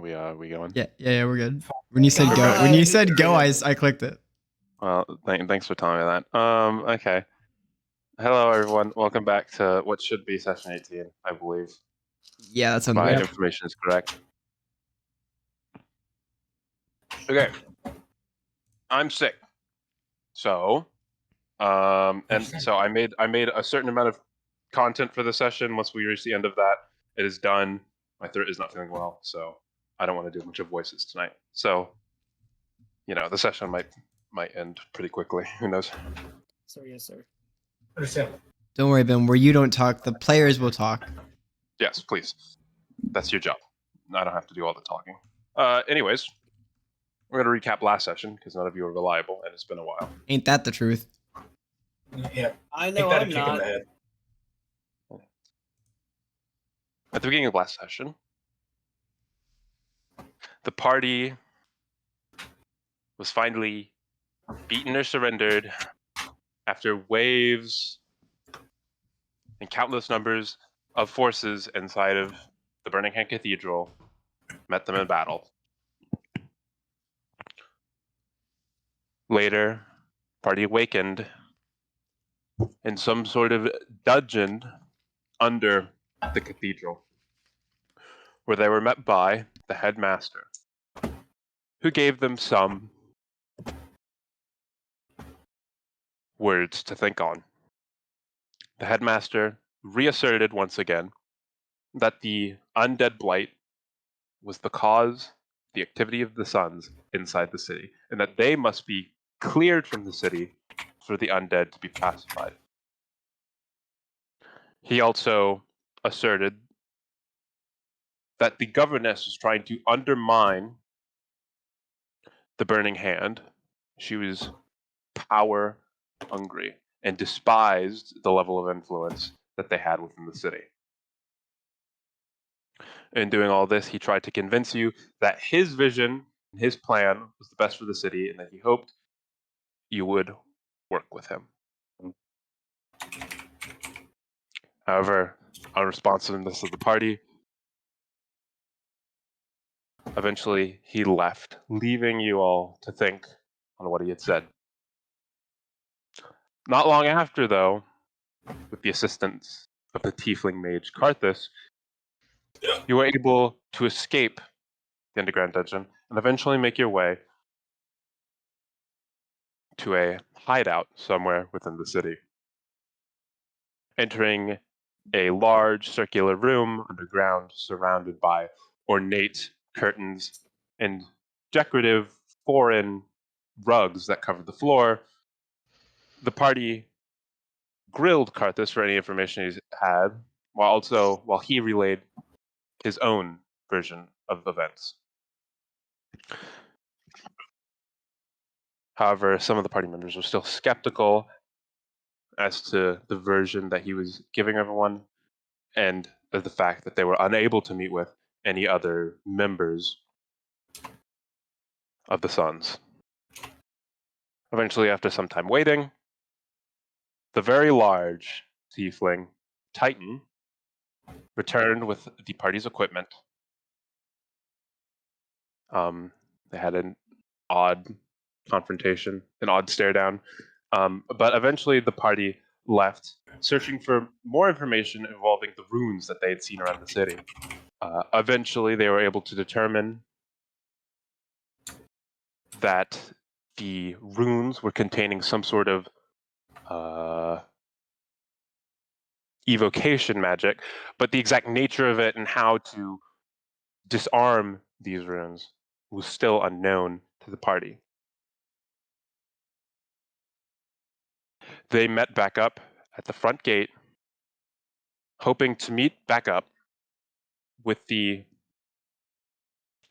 we going? Yeah, we're good. When you said go, I clicked it. Well, thanks for telling me that. Okay. Hello, everyone. Welcome back to what should be session 18, I believe. Yeah, that sounds My right. information is correct. Okay. I'm sick. So, so I made a certain amount of content for the session. Once we reach the end of that, it is done. My throat is not feeling well, so I don't want to do much of voices tonight. So, the session might end pretty quickly. Who knows? Sir, yes, sir. Understand. Don't worry, Ben. Where you don't talk, the players will talk. Yes, please. That's your job. I don't have to do all the talking. Anyways, we're going to recap last session because none of you are reliable and it's been a while. Ain't that the truth? Yeah. I know Take that I'm a kick in not. the head. At the beginning of last session, the party was finally beaten or surrendered after waves and countless numbers of forces inside of the Burning Hand Cathedral met them in battle. Later, party awakened in some sort of dungeon under the cathedral, where they were met by the headmaster, who gave them some words to think on. The headmaster reasserted once again that the undead blight was the cause, the activity of the suns inside the city, and that they must be cleared from the city for the undead to be pacified. He also asserted that the governess was trying to undermine the Burning Hand. She was power hungry and despised the level of influence that they had within the city. In doing all this, he tried to convince you that his vision, his plan was the best for the city, and that he hoped you would work with him. However, unresponsiveness of the party, eventually he left, leaving you all to think on what he had said. Not long after, though, with the assistance of the tiefling mage Karthus, you were able to escape the underground dungeon and eventually make your way to a hideout somewhere within the city. Entering a large circular room underground surrounded by ornate curtains and decorative foreign rugs that covered the floor, the party grilled Karthus for any information he had, while he relayed his own version of events. However, some of the party members were still skeptical as to the version that he was giving everyone, and of the fact that they were unable to meet with any other members of the Suns. Eventually, after some time waiting, the very large tiefling Titan returned with the party's equipment. They had an odd confrontation, an odd stare down, but eventually the party left, searching for more information involving the runes that they had seen around the city. Eventually, they were able to determine that the runes were containing some sort of evocation magic, but the exact nature of it and how to disarm these runes was still unknown to the party. They met back up at the front gate, hoping to meet back up with the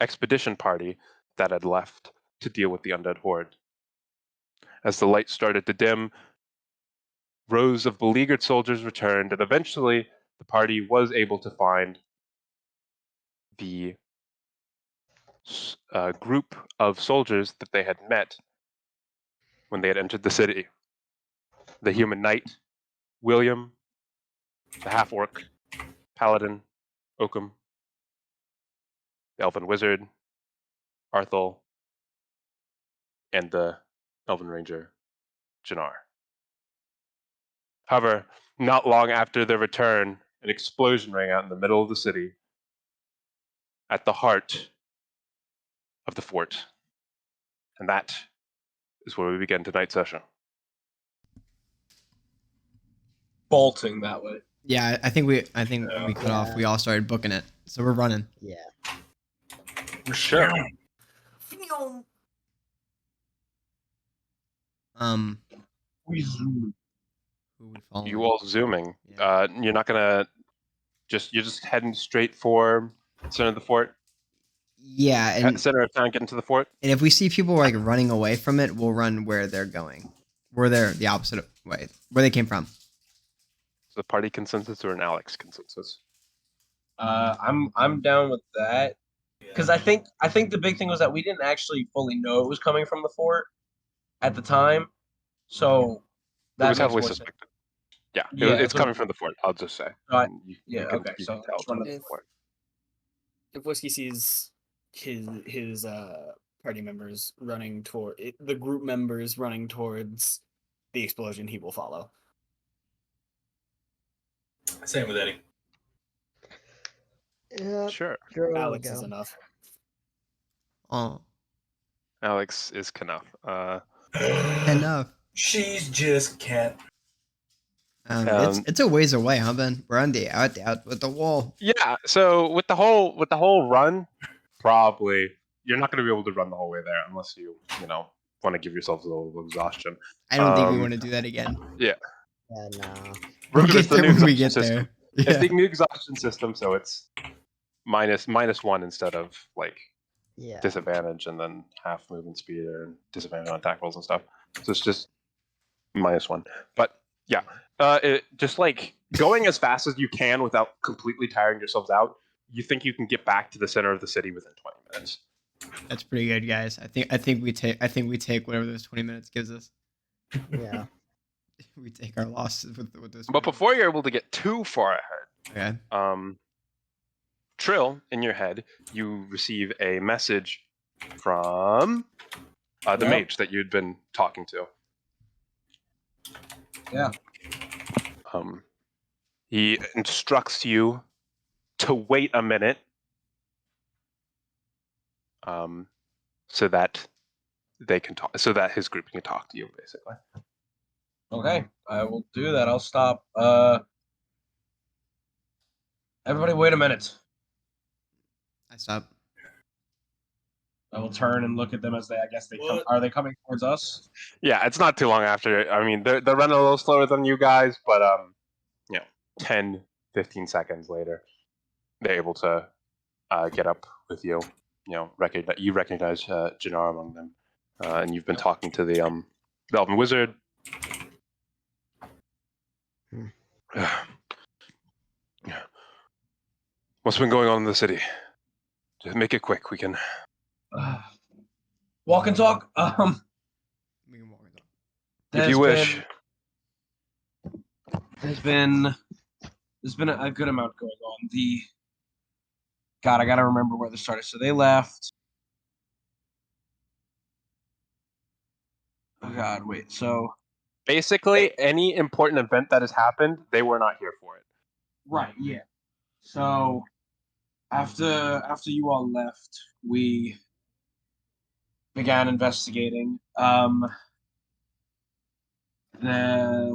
expedition party that had left to deal with the undead horde. As the light started to dim, rows of beleaguered soldiers returned, and eventually the party was able to find the group of soldiers that they had met when they had entered the city. The human knight, William, the half-orc, paladin, Oakham, the Elven Wizard, Arthel, and the Elven Ranger, Jannar. However, not long after their return, an explosion rang out in the middle of the city, at the heart of the fort. And that is where we begin tonight's session. Bolting that way. Yeah, I think we cut off. We all started booking it, so we're running. Yeah. For sure. We zoom. Who are we following? You all zooming. Yeah. You're not gonna you're just heading straight for center of the fort. Yeah, and Center of town, getting to the fort. if we see people like running away from it, we'll run where they're going. We're there the opposite way, where they came from. Is it a party consensus or an Alex consensus? I'm down with that because I think the big thing was that we didn't actually fully know it was coming from the fort at the time, so It was makes heavily more sense. suspected. Yeah, Yeah, it's so- coming from the fort. I'll just say. Right. You Yeah, can- okay, you so can tell just run it's it. from the fort. If Whiskey sees his party members running toward the group members running towards the explosion, he will follow. Same with Eddie. Yeah. Sure, Sure. Alex is enough. Oh, Alex is enough. enough. She's just cat. It's a ways away, huh, Ben? We're on the out with the wall. Yeah. So with the whole run, probably you're not going to be able to run the whole way there unless you want to give yourselves a little exhaustion. I don't think we Um, want to do that again. Yeah, no. We'll Remember, get it's the there new when we exhaustion get system. there. It's Yeah. the new exhaustion system, so it's -1 instead of like Yeah. disadvantage and then half movement speed and disadvantage on attack rolls and stuff. So it's just -1. But yeah, it just like going as fast as you can without completely tiring yourselves out. You think you can get back to the center of the city within 20 minutes. That's pretty good, guys. I think we take whatever those 20 minutes gives us. Yeah. We take our losses with this. But before you're able to get too far ahead, okay. Trill, in your head, you receive a message from the Yep. mage that you'd been talking to. Yeah. He instructs you to wait a minute, so that they can talk, so that his group can talk to you, basically. Okay, I will do that. I'll stop. Everybody, wait a minute. I stop. I will turn and look at them as I guess they come. What? Are they coming towards us? Yeah, it's not too long after. I mean, they're running a little slower than you guys, but 10, 15 seconds later, they're able to get up with you. You recognize Jannar among them, and you've been talking to the Elven Wizard. What's been going on in the city? Just make it quick. We can. Walk and talk. We can walk it up. If you wish. There's been a good amount going on. God, I gotta remember where this started. So they left. Oh God, wait. So Basically, any important event that has happened, they were not here for it. right, yeah. So after you all left, we began investigating. There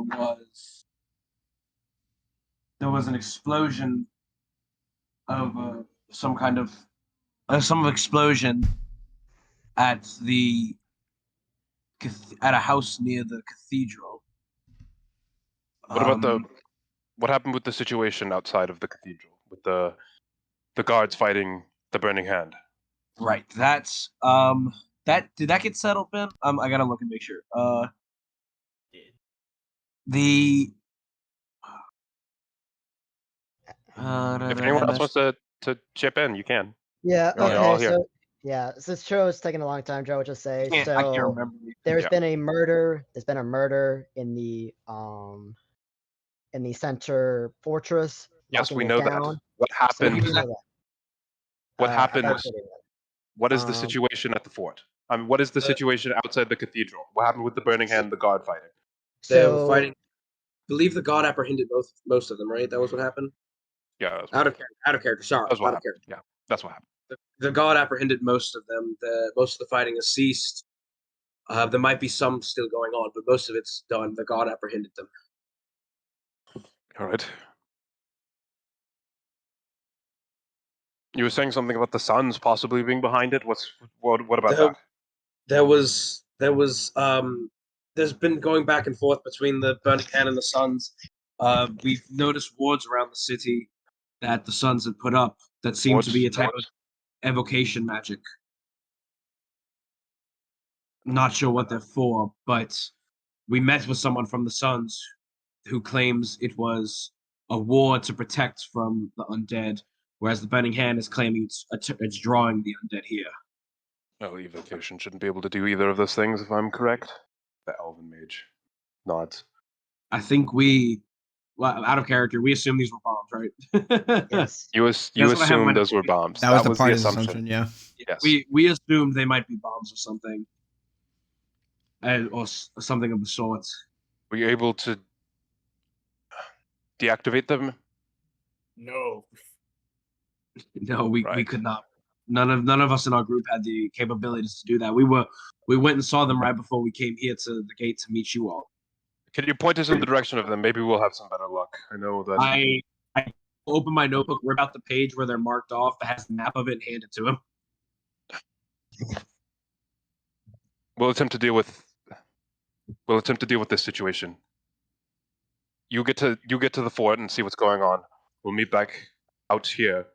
was an explosion of some explosion at at a house near the cathedral. What happened with the situation outside of the cathedral with the guards fighting the Burning Hand? Right. That's did that get settled, Ben? I gotta look and make sure. If anyone else wants to chip in, you can. Yeah. You're all Okay. here. So yeah, since Tro's taking a long time, Joe would just say. I can't So remember. there's Yeah. been a murder. There's been a murder in the center fortress. Yes, locking we it know down. that. What So we happened? know that. What happened? about getting them. What is the Um, situation at the fort? I mean, what is the situation outside the cathedral? What happened with the Burning Hand and the guard fighting? They were So fighting. I believe the god apprehended most of them, right? That was what happened. Yeah, that's Out of character. Sorry, what out of happened. character. Yeah, that's what happened. The god apprehended most of them. Most of the fighting has ceased. There might be some still going on, but most of it's done. The god apprehended them. All right. You were saying something about the Suns possibly being behind it. What about There- that? There's been going back and forth between the Burning Hand and the Suns. We've noticed wards around the city that the Suns had put up that seem to be a type of evocation magic. Not sure what they're for, but we met with someone from the Suns who claims it was a ward to protect from the undead, whereas the Burning Hand is claiming it's drawing the undead here. Well, evocation shouldn't be able to do either of those things, if I'm correct. The Elven Mage nods. I think out of character, we assume these were bombs, right? yes. You what I have in assumed my those were bombs. That was the the party's assumption. assumption. Yeah. Yes. We assumed they might be bombs or something, or something of the sort. Were you able to deactivate them? No. No, we Right. could not. None of us in our group had the capabilities to do that. We went and saw them right before we came here to the gate to meet you all. Can you point us in the direction of them? Maybe we'll have some better luck. I know that. I open my notebook, rip out the page where they're marked off that has the map of it, and hand it to him. We'll attempt to deal with this situation. You get to the fort and see what's going on. We'll meet back out here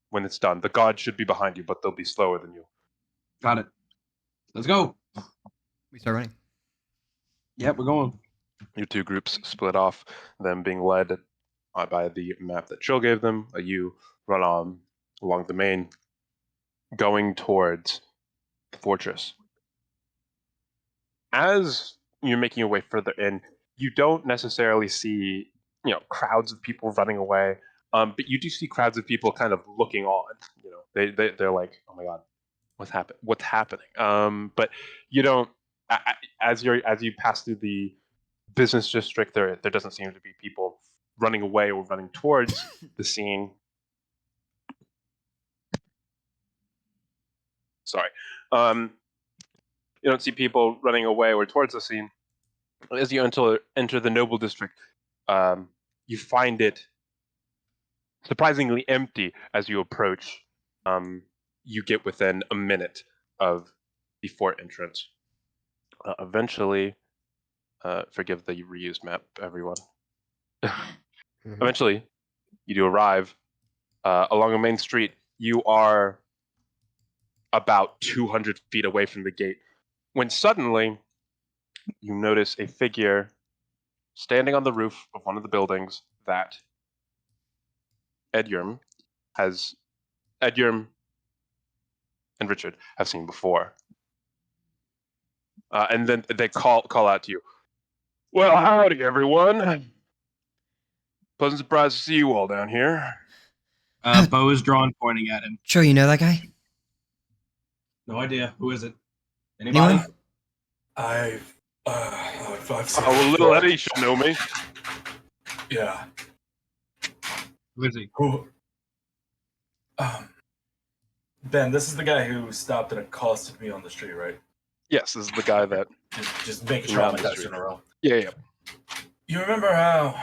when it's done. The guards should be behind you, but they'll be slower than you. Got it. Let's go. We start running. Yep, we're going. Your two groups split off, them being led by the map that Chill gave them. You run on along the main, going towards the fortress. As you're making your way further in, you don't necessarily see, crowds of people running away, but you do see crowds of people kind of looking on. They're like, "Oh my god, what's happening?" But you don't. As you pass through the business district, there doesn't seem to be people running away or running towards the scene. Sorry. You don't see people running away or towards the scene. As you enter the noble district, you find it surprisingly empty as you approach. You get within a minute of the fort entrance. Eventually, forgive the reused map, everyone. Eventually, you do arrive along a main street. You are about 200 feet away from the gate, when suddenly you notice a figure standing on the roof of one of the buildings that Edgurm and Richard have seen before. And then they call out to you. Well, howdy, everyone. Pleasant surprise to see you all down here. Bo is drawn, pointing at him. Sure, you know that guy? No idea. Who is it? Anybody? Anyone? I've seen Oh, him little before. Eddie should know me. Yeah. Who is he? Who? Ben, this is the guy who stopped and accosted me on the street, right? Yes, this is the guy that. Just making sure all my Around the ducks street. in a row. Yeah. You remember how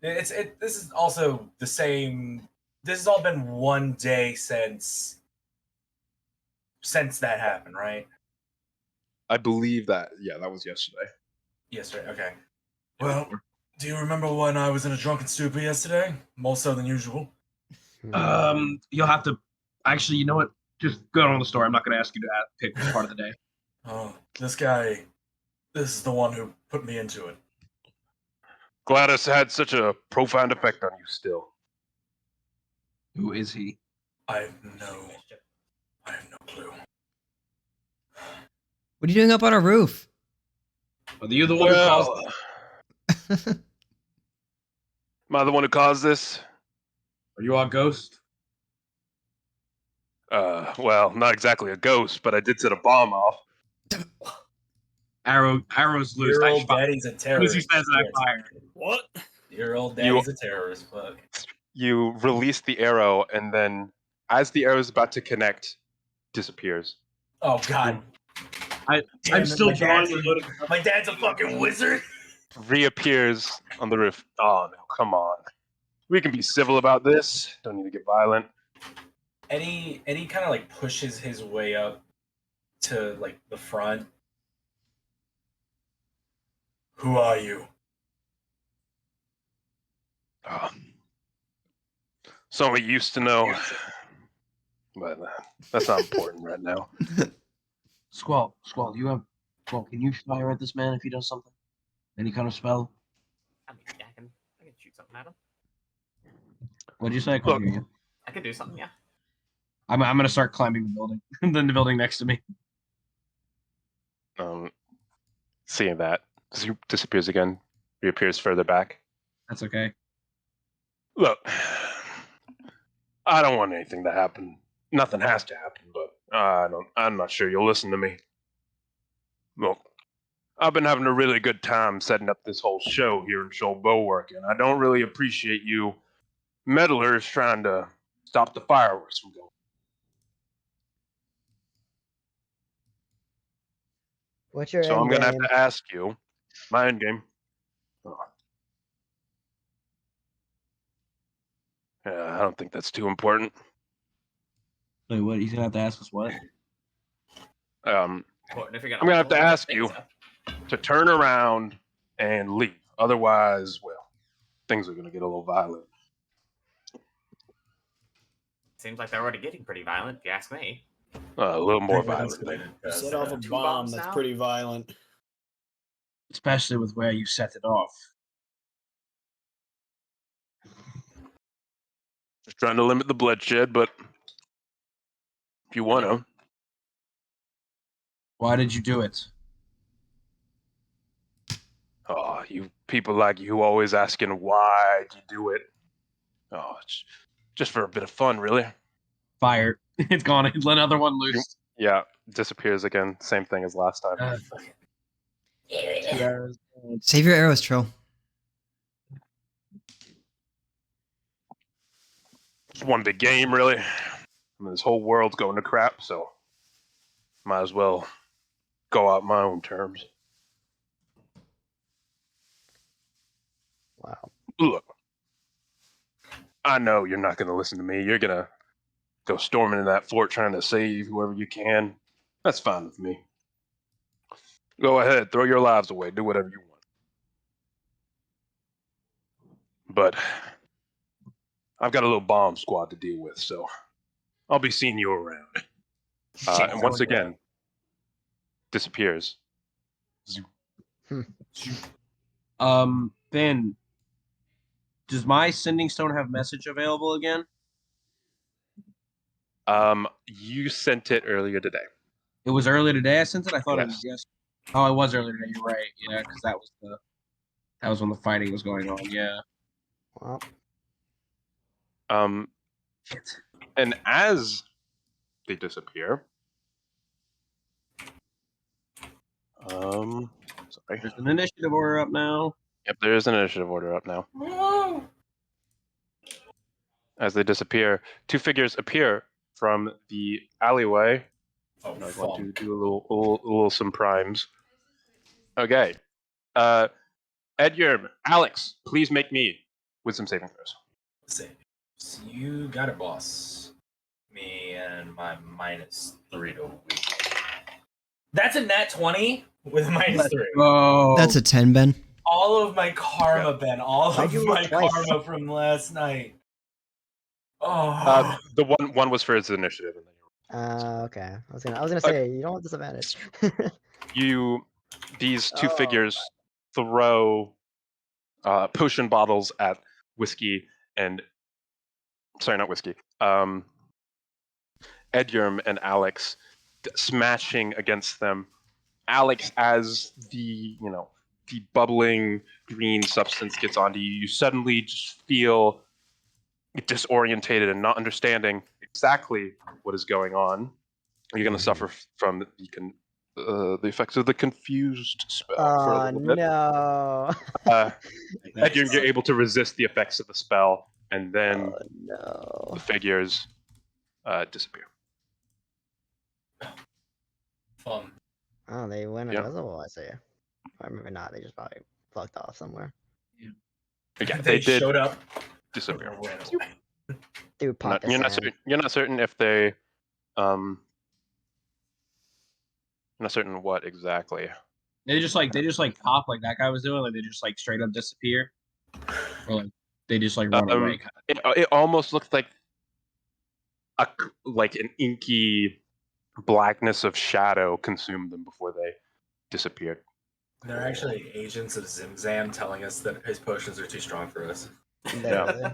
this is also the same. This has all been one day since that happened, right? I believe that. Yeah, that was yesterday. Yesterday. Okay. Well, do you remember when I was in a drunken stupor yesterday? More so than usual. You'll have to. Actually, you know what? Just go on the story. I'm not going to ask you to pick which part of the day. Oh, this guy. This is the one who put me into it. Gladys had such a profound effect on you still. Who is he? I have no clue. What are you doing up on a roof? Are you the one who caused? Am I the one who caused this? Are you our ghost? Well, not exactly a ghost, but I did set a bomb off. Arrow's loose. Your I old fire. daddy's a As soon as terrorist. he says it, I fire. What? Your old You- daddy's a terrorist. Fuck. You release the arrow, and then, as the arrow is about to connect, disappears. Oh God. I'm Damn, still my drawing dad's the a- loaded. My dad's a fucking wizard. Reappears on the roof. Oh no! Come on. We can be civil about this. Don't need to get violent. Eddie kind of like pushes his way up to like the front. Who are you? Oh. Something we used to know, but that's not important right now. Squall, can you fire at this man if he does something? Any kind of spell? I mean, yeah, I can shoot something at him. What'd you say? I Look. couldn't hear you. I can do something, yeah. I'm gonna start climbing the building. Then the building next to me. Seeing that, disappears again. Reappears further back. That's okay. Look, I don't want anything to happen. Nothing has to happen, but I'm not sure you'll listen to me. Look, I've been having a really good time setting up this whole show here in Shoal Bulwark, and I don't really appreciate you meddlers trying to stop the fireworks from going. What's your So end I'm gonna have game? to ask you, my end game. Yeah, I don't think that's too important. Wait, what? He's gonna have to ask us what? Important if you're I'm gonna have to hold up ask things you. up. To turn around and leave. Otherwise, well, things are gonna get a little violent. Seems like they're already getting pretty violent, if you ask me. A little more They've been violent. escalated, You 'cause, set off a two bomb bombs that's now? pretty violent. Especially with where you set it off. Just trying to limit the bloodshed, but if you want to, Why did you do it? oh, you people like you always asking why'd you do it. Oh, it's just for a bit of fun, really. Fire. It's gone. Let another one loose. Yeah, disappears again. Same thing as last time. Uh, 2 arrows. Save your arrows, Trill. It's one big game, really. I mean, this whole world's going to crap, so might as well go out my own terms. Wow. Look, I know you're not going to listen to me. You're going to go storming in that fort trying to save whoever you can. That's fine with me. Go ahead, throw your lives away, do whatever you want. But I've got a little bomb squad to deal with, so I'll be seeing you around. And once again, disappears. Ben, does my sending stone have message available again? You sent it earlier today. It was earlier today. I sent it. I thought it was Yes. yes. Oh, it was earlier today. You're right. Yeah, because that was when the fighting was going on. Yeah. Well, Shit. And as they disappear, sorry. There's an initiative order up now. Yep, there is an initiative order up now. As they disappear, two figures appear from the alleyway. Oh, I want fuck. to do a little some primes. Okay. Ed Yerm, Alex, please make me wisdom saving throws. So you got it, boss. Me and my -3 to weak. That's a nat 20 with a -3. Oh, That's a 10, Ben. All of my karma, Ben. All Why'd of you my roll twice? karma from last night. Oh. The one was for his initiative, and then okay. I was gonna say you don't have disadvantage. these two Oh. figures throw potion bottles at whiskey and sorry, not whiskey. Edgerm and Alex smashing against them. Alex, as the bubbling green substance gets onto you, you suddenly just feel disorientated and not understanding. exactly what is going on. You're going to suffer from the effects of the confused spell for a Oh little bit. no. And you're able to resist the effects of the spell, and then Oh no. the figures disappear. Fun. Oh, they went Yeah. invisible, I see. Or maybe not, they just probably fucked off somewhere. Yeah, They they did showed up. disappear. and ran away. Dude, pocket You're not sand. certain. You're not certain if they. You're not certain what exactly. They just like pop like that guy was doing, like they just like straight up disappear, or like they just like run away. It almost looked like an inky blackness of shadow consumed them before they disappeared. They're actually agents of Zimzam telling us that his potions are too strong for us. Literally.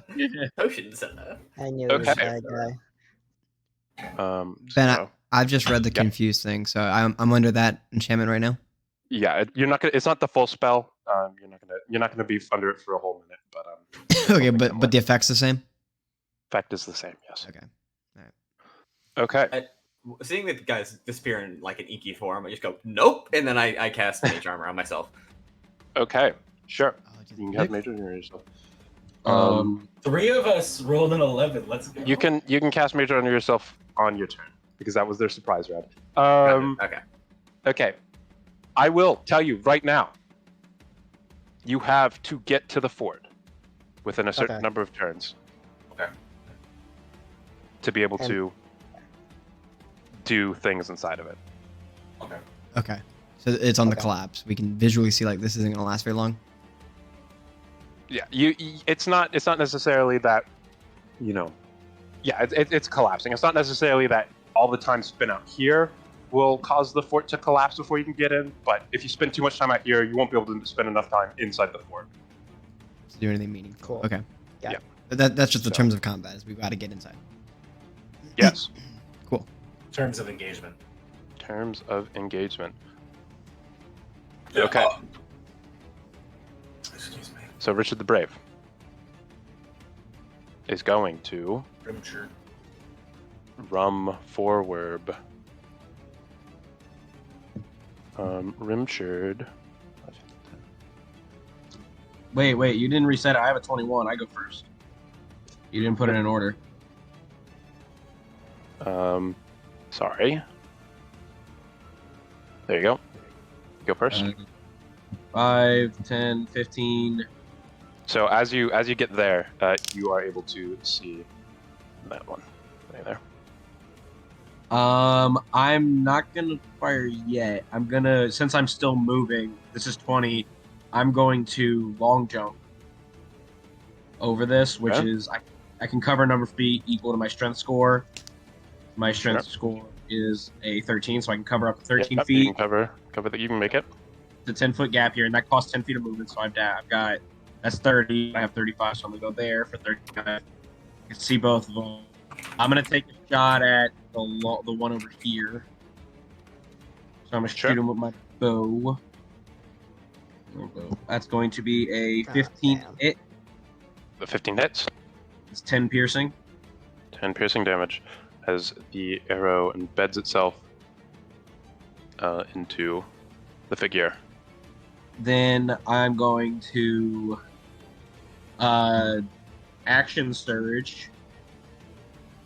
Potions. I knew it was Okay. that guy. Ben, I've just read the confused thing, so I'm under that enchantment right now. Yeah, you're not gonna. It's not the full spell. You're not gonna be under it for a whole minute, but Okay, but the effect's the same. effect is the same. Yes. Okay. Okay. Seeing that the guys disappear in like an inky form, I just go nope, and then I cast mage armor on myself. Okay. Sure. Oh, You can have major on yourself. 3 of us rolled an 11. Let's go. You can cast major on yourself on your turn because that was their surprise round. Okay. Okay. I will tell you right now. You have to get to the fort within a certain Okay. number of turns. Okay. To be able And- to do things inside of it. Okay. Okay. So it's on the Okay. collapse. We can visually see like this isn't gonna last very long. Yeah. It's not necessarily that. Yeah. It's collapsing. It's not necessarily that all the time spent out here will cause the fort to collapse before you can get in. But if you spend too much time out here, you won't be able to spend enough time inside the fort. To do anything meaningful. Cool. Okay. Yeah. But that's just the So- terms of combat. Is we've got to get inside. Yes. Cool. Terms of engagement. Terms of engagement. Okay. Excuse me. So Richard the Brave is going to Rimcher. rum forward. Rimchard. Wait, you didn't reset it. I have a 21. I go first. You didn't put it in order. Sorry. There you go. Go first. 5, 10, 15. So as you get there, you are able to see that one right there. I'm not gonna fire yet. I'm gonna, since I'm still moving. This is 20. I'm going to long jump over this, which Okay. is I can cover a number of feet equal to my strength score. My strength Sure. score is a 13, so I can cover up to 13 Yep, You feet. can cover that. You can make it. The 10-foot gap here, and that costs 10 feet of movement. So I've got that's 30. I have 35, so I'm gonna go there for 35. You can see both of them. I'm gonna take a shot at the one over here. So I'm gonna Sure. shoot him with my bow. That's going to be a God 15 damn. hit. The 15 hits. It's 10 piercing. 10 piercing damage as the arrow embeds itself into the figure. Then I'm going to action surge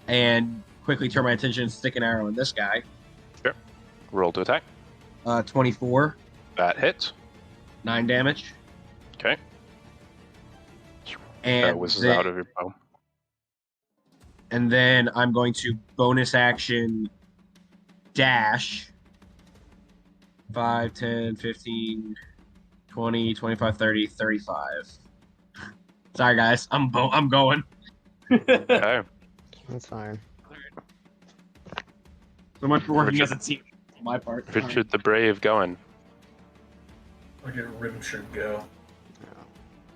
and quickly turn my attention and stick an arrow in this guy. Roll to attack. 24, That hits. 9 damage. Okay. And Whizzes then, out of your bow. and then I'm going to bonus action dash 5, 10, 15, 20, 25, 30, 35. Sorry, guys. I'm going. Okay. That's fine. So much for working Richard. as a team on my part. Richard the Brave going. Look at Rimcher go.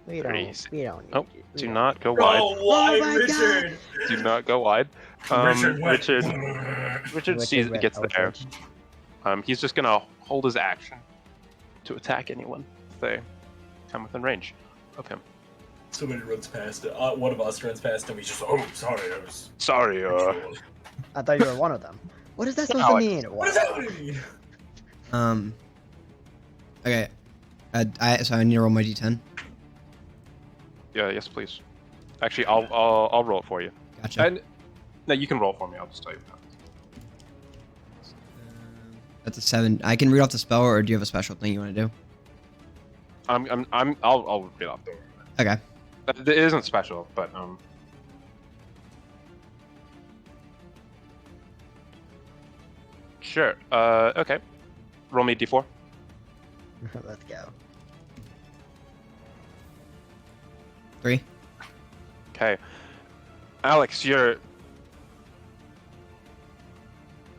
We Pretty don't. easy. We don't need Oh, you. do We don't not need go you. wide. Oh, why, my Richard? Do not go wide. Richard went. Richard Richard sees went gets there. Eldritch. He's just gonna hold his action to attack anyone if they come within range of him. Somebody runs past it. One of us runs past him. He's just, oh, sorry, I was. Sorry, I thought you were one of them. What is that supposed Alex. to mean? What is happening? Okay. So I need to roll my d10. Yeah, yes, please. Actually, I'll roll it for you. Gotcha. And no, you can roll for me. I'll just tell you. That's a 7. I can read off the spell, or do you have a special thing you want to do? I'll read off the. Okay. It isn't special, but Sure. Okay. Roll me d4. Let's go. 3. Okay. Alex, your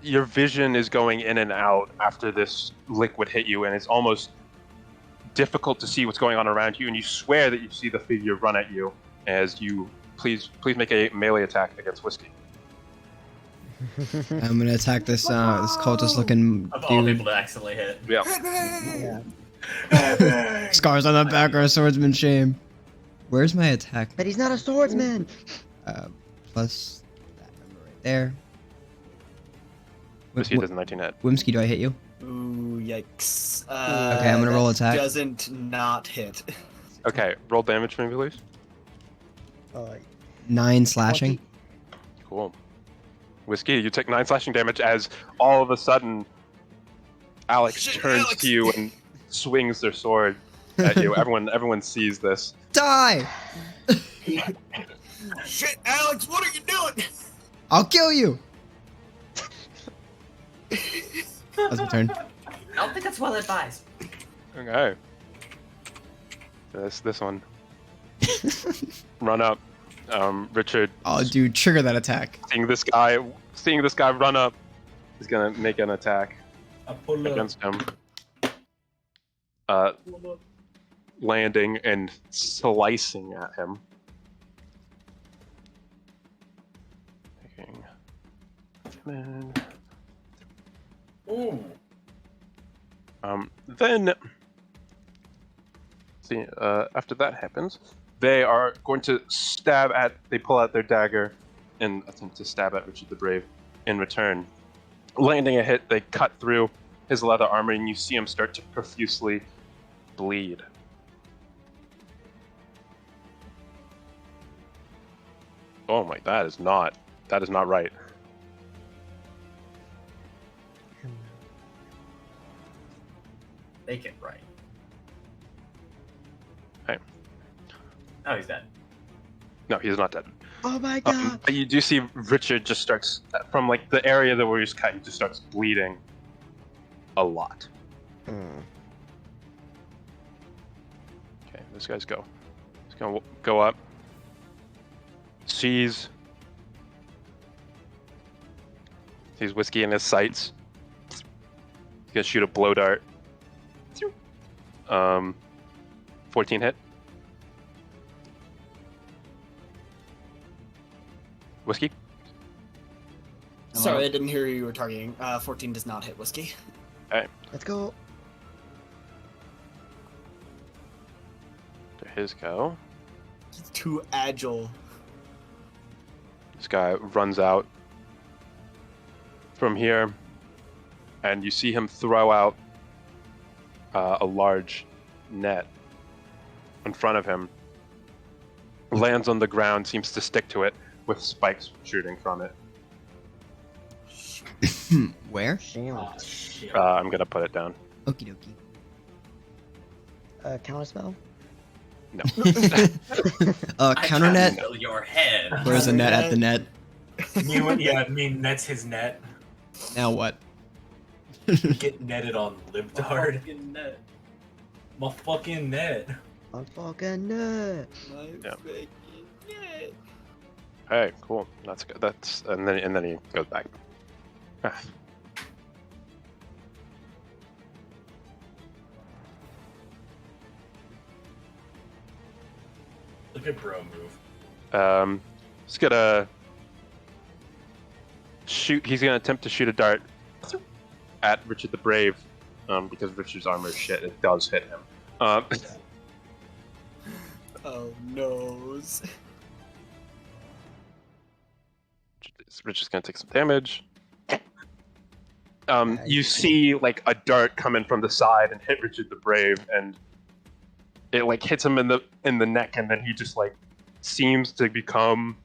vision is going in and out after this liquid hit you, and it's almost difficult to see what's going on around you, and you swear that you see the figure run at you as you please make a melee attack against Whiskey. I'm gonna attack this this cultist looking Of all dude. people to accidentally hit. Yeah. Yeah. Scars on the back are a swordsman shame. Where's my attack? But he's not a swordsman. Plus that number right there. Whiskey does a 19 hit. Wimsky, do I hit you? Ooh, yikes. Okay, I'm gonna roll that attack. Doesn't not hit. Okay, roll damage for me, please. 9 slashing. 20. Cool. Whiskey, you take 9 slashing damage as all of a sudden Alex Shit, turns Alex. to you and swings their sword at you. Everyone sees this. Die! Shit, Alex, what are you doing? I'll kill you! That's my turn. I don't think that's well advised. Okay. This one. Run up. Richard, Oh, dude, trigger that attack. seeing this guy run up, is gonna make an attack I pull up. against him. Landing and slicing at him. Taking damage. Ooh. Then, see, after that happens, they are going to they pull out their dagger and attempt to stab at Richard the Brave in return. Landing a hit, they cut through his leather armor, and you see him start to profusely bleed. Oh my, that is not right. Make it right. Hey. Oh, he's dead. No, he is not dead. Oh my god. But you do see Richard just starts, from like the area that where he's cut, he just starts bleeding a lot. Hmm. Okay, this guy's go. He's gonna go up. Sees Whiskey in his sights. He's gonna shoot a blow dart. 14 hit. Whiskey? Sorry, I didn't hear who you were targeting. 14 does not hit Whiskey. Let's go. To his go. He's too agile. This guy runs out from here, and you see him throw out a large net in front of him. Lands on the ground, seems to stick to it, with spikes shooting from it. Where? Shield. Oh, shit. I'm gonna put it down. Okie dokie. Counter spell. No. Counter I net. fill your head. Where's the net at the net? I mean, that's his net. Now what? Get netted on Libtard. Fucking net. My fucking net. I'm fucking nut. Yeah. freaking net. Hey, cool. That's good. That's and then he goes back. Ah. Look at bro move. He's gonna shoot. He's gonna attempt to shoot a dart at Richard the Brave, because Richard's armor is shit. It does hit him. Oh no. Rich is gonna take some damage. Yeah, You see like a dart come in from the side and hit Richard the Brave, and it like hits him in the neck, and then he just like seems to become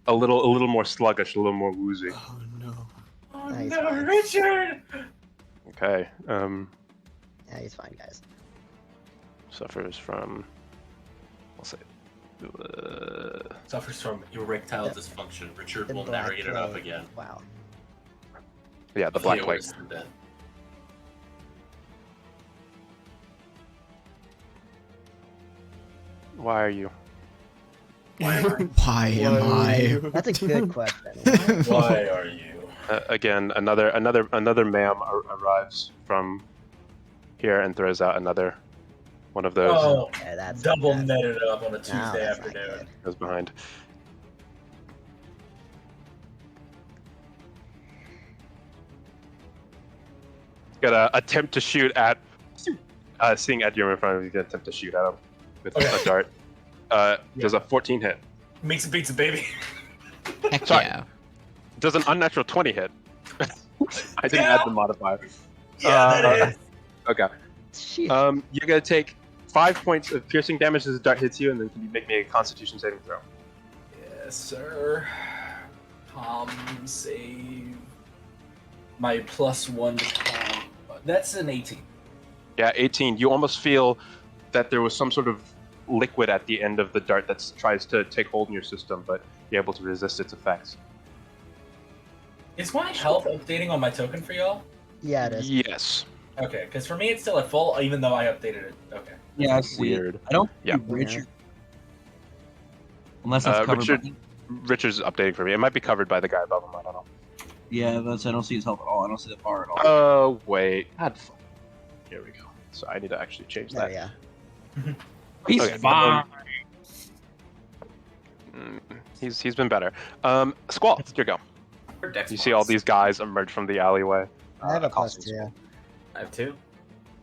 a little more sluggish, a little more woozy. Oh no. Oh Nice no, one. Richard! Okay. Yeah, he's fine, guys. Suffers from. I'll say. Suffers from erectile Yeah. dysfunction. Richard The will Black never get it up Plague. again. Wow. Yeah, the Black Plague. Worse than that. Why are you? Why am I? That's a good question. Why are you? Again, another ma'am arrives from here and throws out another one of those. Oh, Yeah, that's double that's- netted up on a no, Tuesday that's not afternoon. good. Goes behind. Gonna attempt to shoot at. Seeing Ed Yum in front of you, he's gonna attempt to shoot at him with Okay. a dart. Does a 14 hit? Meets a pizza, baby. Heck Sorry. yeah. Does an unnatural 20 hit? I didn't Yeah. add the modifier. Yeah, that is. Okay. Shit. You're gonna take 5 points of piercing damage as the dart hits you, and then can you make me a Constitution saving throw? Yes, sir. Save. My +1 to com. That's an 18. Yeah, 18. You almost feel that there was some sort of liquid at the end of the dart that tries to take hold in your system, but you're able to resist its effects. Is my health updating on my token for y'all? Yeah, it is. Yes. Okay, because for me it's still at full, even though I updated it. Okay. Yeah, I see. Weird. I don't Yeah. see Richard. Unless that's covered Richard- by... Richard's updating for me. It might be covered by the guy above him. I don't know. Yeah, that's, I don't see his health at all. I don't see the bar at all. Oh, wait. God, here we go. So I need to actually change There that. we go. He's okay. fine. He's been better. Squall, your go. Or Dex You see all mods. these guys emerge from the alleyway. I have a causing +2. Squall. I have 2.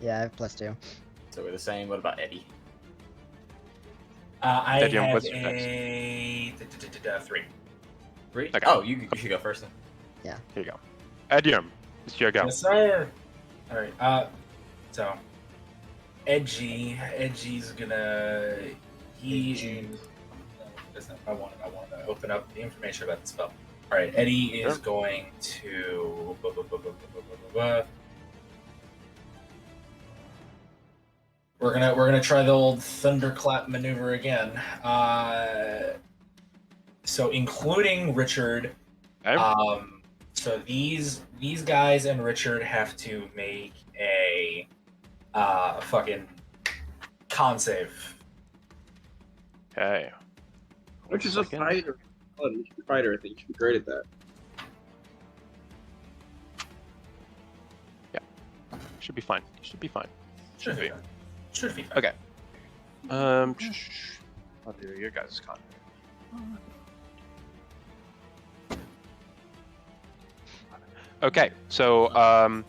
Yeah, I have +2. So we're the same. What about Eddie? I Ed, Yum, have what's your a 3. 3? Okay. Oh, you should go first then. Here you go. Ed Yum, it's your go. Yes, sir. All right. So, Edgy's gonna. He. No, that's not what I wanted to open up the information about the spell. All right. Eddie is Sure. going to. We're gonna try the old thunderclap maneuver again. So including Richard. Okay. So these guys and Richard have to make a fucking con save. Okay. Which is a Second. fighter. Oh, you should be a fighter. I think you should be great at that. Should be fine. Should be fine. Should be. Should be. Okay. I'll do your guys' con. Okay, so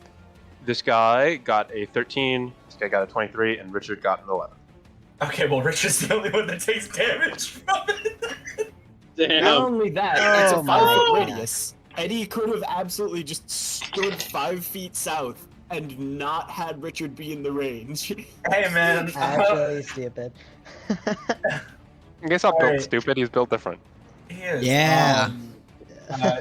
this guy got a 13, this guy got a 23, and Richard got an 11. Okay, well Richard's the only one that takes damage from it. Damn. Not only that, it's Oh a my 5-foot God. radius. Eddie could have absolutely just stood 5 feet south and not had Richard be in the range. Hey man. Actually, stupid. I guess I'm built Alright. stupid, he's built different. He is. Yeah.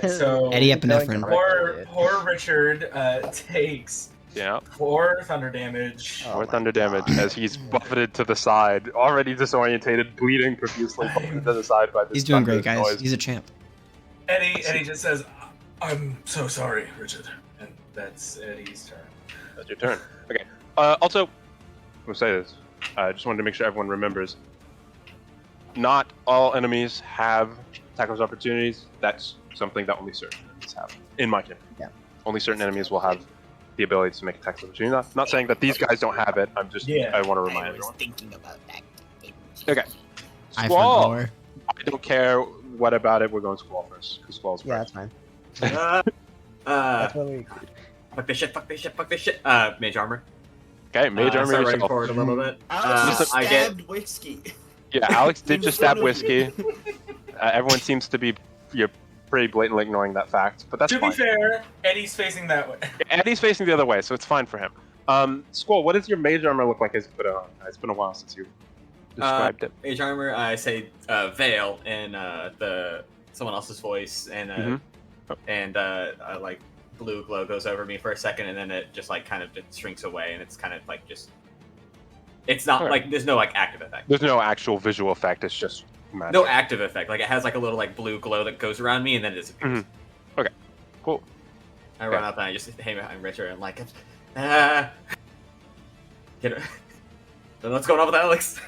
So Eddie Going epinephrine. correctly, dude. Poor Richard takes Yeah, 4 thunder damage. Oh 4 my thunder damage God. as he's buffeted to the side, already disorientated, bleeding profusely, buffeted to the side by this He's doing great, thunderous guys. noise. He's a champ. Eddie just says, "I'm so sorry, Richard," and that's Eddie's turn. That's your turn. Okay. Also, we'll say this. I just wanted to make sure everyone remembers. Not all enemies have attack of opportunities. That's something that only certain enemies have. In my opinion. Yeah. Only certain enemies will have the ability to make attacks of opportunity. Not saying that these guys don't have it. I'm just. Yeah. I want to I remind was everyone. thinking about that. Okay. I for Squall. Blower. I don't care what about it. We're going Squall first because Squall's Yeah, first. that's fine. That's what we agreed. Fuck this shit, fuck this shit, fuck this shit. Mage armor. Okay, mage armor Start running yourself. forward a little bit. Alex just I get stabbed Whiskey. Yeah, Alex did In just front stab of Whiskey. you. Everyone seems to be pretty blatantly ignoring that fact, but that's To fine. be fair, Eddie's facing that way. Eddie's facing the other way, so it's fine for him. Squall, what does your mage armor look like as you put it on? It's been a while since you described it. Mage armor. I say veil in someone else's voice, and Mhm. like blue glow goes over me for a second, and then it just like kind of just shrinks away, and it's kind of like just. It's not Alright. like there's no like active effect. There's no actual visual effect, it's just magic. No active effect. Like it has like a little like blue glow that goes around me, and then it disappears. Mhm. Okay, cool. I run Okay. up and I just hang behind Richard and like, get it. Don't know what's going on with Alex.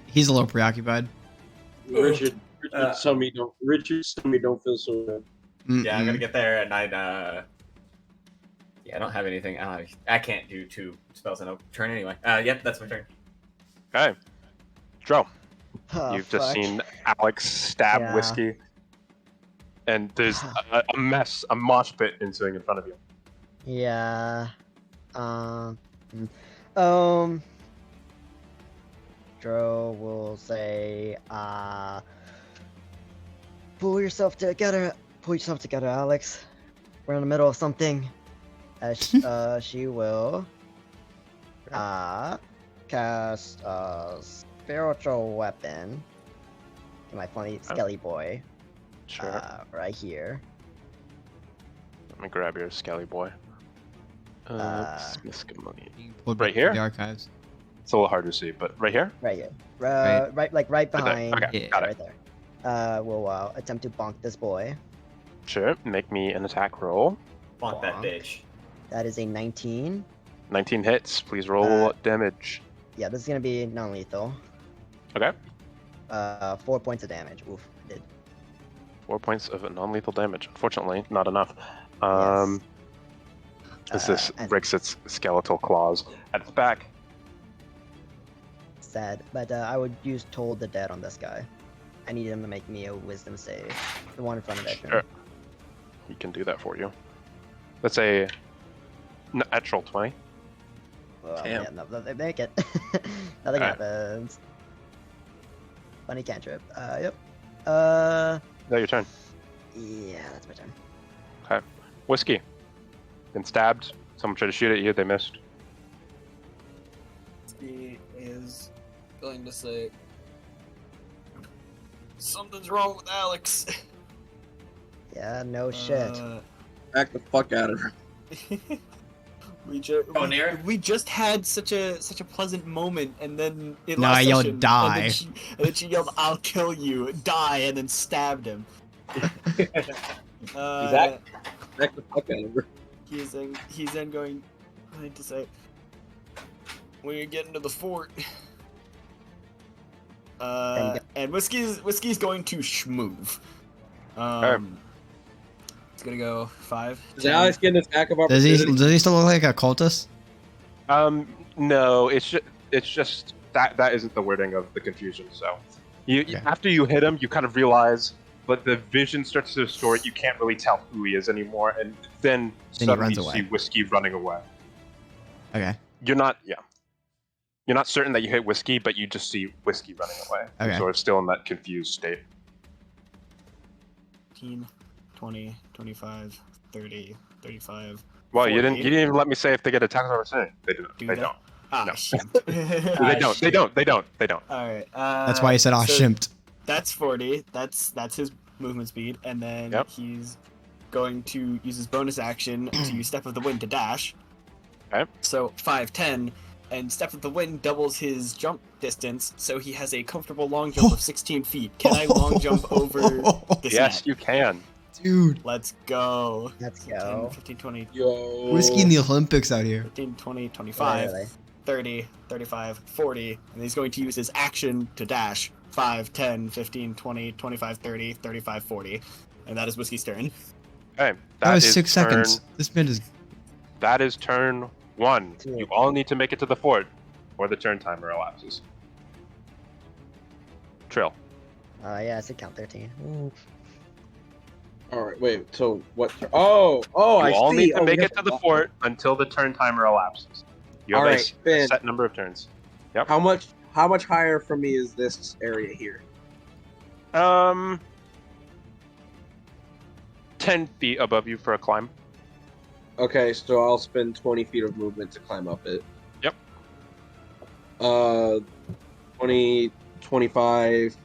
He's a little preoccupied. Richard, Uh, Richard's tummy don't feel so good. Yeah, I'm Mm-mm. gonna get there, and I don't have anything. I can't do 2 spells in a turn anyway. Yep, that's my turn. Okay. Dro, Oh, you've just fuck. seen Alex stab Yeah. Whiskey, and there's a mess, a mosh pit ensuing in front of you. Yeah. Dro will say, pull yourself together, Alex. We're in the middle of something. She will, cast a spiritual weapon. My funny skelly boy, Sure. right here. Let me grab your skelly boy. Smith's money. Pulled Right back to here? The archives. It's a little hard to see, but right here? Right here. Right. Right Right there. behind. Okay, Yeah. got it. Right there. We'll attempt to bonk this boy. Sure. Make me an attack roll. Want that Bonk. bitch. That is a 19. 19 hits. Please roll Uh, damage. Yeah, this is gonna be non-lethal. Okay. 4 points of damage. Oof, I did. 4 points of non-lethal damage. Unfortunately, not enough. As this and- breaks its skeletal claws at its back. Sad, but I would use Toll the Dead on this guy. I need him to make me a Wisdom save. The one in front of Edmund. Sure. He can do that for you. That's a natural 20. Well, Damn. yeah, no, they make it. Nothing Alright. happens. Funny cantrip. Yep. Is that your turn? Yeah, that's my turn. Okay. Whiskey. Been stabbed. Someone tried to shoot at you. They missed. He is going to say something's wrong with Alex. Yeah, no shit. Back the fuck out of her. Go near it? We just had such a pleasant moment, and then in No, last I yelled, session, "Die." and then she yelled, "I'll kill you, die," and then stabbed him. Back the fuck out of her. He's then going to say, "When you get into the fort," and Whiskey's going to schmoove. It's gonna go 5. Is Alex getting his attack of Does he opportunity? still look like a cultist? No, it's just that isn't the wording of the confusion. So, Okay. after you hit him, you kind of realize, but the vision starts to distort. You can't really tell who he is anymore, and then he suddenly runs you away. see Whiskey running away. Okay. You're not certain that you hit Whiskey, but you just see Whiskey running away. You're Okay. sort of still in that confused state. 15, 20, 25, 30, 35. Well, you 40. didn't even let me say if they get attack of opportunity. They do. Do They that? don't. Ah, No. shit. They don't. They don't. They don't. They don't. All right. That's why he said, "Oh, so shimped." That's 40. That's his movement speed, and then Yep. he's going to use his bonus action to use Step of the Wind to dash. Okay. So 5, 10, and Step of the Wind doubles his jump distance, so he has a comfortable long jump of 16 feet. Can I long jump over this Yes, net? you can. Dude, Let's go. Let's 10, go. 15, 20, Yo. Whiskey in the Olympics out here. 15, 20, 25, Literally. 30, 35, 40, and he's going to use his action to dash. 5, 10, 15, 20, 25, 30, 35, 40. And that is Whiskey's turn. Okay. That was is 6 turn- seconds. This man is. That is turn 1. Two. You all need to make it to the fort, or the turn timer elapses. Trill. Yeah, I said count 13. Ooh. All right, wait. So what? Oh, I You all see. need to Oh, make we it to have the fort until the turn timer elapses. You have All a right, Ben. set number of turns. Yep. How much higher from me is this area here? 10 feet above you for a climb. Okay, so I'll spend 20 feet of movement to climb up it. Yep. 20, 25.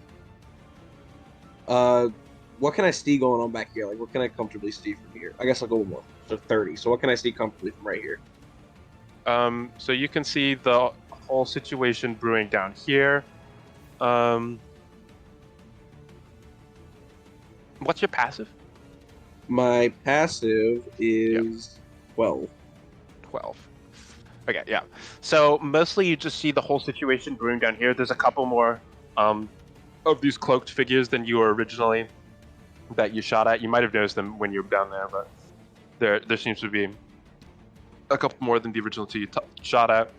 What can I see going on back here? Like, what can I comfortably see from here? I guess I'll go more. So 30. So what can I see comfortably from right here? So you can see the whole situation brewing down here. What's your passive? My passive is 12. 12. Okay, yeah. So mostly you just see the whole situation brewing down here. There's a couple more of these cloaked figures than you were originally that you shot at. You might have noticed them when you were down there, but there seems to be a couple more than the original two you shot at.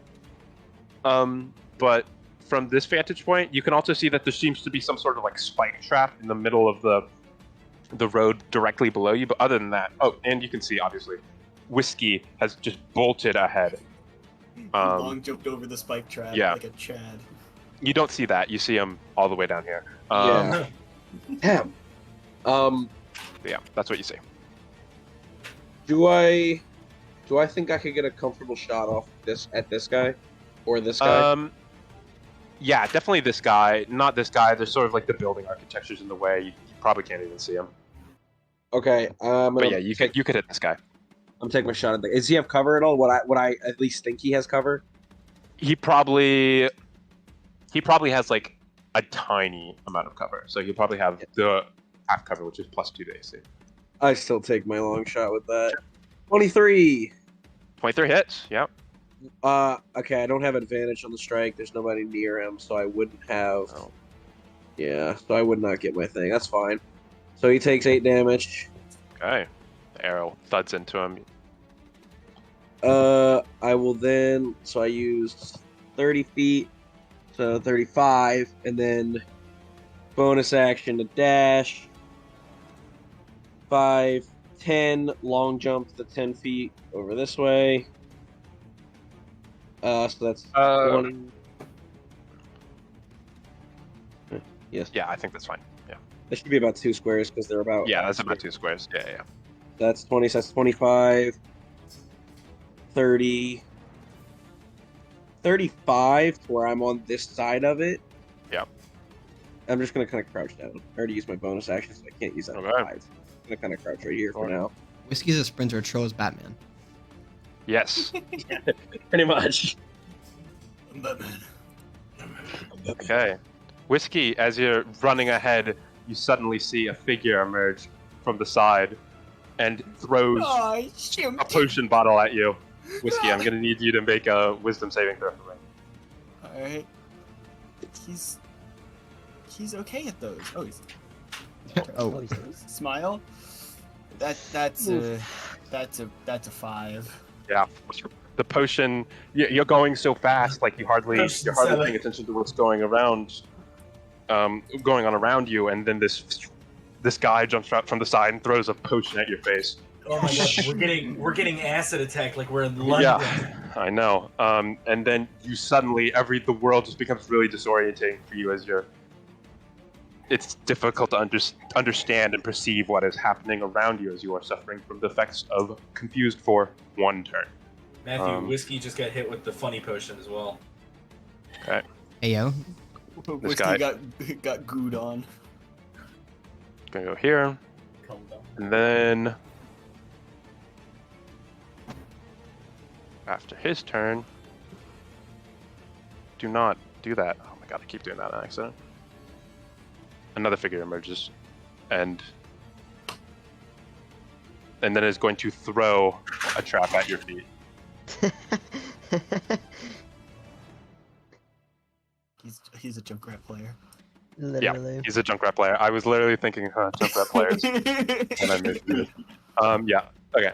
But from this vantage point, you can also see that there seems to be some sort of like spike trap in the middle of the road directly below you. But other than that, oh, and you can see obviously, Whiskey has just bolted ahead. Long jumped over the spike trap like a Chad. You don't see that. You see him all the way down here. Yeah. Damn. Yeah, that's what you see. Do I think I could get a comfortable shot off at this guy, or this guy? Yeah, definitely this guy. Not this guy. There's sort of like the building architecture's in the way. You probably can't even see him. Okay. But yeah, you could hit this guy. I'm taking my shot at the. Does he have cover at all? Would I at least think he has cover? He probably has like a tiny amount of cover. So he'll probably have the half cover, which is +2 to AC. I still take my long shot with that. 23. 23 hits. Yep. Okay, I don't have advantage on the strike. There's nobody near him, so I wouldn't have. Oh. Yeah, so I would not get my thing. That's fine. So he takes 8 damage. Okay. The arrow thuds into him. I will then. So I used 30 feet, so 35, and then bonus action to dash. 5, 10, long jump to 10 feet over this way. So that's 20. Yes. Yeah, I think that's fine. Yeah. That should be about 2 squares because they're about. Yeah, that's about 2 squares. Yeah. That's 20. So that's 25. 30. 35 to where I'm on this side of it. Yeah. I'm just gonna kind of crouch down. I already used my bonus action, so I can't use that. Okay. I'm gonna kind of crouch right here for now. Whiskey's a sprinter. Tro is Batman. Yes. Pretty much. I'm Batman. Okay. Whiskey, as you're running ahead, you suddenly see a figure emerge from the side and throws a potion bottle at you. Whiskey, I'm gonna need you to make a wisdom saving throw for me. Alright. He's okay at those. Oh, he's Oh, smile. That's a 5. Yeah. The potion, you're going so fast, like you're hardly Potion paying attention to what's going on around you, and then this guy jumps out from the side and throws a potion at your face. Oh my god, we're getting acid attack like we're in London. Yeah, I know. And then you suddenly, the world just becomes really disorienting for you as it's difficult to understand and perceive what is happening around you as you are suffering from the effects of confused for 1 turn. Matthew, Whiskey just got hit with the funny potion as well. Okay. hey yo. Whiskey guy. got gooed on. Gonna go here, Calm down. and then after his turn, do not do that. Oh my god, I keep doing that on accident. Another figure emerges, and then is going to throw a trap at your feet. He's a Junkrat player. Literally. Yeah, he's a Junkrat player. I was literally thinking Junkrat players, and I made it. Yeah. Okay.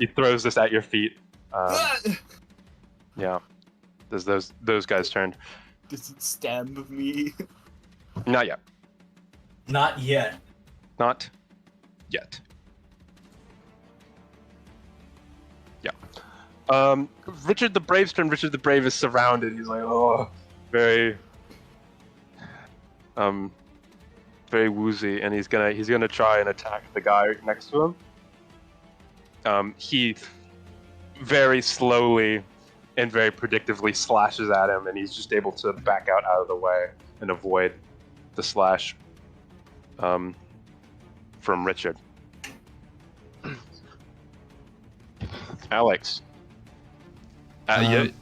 He throws this at your feet. Yeah. Does those guys turn? Does it stab me? Not yet. Not yet. Not yet. Yeah. Richard the Brave's turn. Richard the Brave is surrounded. He's like, oh, very, very woozy, and he's gonna try and attack the guy next to him. He very slowly and very predictively slashes at him, and he's just able to back out of the way and avoid the slash from Richard. Alex,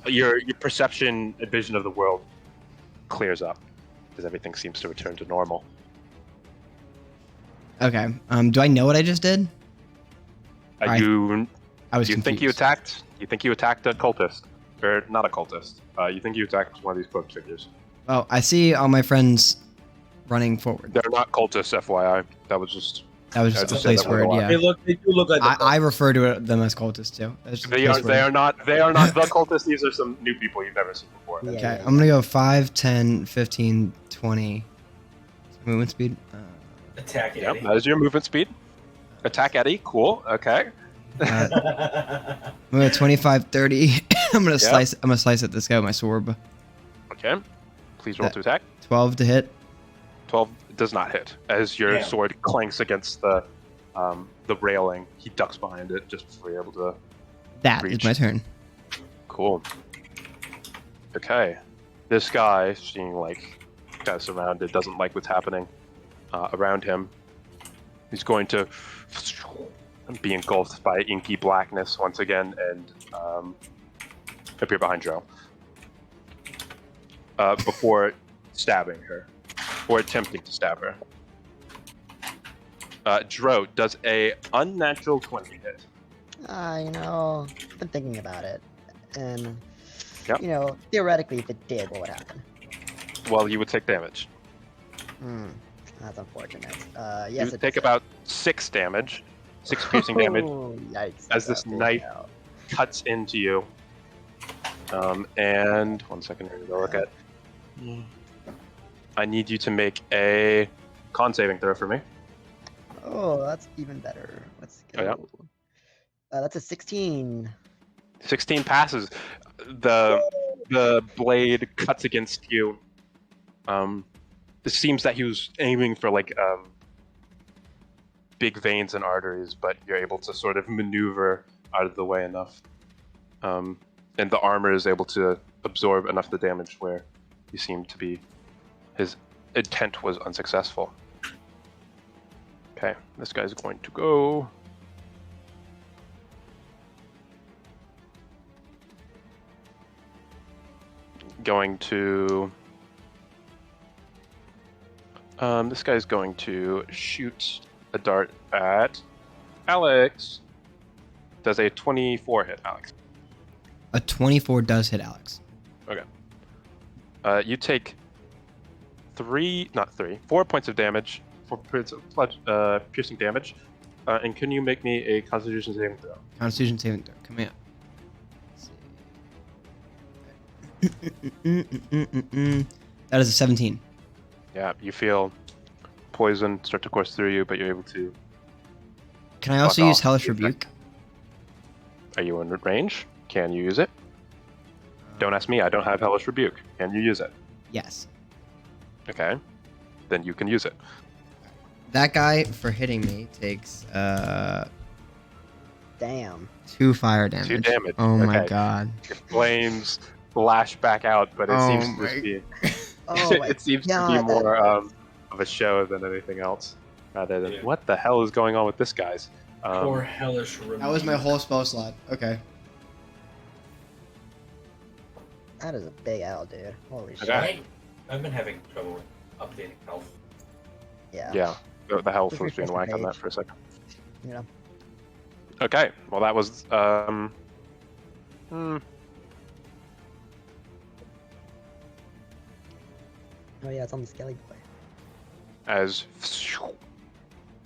your perception and vision of the world clears up because everything seems to return to normal. Okay. Do I know what I just did? I was you confused. think you attacked? You think you attacked a cultist, or not a cultist? You think you attacked one of these cloaked figures? Well, I see all my friends running forward. They're not cultists, FYI. That was just That was just a just place said that word. a lot. Yeah. They do look like. I refer to them as cultists too. That's just a they are. place They word. are not. They are not the cultists. These are some new people you've never seen before. Yeah. Okay, I'm gonna go 5, 10, 15, 20. Movement speed. Attack Yep, Eddie. that is your movement speed. Attack Eddie. Cool. Okay. I'm gonna go 25, 30. I'm gonna slice. I'm gonna slice at this guy with my sword. Okay. Please roll That- to attack. 12 to hit. 12 does not hit. As your Damn. sword clanks against the railing, he ducks behind it just before you're able to. That is Reach. my turn. Cool. Okay. This guy, seeing like kind of surrounded, doesn't like what's happening around him. He's going to be engulfed by inky blackness once again and appear behind Joe. Before stabbing her, or attempting to stab her. Dro, does a unnatural 20 hit? You know, I've been thinking about it, and Yep. you know, theoretically, if it did, what would happen? Well, you would take damage. That's unfortunate. You Yes, would it take did. about 6 damage, 6 piercing damage, Oh, yikes! as this that did knife help. cuts into you. And 1 second, here to go look at. I need you to make a con saving throw for me. Oh, that's even better. Let's go. Oh, yeah. That's a 16. 16 passes. The blade cuts against you. It seems that he was aiming for like big veins and arteries, but you're able to sort of maneuver out of the way enough. And the armor is able to absorb enough of the damage where you seem to be. His intent was unsuccessful. Okay, this guy's going to go. Going to. This guy's going to shoot a dart at Alex. Does a 24 hit, Alex? A 24 does hit Alex. You take 4 points of damage, 4 points of piercing damage. And can you make me a Constitution saving throw? Constitution saving throw. Come here. Let's see. That is a 17. Yeah, you feel poison start to course through you, but you're able to. Can I also Fuck use off. Hellish You Rebuke? Are you in range? Can you use it? Don't ask me. I don't have Hellish Rebuke. Can you use it? Yes. Okay. Then you can use it. That guy, for hitting me, takes Damn. 2 fire damage. 2 damage. Oh my Okay. god. Your flames flash back out, but it Oh seems to my- just be. Oh my it seems to God, be that more of a show than anything else. Rather than Yeah. what the hell is going on with this guy's? Poor hellish. That was my whole spell slot. Okay. That is a big L, dude. Holy shit. Okay. I've been having trouble with updating health. Yeah. Yeah, the health Just was being refresh the whacked on that page. for a second. Yeah. Okay, well that was Oh yeah, it's on the Skelly boy. as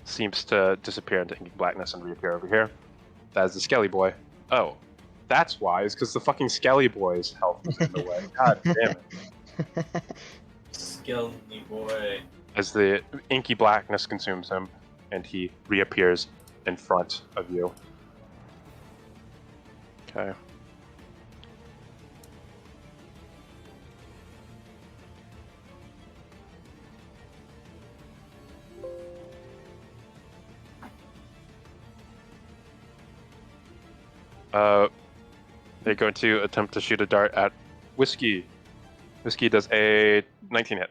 seems to disappear into inky blackness and reappear over here. That is the Skelly Boy. Oh, that's why. It's because the fucking Skelly Boy's health was in the way. God damn it. Skelly boy. As the inky blackness consumes him, and he reappears in front of you. Okay. They're going to attempt to shoot a dart at Whiskey. Whiskey does a 19 hit.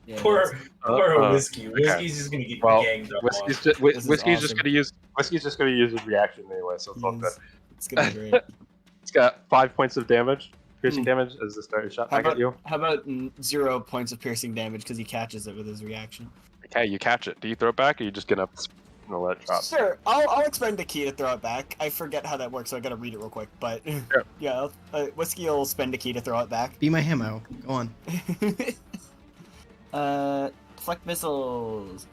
Yeah, Poor Whiskey. okay. Whiskey's just gonna get Well, ganged up Whiskey's on. just, This is Whiskey's just awesome. gonna use his reaction anyway, so it's all good. It's gonna be great. It's got 5 points of damage, piercing damage, as the starter shot back at you. How about 0 points of piercing damage because he catches it with his reaction? Okay, you catch it. Do you throw it back, or are you just gonna let it drop? Sure, I'll expend a key to throw it back. I forget how that works, so I gotta read it real quick. But yeah, Whiskey will spend a key to throw it back. Be my ammo. Go on. Deflect missiles.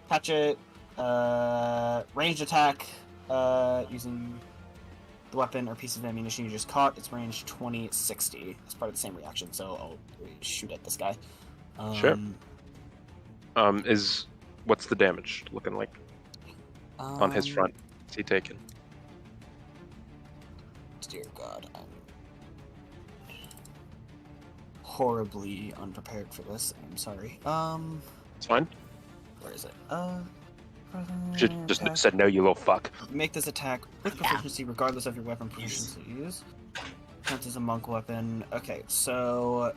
Catch it. Ranged attack. Using the weapon or piece of ammunition you just caught. It's range 20-60. It's part of the same reaction, so I'll shoot at this guy. Sure. What's the damage looking like on his front? What's he taking? Dear God, I'm horribly unprepared for this. I'm sorry. It's fine. Where is it? Just attack. said no, you little fuck. Make this attack with proficiency, regardless of your weapon proficiency use. Counts as a monk weapon. Okay, so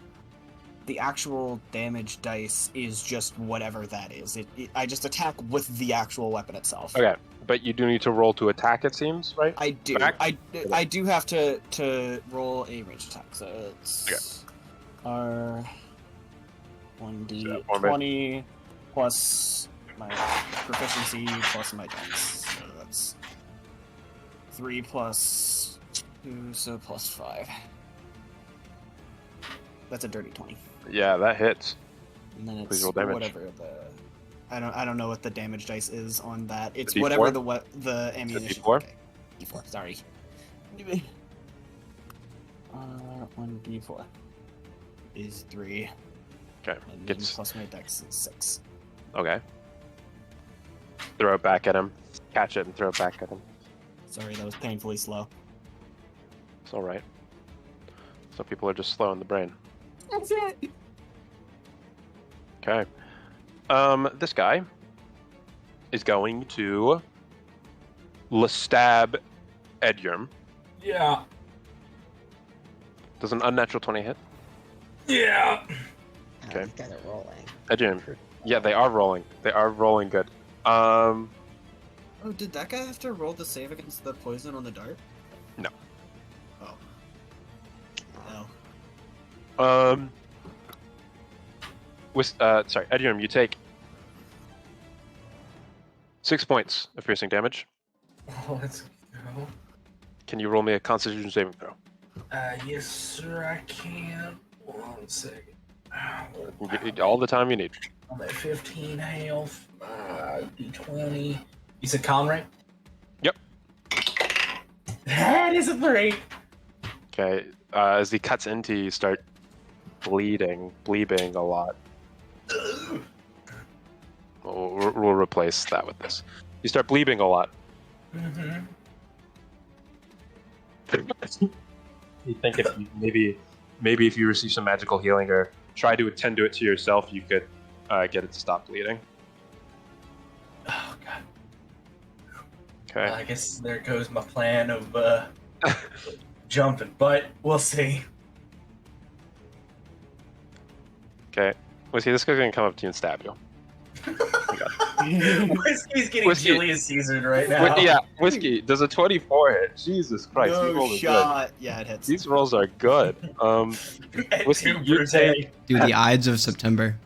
the actual damage dice is just whatever that is. I just attack with the actual weapon itself. Okay, but you do need to roll to attack. It seems, right? I do. Back? I do have to roll a range attack. So it's our So, 1d20 plus my proficiency plus my dex. So that's 3 plus 2, so plus 5. That's a dirty 20. Yeah, that hits. And then Please it's roll damage. whatever the I don't know what the damage dice is on that. It's D4? whatever the ammunition. D4? Okay. D4. Sorry. 1d4 is 3. Okay, And then gets plus my dex is 6. okay. Throw it back at him. Catch it and throw it back at him. Sorry, that was painfully slow. It's all right. Some people are just slow in the brain. That's it. Okay. This guy is going to stab Edgerm. Yeah. Does an unnatural 20 hit? Yeah. Okay. These guys are rolling. Edgerm. Yeah, they are rolling. They are rolling good. Oh, did that guy have to roll the save against the poison on the dart? No. Oh. No. Sorry, Edgerm, you take 6 points of piercing damage. Let's go. Can you roll me a Constitution saving throw? Yes, sir, I can. 1 second. You get all the time you need. I'm at 15 health. D20. You said con, right? Yep. That is a 3. Okay. As he cuts into you, start bleeding a lot. We'll replace that with this. You start bleeding a lot. Mm-hmm. You think if you, maybe if you receive some magical healing or try to attend to it to yourself, you could get it to stop bleeding. Oh, God. Okay. I guess there goes my plan of jumping, but we'll see. Okay. Well, see, this guy's gonna come up to you and stab you. Whiskey's getting Whiskey. Julius Caesared right now. Yeah, Whiskey does a 24 hit. Jesus Christ, these No rolls are shot. Yeah, it hits. good. These rolls are good. And Whiskey, two you Brute. take. Dude, the Ides of September.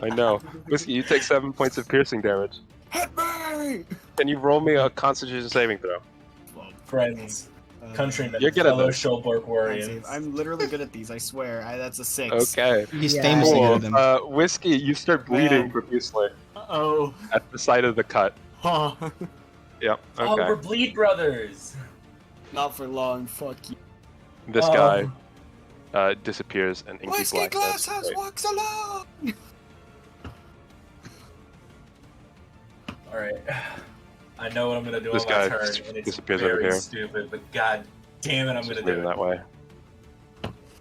I know. Whiskey, you take 7 points of piercing damage. Hit me! Can you roll me a Constitution saving throw? Friends, countrymen, You're good at fellow this. Scholborg warriors. I'm literally good at these. I swear. That's a 6. Okay. He's Yeah. famously good Cool. at them. Whiskey, you start bleeding Man. profusely Oh. at the side of the cut. Huh. Yep. Oh, we're Okay. Bleed Brothers. Not for long. Fuck you. This guy disappears and inky Whiskey blackness. Glasshouse Wait. walks alone. All right. I know what I'm gonna do This on my guy turn, and it's disappears over very here. stupid. But god damn it, I'm gonna Just do leave it it. that way.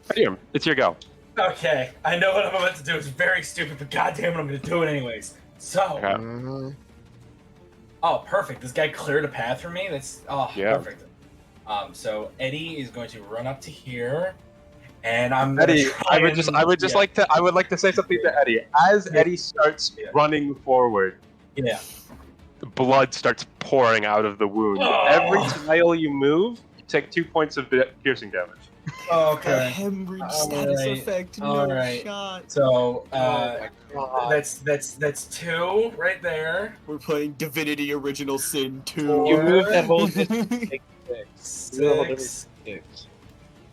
Edgerm, it's your go. Okay, I know what I'm about to do. It's very stupid, but god damn it, I'm gonna do it anyways. So Okay. Mhm. Oh, perfect. This guy cleared a path for me. That's Yeah. perfect. So Eddie is going to run up to here, and I'm gonna Eddie, try I would like to say something to Eddie. As Eddie starts running forward, Yeah. the blood starts pouring out of the wound. Oh. Every tile you move, you take 2 points of piercing damage. Okay. Hemorrhage All status right. effect. All No right. shot. So Oh my god. that's 2 right there. We're playing Divinity Original Sin 2. You moved that whole Four. distance. 6. You moved that whole distance 6.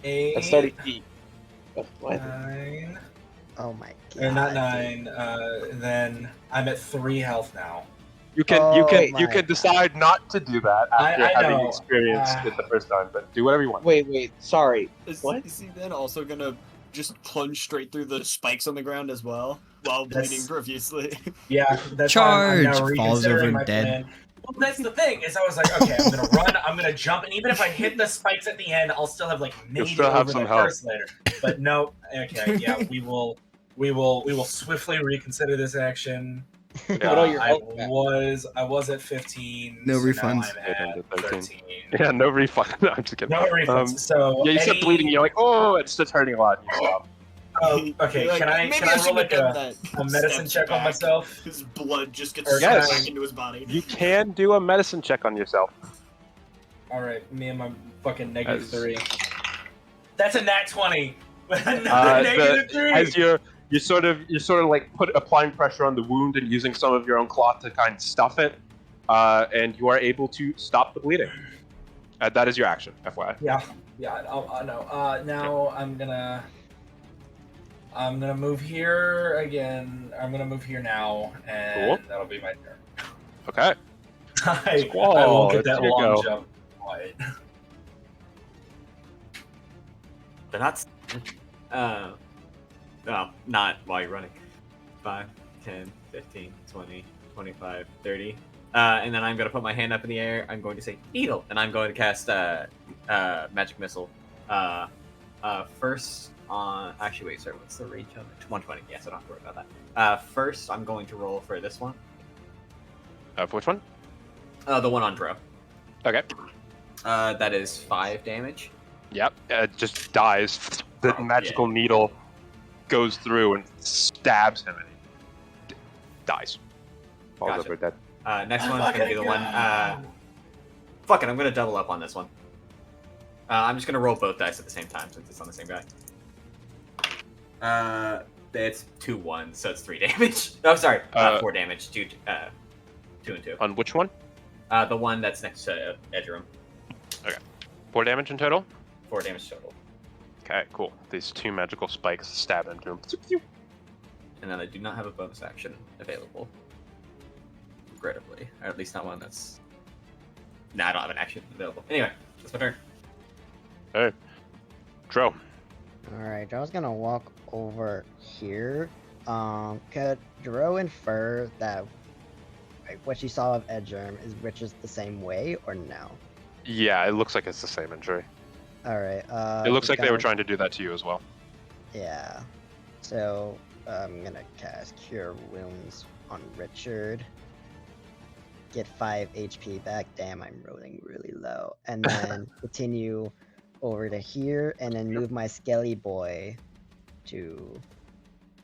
8. That's 30 feet. That's what? 9. Oh my god. Or not 9. Then I'm at 3 health now. You can Oh my decide not to do that after I having know. experienced it the first time, but do whatever you want. Wait, sorry. What? Is he then also gonna just plunge straight through the spikes on the ground as well while That's- bleeding profusely? Yeah, that's why I'm now Charge! Falls reconsidering over my dead. plan. Well, that's the thing is I was like, okay, I'm gonna run, I'm gonna jump, and even if I hit the spikes at the end, I'll still have like You'll made still it have over some the health. curse later. But no, okay, yeah, we will swiftly reconsider this action. Put all your I health back. was at 15. No so now refunds. I'm Yeah, down at to 13. 13. Yeah, no refund. No, I'm just kidding. No refunds. So Yeah, you start Eddie- bleeding. You're like, oh, it's just hurting a lot. You stop. Oh, okay, You're like, can I maybe roll shouldn't like have done that. a medicine Steps check on back. myself? His blood just gets Or Yes. sucked back into his body. You can do a medicine check on yourself. All right, me and my fucking negative As- 3. That's a nat 20. Another Uh, negative 3. As you're sort of like applying pressure on the wound and using some of your own cloth to kind of stuff it, and you are able to stop the bleeding. That is your action, FYI. Yeah, I know. Now I'm gonna move here again. I'm gonna move here now, and Cool. that'll be my turn. Okay. I Squall, won't get it's that your long go. jump. Quiet. They're not. Not while you're running. 5, 10, 15, 20, 25, 30. And then I'm going to put my hand up in the air. I'm going to say needle. And I'm going to cast magic missile. First on. Actually, wait, sorry. What's the reach of it? 120. Yes, I don't have to worry about that. First, I'm going to roll for this one. For which one? The one on Dro. Okay. That is 5 damage. Yep. It just dies. The Oh, magical needle goes through and stabs him, and he dies. Falls Gotcha. over dead. Next one's going to be the one. Fuck it, I'm going to double up on this one. I'm just going to roll both dice at the same time since it's on the same guy. It's 2 1, so it's 3 damage. Oh, sorry, 4 damage. 2 and 2. On which one? The one that's next to Edgerum. 4 damage in total. 4 damage total. Okay, cool. These 2 magical spikes stab into him. And then I do not have a bonus action available. Regrettably. Or at least not one that's... Nah, I don't have an action available. Anyway, that's my turn. Hey, Dro. Alright, I was gonna walk over here. Could Dro infer that like, what she saw of Edgerm is Rich's the same way or no? Yeah, it looks like it's the same injury. Alright, It looks like they were because- trying to do that to you as well. Yeah. So I'm gonna cast Cure Wounds on Richard. Get 5 HP back. Damn, I'm rolling really low. And then continue over to here and then move my Skelly Boy to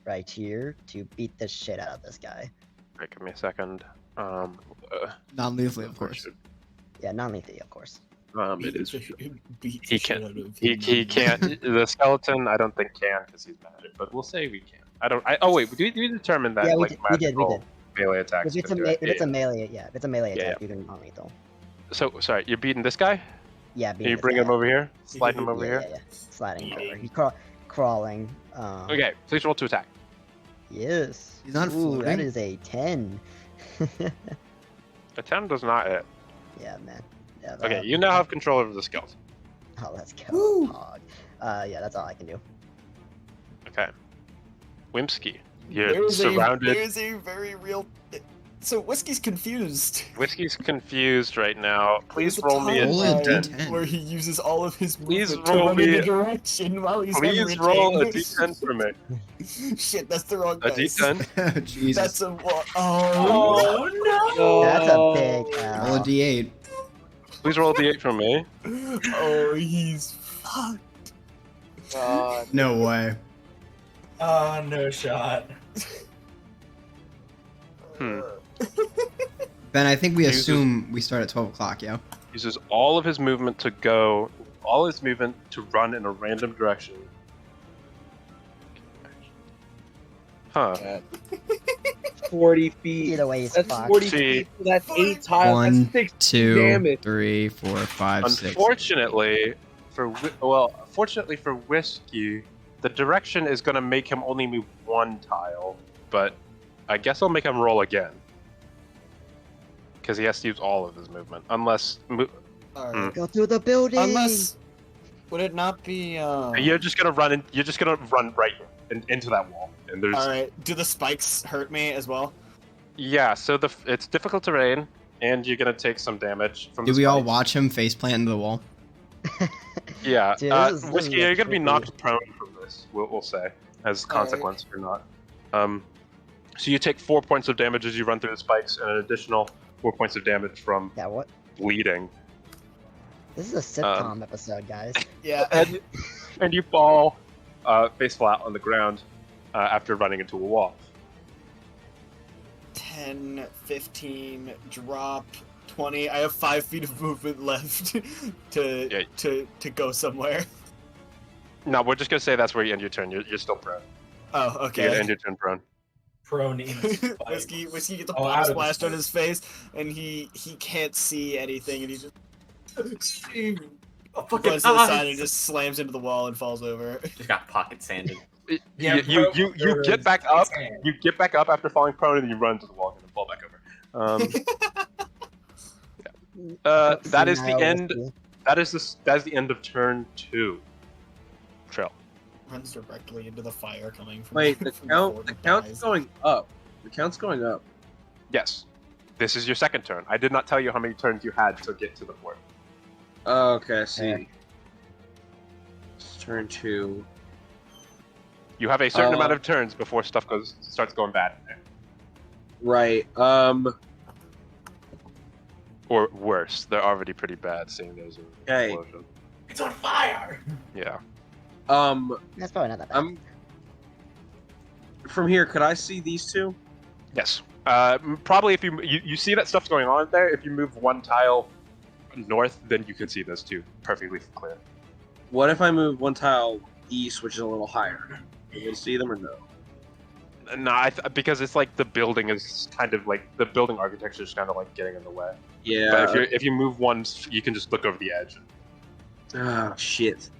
right here to beat the shit out of this guy. Right, give me a second. Non-lethally, of course. Yeah, non-lethally, of course. It is. Beat He the shit can- out of He him. can't. The skeleton, I don't think can because he's magic. But we'll say we can. Oh wait, we determined that Yeah, we like did- we did. magical melee attacks. If it's a, can do me- it. if it's Yeah, a melee, yeah, if it's a melee Yeah, attack, you can non-lethal. So sorry, you're beating this guy. Yeah, Can you bring him over here? Slide him over yeah, here. Yeah. Sliding him over. Eating. He's crawling. Okay, please roll to attack. Yes. He's not Ooh, that floating? is a 10. A 10 does not hit. Yeah, man. Yeah, Okay, you now have control over the skills. Oh, let's go. Woo! Hog. Yeah, that's all I can do. Okay. Whimsky, you're There's surrounded. There's a very real. So Whiskey's confused. Whiskey's confused right now. Please There's roll me a Roll a timeline D10. where he uses all of his Please movement to roll run in me- a direction while he's Please hemorrhaging. roll a d10 for me. Shit, that's the wrong A dice. d10. Jesus. That's a what? Oh, no! That's a big Roll a L. D8. Please roll a d8 for me. Oh, he's fucked. No way. Oh, no shot. Hmm. Ben, I think we Uses- assume we start at 12 o'clock, yeah? Uses all of his movement to go, all his movement to run in a random direction. Huh. 40 feet. Either way, he's That's fucked. 40 See. feet. So that's 8 tiles. 1, That's 6 2, damage. 3, 4, 5, 6. Unfortunately, fortunately for Whiskey, the direction is going to make him only move one tile, but I guess I'll make him roll again. Because he has to use all of his movement. Unless... Alright. Go through the building. Unless, would it not be? You're just going to run in, you're just going to run right into that wall. And there's... All right. Do the spikes hurt me as well? Yeah, so it's difficult terrain, and you're going to take some damage from Did the we all spikes. watch him faceplant into the wall? Yeah, Dude, this is Whiskey, you're gonna be tricky. knocked prone from this. We'll say, as a consequence or not. So you take 4 points of damage as you run through the spikes, and an additional 4 points of damage from Yeah, what? bleeding. This is a sitcom episode, guys. Yeah. And you fall face flat on the ground after running into a wall. 10, 15, drop, 20. I have 5 feet of movement left to to go somewhere. No, we're just gonna say that's where you end your turn. You're still prone. Oh, You're gonna okay. end your turn prone. Prone in spikes. Whiskey gets a Oh, bottle out of the splashed on spikes. his face, and he can't see anything, and he just Oh, fucking runs to the side eyes. and just slams into the wall and falls over. Just got pocket sanded. Yeah, You get back up. You get back up after falling prone, and you run to the wall and fall back over. That is the Senile end. whiskey. That is the end of turn 2. Trill. Runs directly into the fire coming from. Wait, the from count. fort The and count's dies. going up. The count's going up. Yes. This is your second turn. I did not tell you how many turns you had to get to the fort. Oh, okay, I see. Yeah. It's turn 2. You have a certain Uh, amount of turns before stuff starts going bad in there. Right. Or worse. They're already pretty bad, seeing there's an Okay. explosion. It's on fire. Yeah. That's probably not that bad. I'm. From here, could I see these two? Yes. Probably if you see that stuff's going on there, if you move one tile north, then you can see those two perfectly clear. What if I move one tile east, which is a little higher? Can you see them or no? No, because it's like the building is kind of like the building architecture is kind of like getting in the way. Yeah. But if you move one, you can just look over the edge. Ah, shit.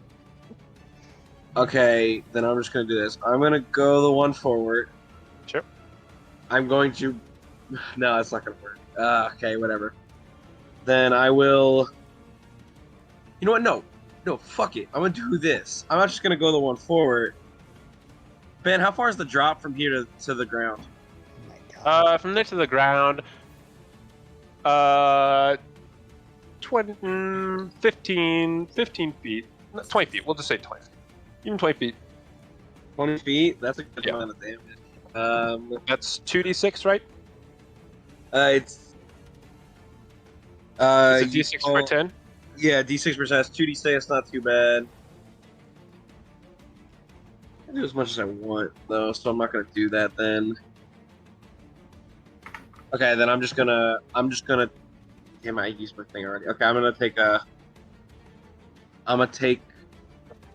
Okay, then I'm just gonna do this. I'm gonna go the one forward. Sure. I'm going to. No, that's not gonna work. Okay, whatever. Then I will. You know what? No, fuck it. I'm gonna do this. I'm not just gonna go the one forward. Ben, how far is the drop from here to the ground? Oh my god. From there to the ground, 15 feet, 20 feet. We'll just say 20 feet. Even 20 feet. 20 feet. That's a good Yeah. amount of damage. That's 2d6, right? It's. It's a d6 oh, for 10. Yeah, D6%. It's 2d6. It's not too bad. I do as much as I want, though, so I'm not gonna do that then. Okay, then I'm just gonna. Damn, I used my thing already. Okay, I'm gonna take a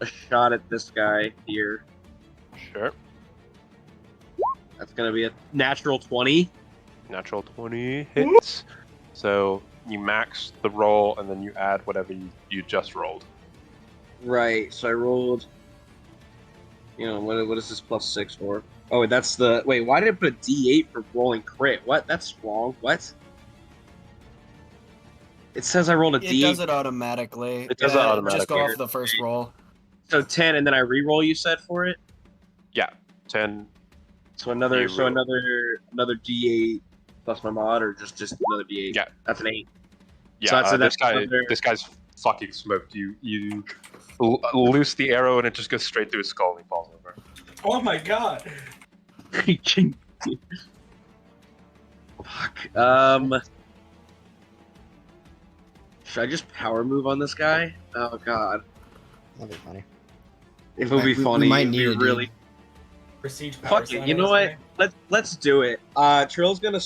shot at this guy here. Sure. That's gonna be a natural 20. Natural 20 hits. So you max the roll, and then you add whatever you just rolled. Right. So I rolled. You know what is this +6 for? Oh, wait, that's the wait. Why did I put a D8 for rolling crit? What? That's wrong. What? It says I rolled a It D8. does it automatically. It does it Just automatically. go off the first roll. So 10, and then I re-roll. You said for it. 10. So another. You So roll. another D8. plus my mod, or just another D8? Yeah. That's an 8. Yeah, So I'd say this that's guy, under- this guy's fucking smoked. You loose the arrow and it just goes straight through his skull and he falls over. Oh my god. Fuck. Should I just power move on this guy? Oh god. That'd be funny. If it would be We funny, might it'd be need it, dude. really. Prestige power Fuck it. slam You know on this what? guy? Let's do it. Trill's gonna.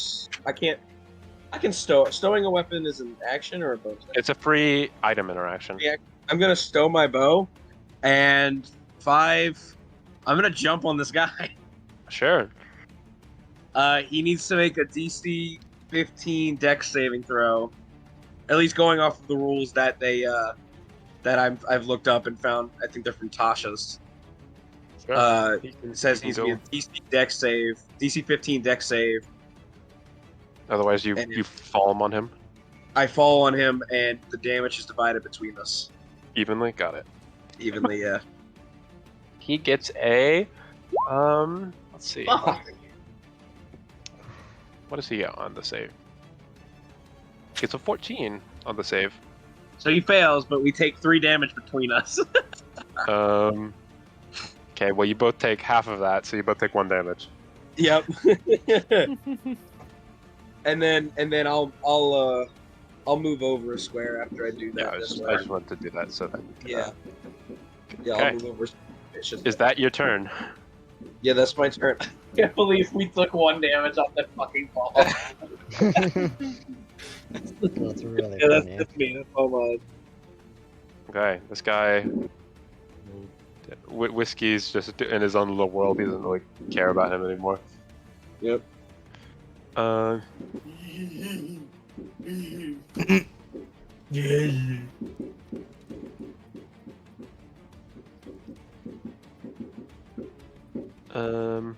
I can't. I can stow. Stowing a weapon is an action or a bonus action? It's a free item interaction. Yeah. I'm gonna stow my bow, and 5. I'm gonna jump on this guy. Sure. He needs to make a DC 15 Dex saving throw. At least going off of the rules that I've looked up and found. I think they're from Tasha's. Sure. It says he he's can be a DC Dex save, DC 15 Dex save. Otherwise, you fall on him I fall on him, and the damage is divided between us evenly. Got it. evenly. Yeah. He gets a. Let's see. Fuck. What does he get on the save? He gets a 14 on the save. So he fails, but we take 3 damage between us. Okay, well you both take half of that, so you both take 1 damage. Yep. and then I'll move over a square after I do that. Yeah, I just wanted to do that so that. Yeah. Yeah, Okay. I'll move over. It's just, Is that your turn? yeah, that's my turn. I can't believe we took 1 damage off that fucking ball. That's really Yeah, funny. that's me. That's all mine. Okay, this guy. Whiskey's just in his own little world. He doesn't really care about him anymore. Yep. Yeah. Um.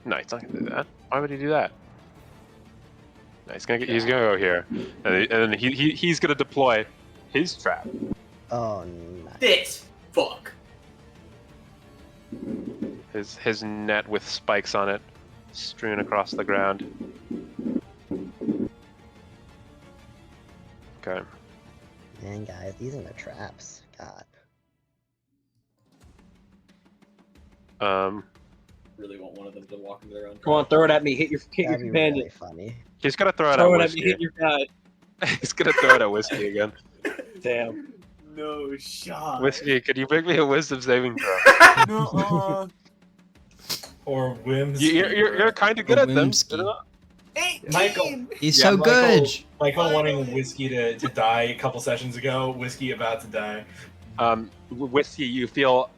No, he's not gonna do that. Why would he do that? No, he's gonna go here, and then he's gonna deploy his trap. Oh, nice. This fuck. His net with spikes on it, strewn across the ground. Okay. Man, guys, these are the traps. God. Really want one of them to walk into their own. Come on, throw it at me. Hit your That'd be companion. really funny. He's gonna throw it Throw at it at me. Whiskey. Hit your guy. He's gonna throw it at Whiskey again. Damn. No shot. Whiskey, could you make me a wisdom saving throw? No. Or whims. You're kind of good at them. Whimsky. 18. Michael. He's Yeah, so Michael- good. Michael wanting Whiskey to die a couple sessions ago. Whiskey about to die. Whiskey, you feel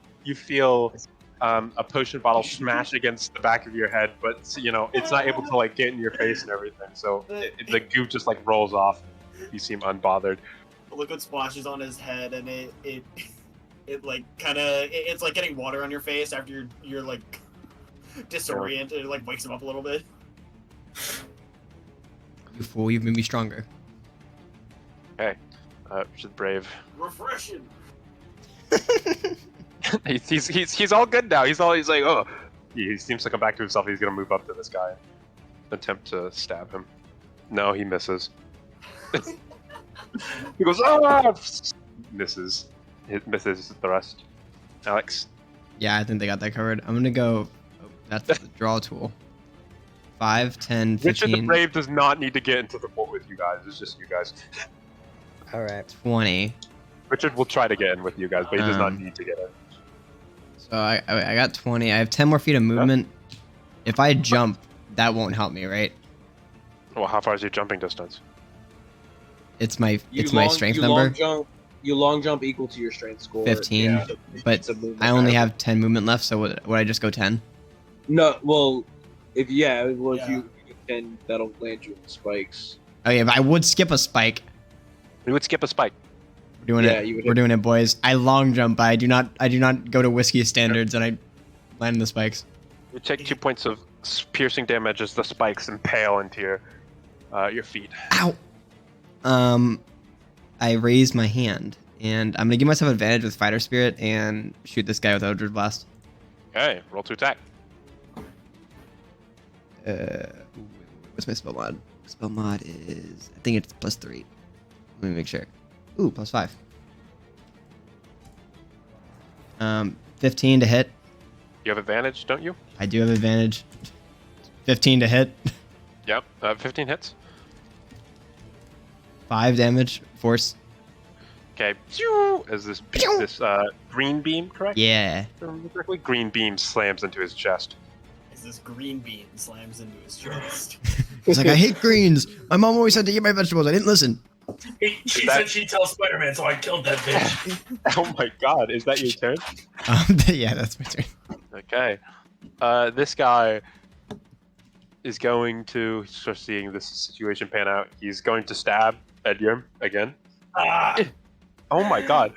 a potion bottle smash against the back of your head, but you know it's not able to like get in your face and everything. So the goo just like rolls off. You seem unbothered. The liquid splashes on his head, and it like kind of it's like getting water on your face after you're like disoriented. It like wakes him up a little bit. You fool, you've made me stronger. She's brave. Refreshing. He's all good now. He's like, oh, he seems to come back to himself. He's gonna move up to this guy, attempt to stab him. No, he misses. He goes, oh, misses. It misses the rest. Alex, Yeah, I think they got that covered. I'm gonna go. Oh, that's the draw tool. 5, 10, Richard the 15, Brave does not need to get into the fort with you guys. It's just you guys. Alright. 20. Richard will try to get in with you guys, but he does not Um, need to get in. So I got 20. I have 10 more feet of movement. If I jump, that won't help me, right? Well, how far is your jumping distance? It's my strength you number. Long jump, you long jump equal to your strength score. 15, Yeah, but it's a movement I only matter. have 10 movement left, so would I just go 10? No, well, if you Yeah. can, that'll land you with spikes. Oh yeah, but I would skip a spike. We would skip a spike. We're doing Yeah, it. you would We're doing it, boys. I long jump, but I do not go to whiskey standards, and I land the spikes. You take 2 points of piercing damage as the spikes impale into your feet. Ow. I raise my hand and I'm gonna give myself advantage with Fighter Spirit and shoot this guy with Eldritch Blast. Okay, roll to attack. What's my spell mod? Spell mod is, I think it's +3. Let me make sure. Ooh, +5. 15 to hit. You have advantage, don't you? I do have advantage. 15 to hit. Yep. 15 hits. 5 damage. Force. Okay. As this green beam, correct? Yeah. If I remember correctly, green beam slams into his chest. As this green bean slams into his chest. He's like, I hate greens. My mom always said to eat my vegetables. I didn't listen. She that- said she'd tell Spider-Man, so I killed that bitch. Oh my god, is that your turn? Yeah, that's my turn. Okay. This guy is going to start seeing this situation pan out. He's going to stab Edgirm again. Ah, Oh my god.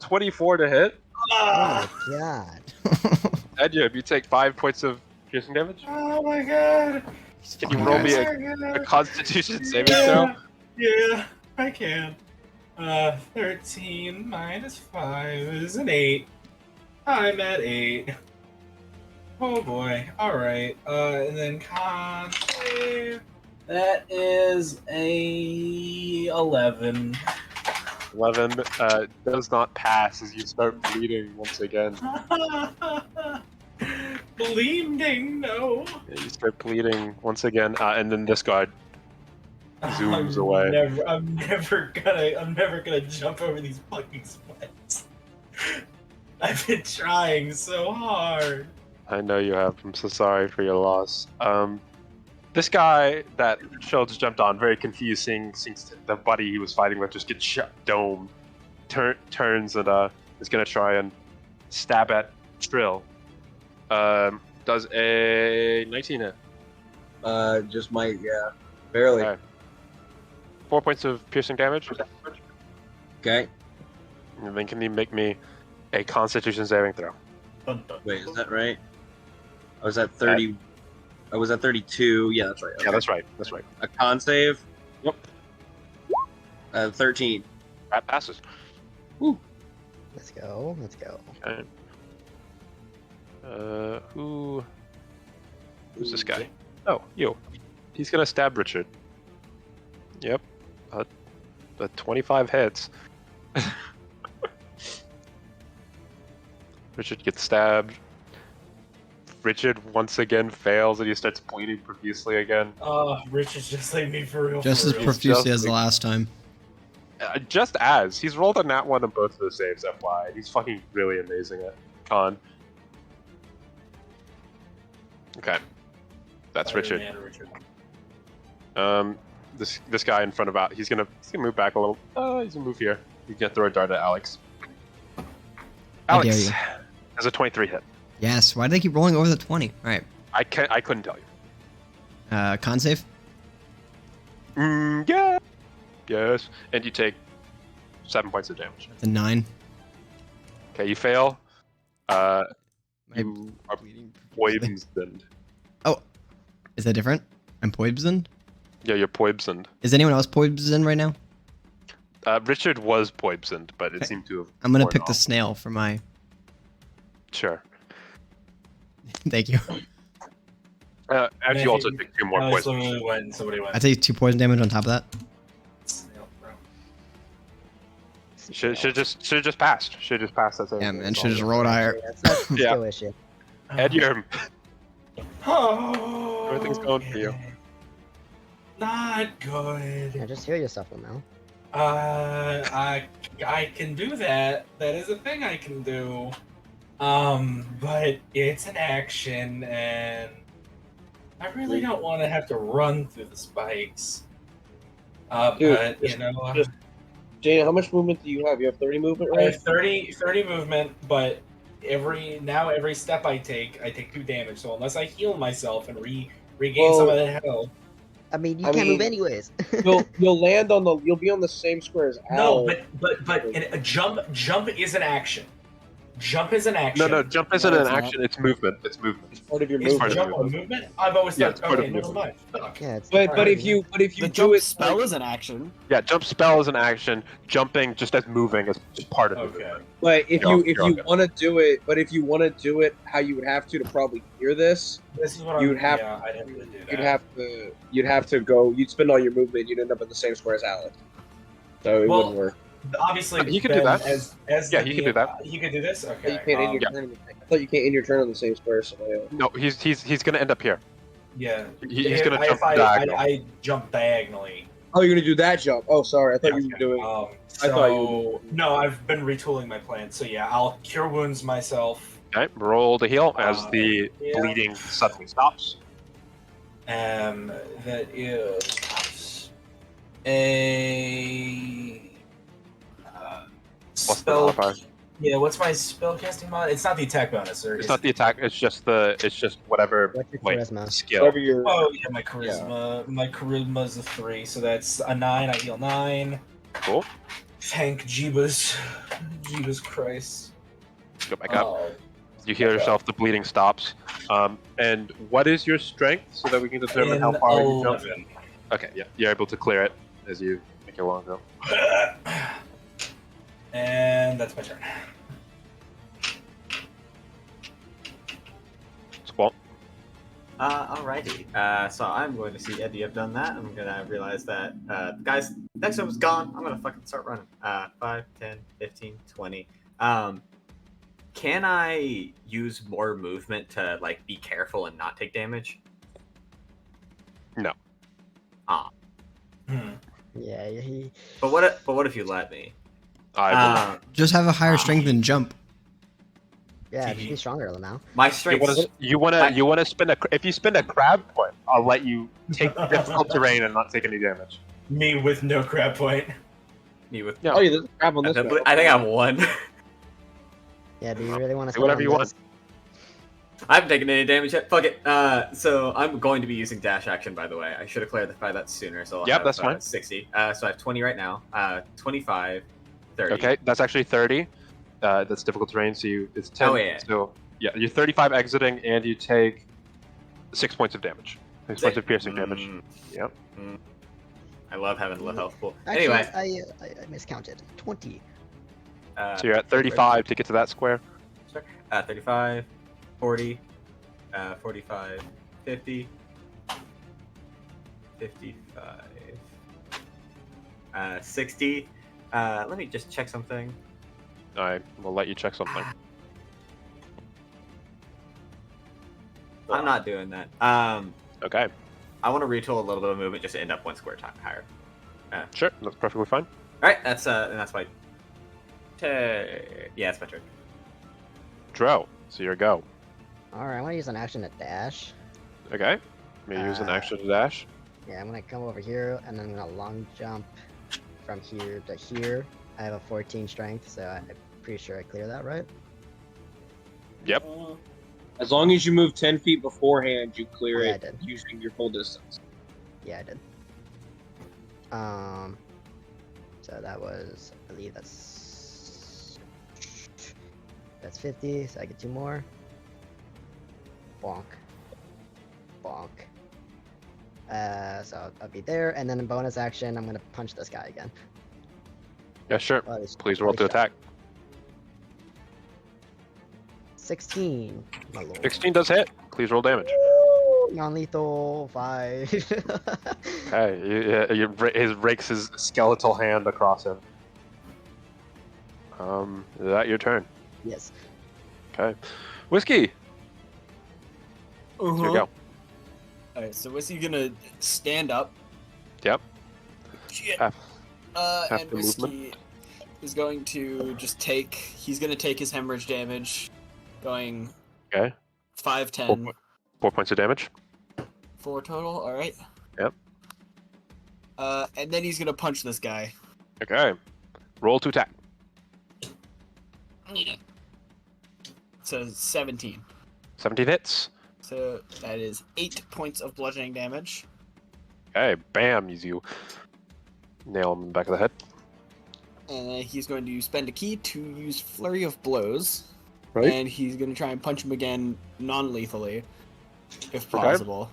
24 to hit. ah, Oh my god. Edgirm, you take 5 points of piercing damage. oh my god. Can you roll me a Constitution saving throw? Yeah, I can. 13 minus 5 is an 8. I'm at 8. Oh boy. Alright. And then con save. That is a 11. 11 does not pass as you start bleeding once again. Bleeding, no. You start bleeding once again, and then this guy zooms away. I'm never gonna jump over these fucking spikes. I've been trying so hard. I know you have. I'm so sorry for your loss. This guy that Schultz jumped on, very confused, seeing the buddy he was fighting with just get domed, turns and is gonna try and stab at Trill. Does a 19 hit? Just might, yeah. Barely. Okay. 4 points of piercing damage. Okay. And then can you make me a Constitution saving throw? Wait, is that right? I was at 30. I was at 32. Yeah, that's right. Yeah, that's right. That's right. A con save. Yep. 13. That passes. Let's go. Let's go. Okay. Who's this guy? Oh, you. He's gonna stab Richard. Yep. The 25 hits. Richard gets stabbed. Richard once again fails and he starts bleeding profusely again. Oh, Richard's just like me for real. Just for as real. profusely as the last time. Just as. He's rolled a nat 1 on both of the saves, FY. He's fucking really amazing at con. Okay. That's Richard. Spider-Man Richard. This guy in front of he's gonna move back a little. He's gonna move here. He's gonna throw a dart at Alex. I dare Alex you. has a 23 hit. Yes. Why do they keep rolling over the 20? All right. I couldn't tell you. Con save. Yeah. Yes. And you take 7 points of damage. That's a 9. Okay, you fail. My You are bleeding profusely. poisoned. Oh, is that different? I'm poisoned. Yeah, you're poisoned. Is anyone else poisoned right now? Richard was poisoned, but it Okay. seemed to have. I'm gonna worn pick the off. snail for my. Sure. Thank you. And Yeah, you also he- take 2 more Alex poison. literally went and somebody went. I take 2 poison damage on top of that. Snail, bro. Should just passed. Should just passed that. Yeah, man. Should just rolled higher. That's not a Yeah. skill issue. Ed, you're Oh, Everything's going for you. okay. Not good. Yeah, just heal yourself, Lamel. I can do that. That is a thing I can do. But it's an action, and I really don't want to have to run through the spikes. Dude, But you know, just- Jane, how much movement do you have? You have 30 movement, I right? have 30 movement, but every step I take 2 damage. So unless I heal myself and regain some of that health. I mean, you I can't move mean- anyways. You'll land on the. You'll be on the same square as No, Al. but a jump is an action. Jump is an action. No, jump isn't No, an it's not. action. It's movement. It's movement. Part of your Is part of movement. the jump a movement? I've always Yeah, thought. it's part of Okay, the never mind. Fuck. Yeah, it's But part if of you it. do The jump it spell like, is an action. Yeah, jump spell is an action. Jumping just as moving is just part of the Okay. movement. but if You're you all good. want to do it, how you would have to probably hear this, This is what You would have- Yeah, I'd have to do that. you'd have to go. You'd spend all your movement. You'd end up in the same square as Alex. So it Well, wouldn't work. Obviously, He could do Ben, that. As Yeah, he could do that. He could do this. You Okay. can't end your yeah. turn. I thought you can't end your turn on the same square as somebody else. No, he's gonna end up here. Yeah. He's gonna jump if I diagonal. jump diagonally. Oh, you're gonna do that jump. Oh, sorry. I thought you were Yeah. doing. So, I thought you- No, I've been retooling my plan. So yeah, I'll cure wounds myself. Okay, roll to heal as the yeah. bleeding suddenly stops. That is a Plus the spell. modifier. Yeah, what's my spell casting mod? It's not the attack bonus, or It's is not the attack. It's just whatever What's your like charisma? skill. Whatever your. Oh yeah, my charisma. My charisma's a 3, so that's a 9. I heal 9. Cool. Thank Jeebus. Jeebus Christ. Go back up. Oh, You heal yourself. The bleeding stops. And what is your strength so that we can determine how far you jump? 11. Okay, yeah, you're able to clear it as you make your long jump. And that's my turn. Squall. Alrighty. So I'm going to see Eddie have done that. I'm gonna realize that guys, next one was gone. I'm gonna fucking start running. 5, 10, 15, 20. Can I use more movement to like be careful and not take damage? No. Hmm. Yeah, he. But what if you let me? I will. Just have a higher strength and jump. Yeah, just be stronger now. My You strength. want to spend if you spend a crab point, I'll let you take difficult terrain and not take any damage. Me with no crab point. Me with. Yeah. Oh, yeah, there's a crab on this. one. I think I'm one. Yeah, do you really want to Do whatever you want. I haven't taken any damage yet. Fuck it. So I'm going to be using dash action, by the way. I should have clarified that sooner. So I'll Yep, have, that's fine. 60. So I have 20 right now. 25, 30. Okay, that's actually 30. That's difficult terrain, so it's 10. Oh, yeah. So yeah, you're 35 exiting, and you take 6 points of damage. 6 points of piercing damage. Mm. Yep. Mm. I love having low health pool. Actually, Anyway, I miscounted. 20. So you're at 35 to get to that square. 35, 40, 45, 50, 55, 60. Let me just check something. I will let you check something. I'm not doing that. Okay, I want to retool a little bit of movement just to end up one square higher. sure, that's perfectly fine. All right, that's and that's my. Yeah, it's my turn. Dro, so your go. Alright, I want to use an action to dash. Okay, may use an action to dash. Yeah, I'm gonna come over here and then I'm gonna long jump from here to here. I have a 14 strength, so I'm pretty sure I clear that, right? Yep. As long as you move 10 feet beforehand, you clear Yeah, I it did. using your full distance. Yeah, I did. So that was, I believe that's 50, so I get 2 more. Bonk. Bonk. So I'll be there, and then in bonus action, I'm gonna punch this guy again. Yeah, sure. Oh, this- Please roll holy to shit. attack. 16, my lord. 16 does hit. Please roll damage. Non-lethal 5. Okay, his rakes his skeletal hand across him. Is that your turn? Yes. Okay. Whiskey, it's your go. Alright, so what's he gonna stand up? Yep. Shit. Half And the Whiskey movement. is going to just take. He's gonna take his hemorrhage damage, going Okay. 5, 10, 4 points of damage. 4 total. All right. Yep. And then he's gonna punch this guy. Okay. Roll to attack. So 17. 17 hits. So that is 8 points of bludgeoning damage. Okay, bam, you nail him in the back of the head. And then he's going to spend a key to use Flurry of Blows. Right. and he's gonna try and punch him again non-lethally, if possible,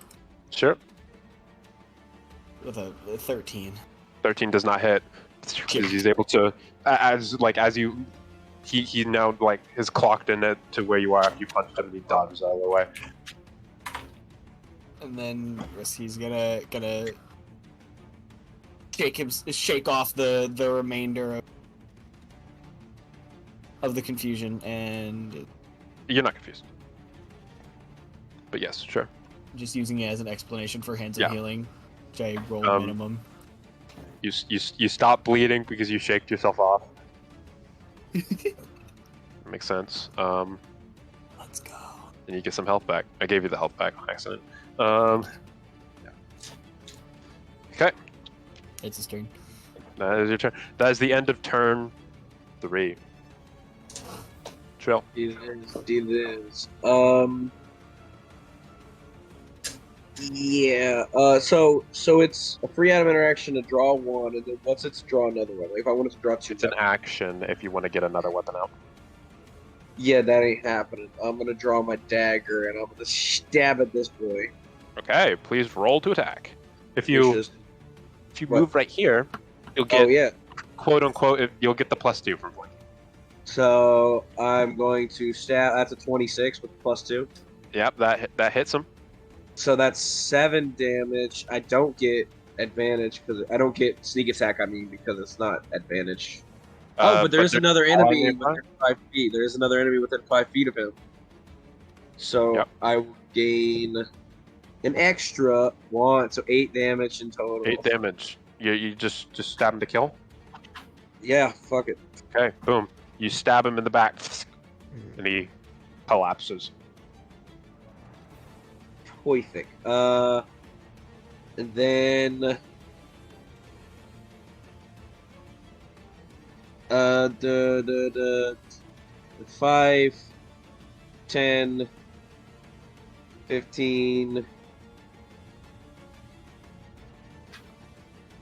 Sure. with a 13. 13 does not hit. Because he's able to, he now like has clocked in it to where you are after you punched him and he dodges out of the way. And then he's gonna shake off the remainder of the confusion, and You're not confused. But yes, sure. just using it as an explanation for hands Yeah. and healing, which I roll Um, minimum. You stop bleeding because you shaked yourself off. Makes sense. Let's go. And you get some health back. I gave you the health back on accident. Yeah. Okay, It's his turn. that is your turn. That is the end of turn 3. Trill. It is. Yeah. So it's a free item interaction to draw one, and then once it's draw another one. Like if I wanted to draw 2, It's an action if you want to get another weapon out. yeah, that ain't happening. I'm gonna draw my dagger, and I'm gonna stab at this boy. Okay, please roll to attack. If which you is- what? move right here, you'll get Oh yeah. quote unquote. You'll get the +2 from flanking. So I'm going to stab. That's a 26 with +2. Yep, that hits him. So that's 7 damage. I don't get advantage because I don't get sneak attack. I mean, because it's not advantage. But there is they're another all enemy nearby. within 5 feet. There is another enemy within 5 feet of him. So Yep. I will gain an extra 1, so 8 damage in total. 8 damage. You just stab him to kill. Yeah, fuck it. Okay, boom. You stab him in the back, and he collapses. Perfect. And then the 5, 10, 15,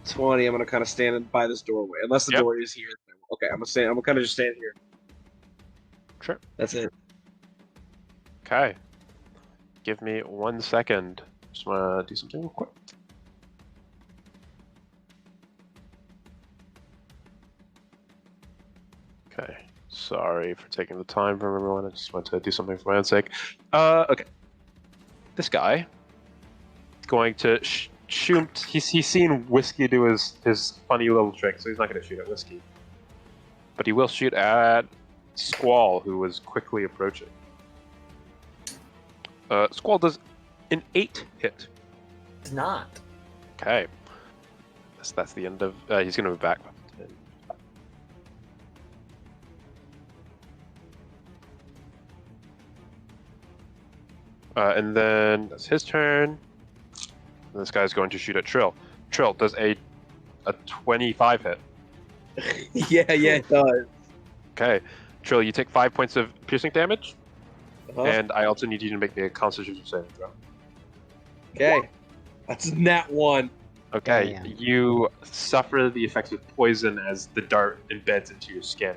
20. I'm gonna kind of stand by this doorway, unless the Yep. door is here. Okay, I'm gonna kind of just stand here. Sure. That's it. Okay. Give me 1 second. Just want to do something real quick. Okay. Sorry for taking the time from everyone. I just want to do something for my own sake. Okay. This guy is going to shoot. He's seen Whiskey do his funny little trick, so he's not going to shoot at Whiskey. But he will shoot at Squall, who was quickly approaching. Squall does an 8 hit. It's not. Okay. That's the end of. He's going to move back. And then that's his turn. And this guy's going to shoot at Trill. Trill does a 25 hit. yeah, it does. Okay. Trill, you take 5 points of piercing damage, Uh-huh. and I also need you to make me a Constitution saving throw. Okay, that's nat 1. Okay, Damn. you suffer the effects of poison as the dart embeds into your skin.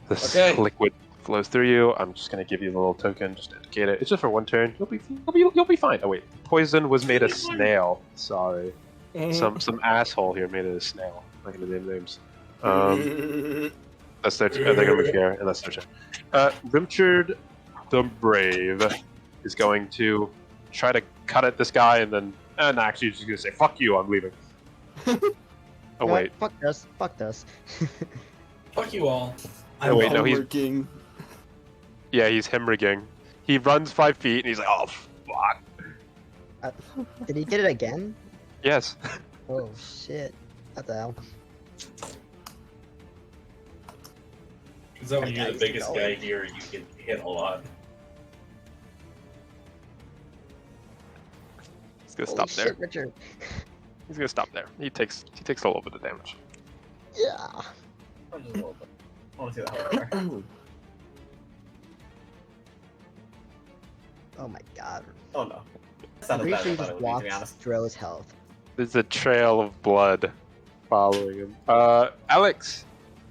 This Okay. liquid flows through you. I'm just gonna give you the little token just to indicate it. It's just for 1 turn. You'll be fine. Oh wait, poison was made a snail. Sorry, some asshole here made it a snail. I'm not gonna name names. That's their turn. They're gonna move here, and that's their turn. Rimchard the Brave is going to try to cut at this guy, and then actually he's just gonna say, "Fuck you, I'm leaving." Oh wait, Fuck this. Fuck this. Fuck you all. Oh, wait, no, he's- working. yeah, he's hemorrhaging. He runs 5 feet, and he's like, "Oh fuck." Did he get it again? Yes. Oh shit. What the hell? Is that when That you're the guy's biggest guy going. here, you get hit a lot. He's gonna Holy stop shit, there. Richard. He's gonna stop there. He takes a little bit of damage. Yeah. Just a little bit. I want to see that hard. Oh my god. Oh no. That's I'm not pretty as bad sure he as I thought just it would be, to walked be honest. Dro's health. There's a trail of blood following him. Alex.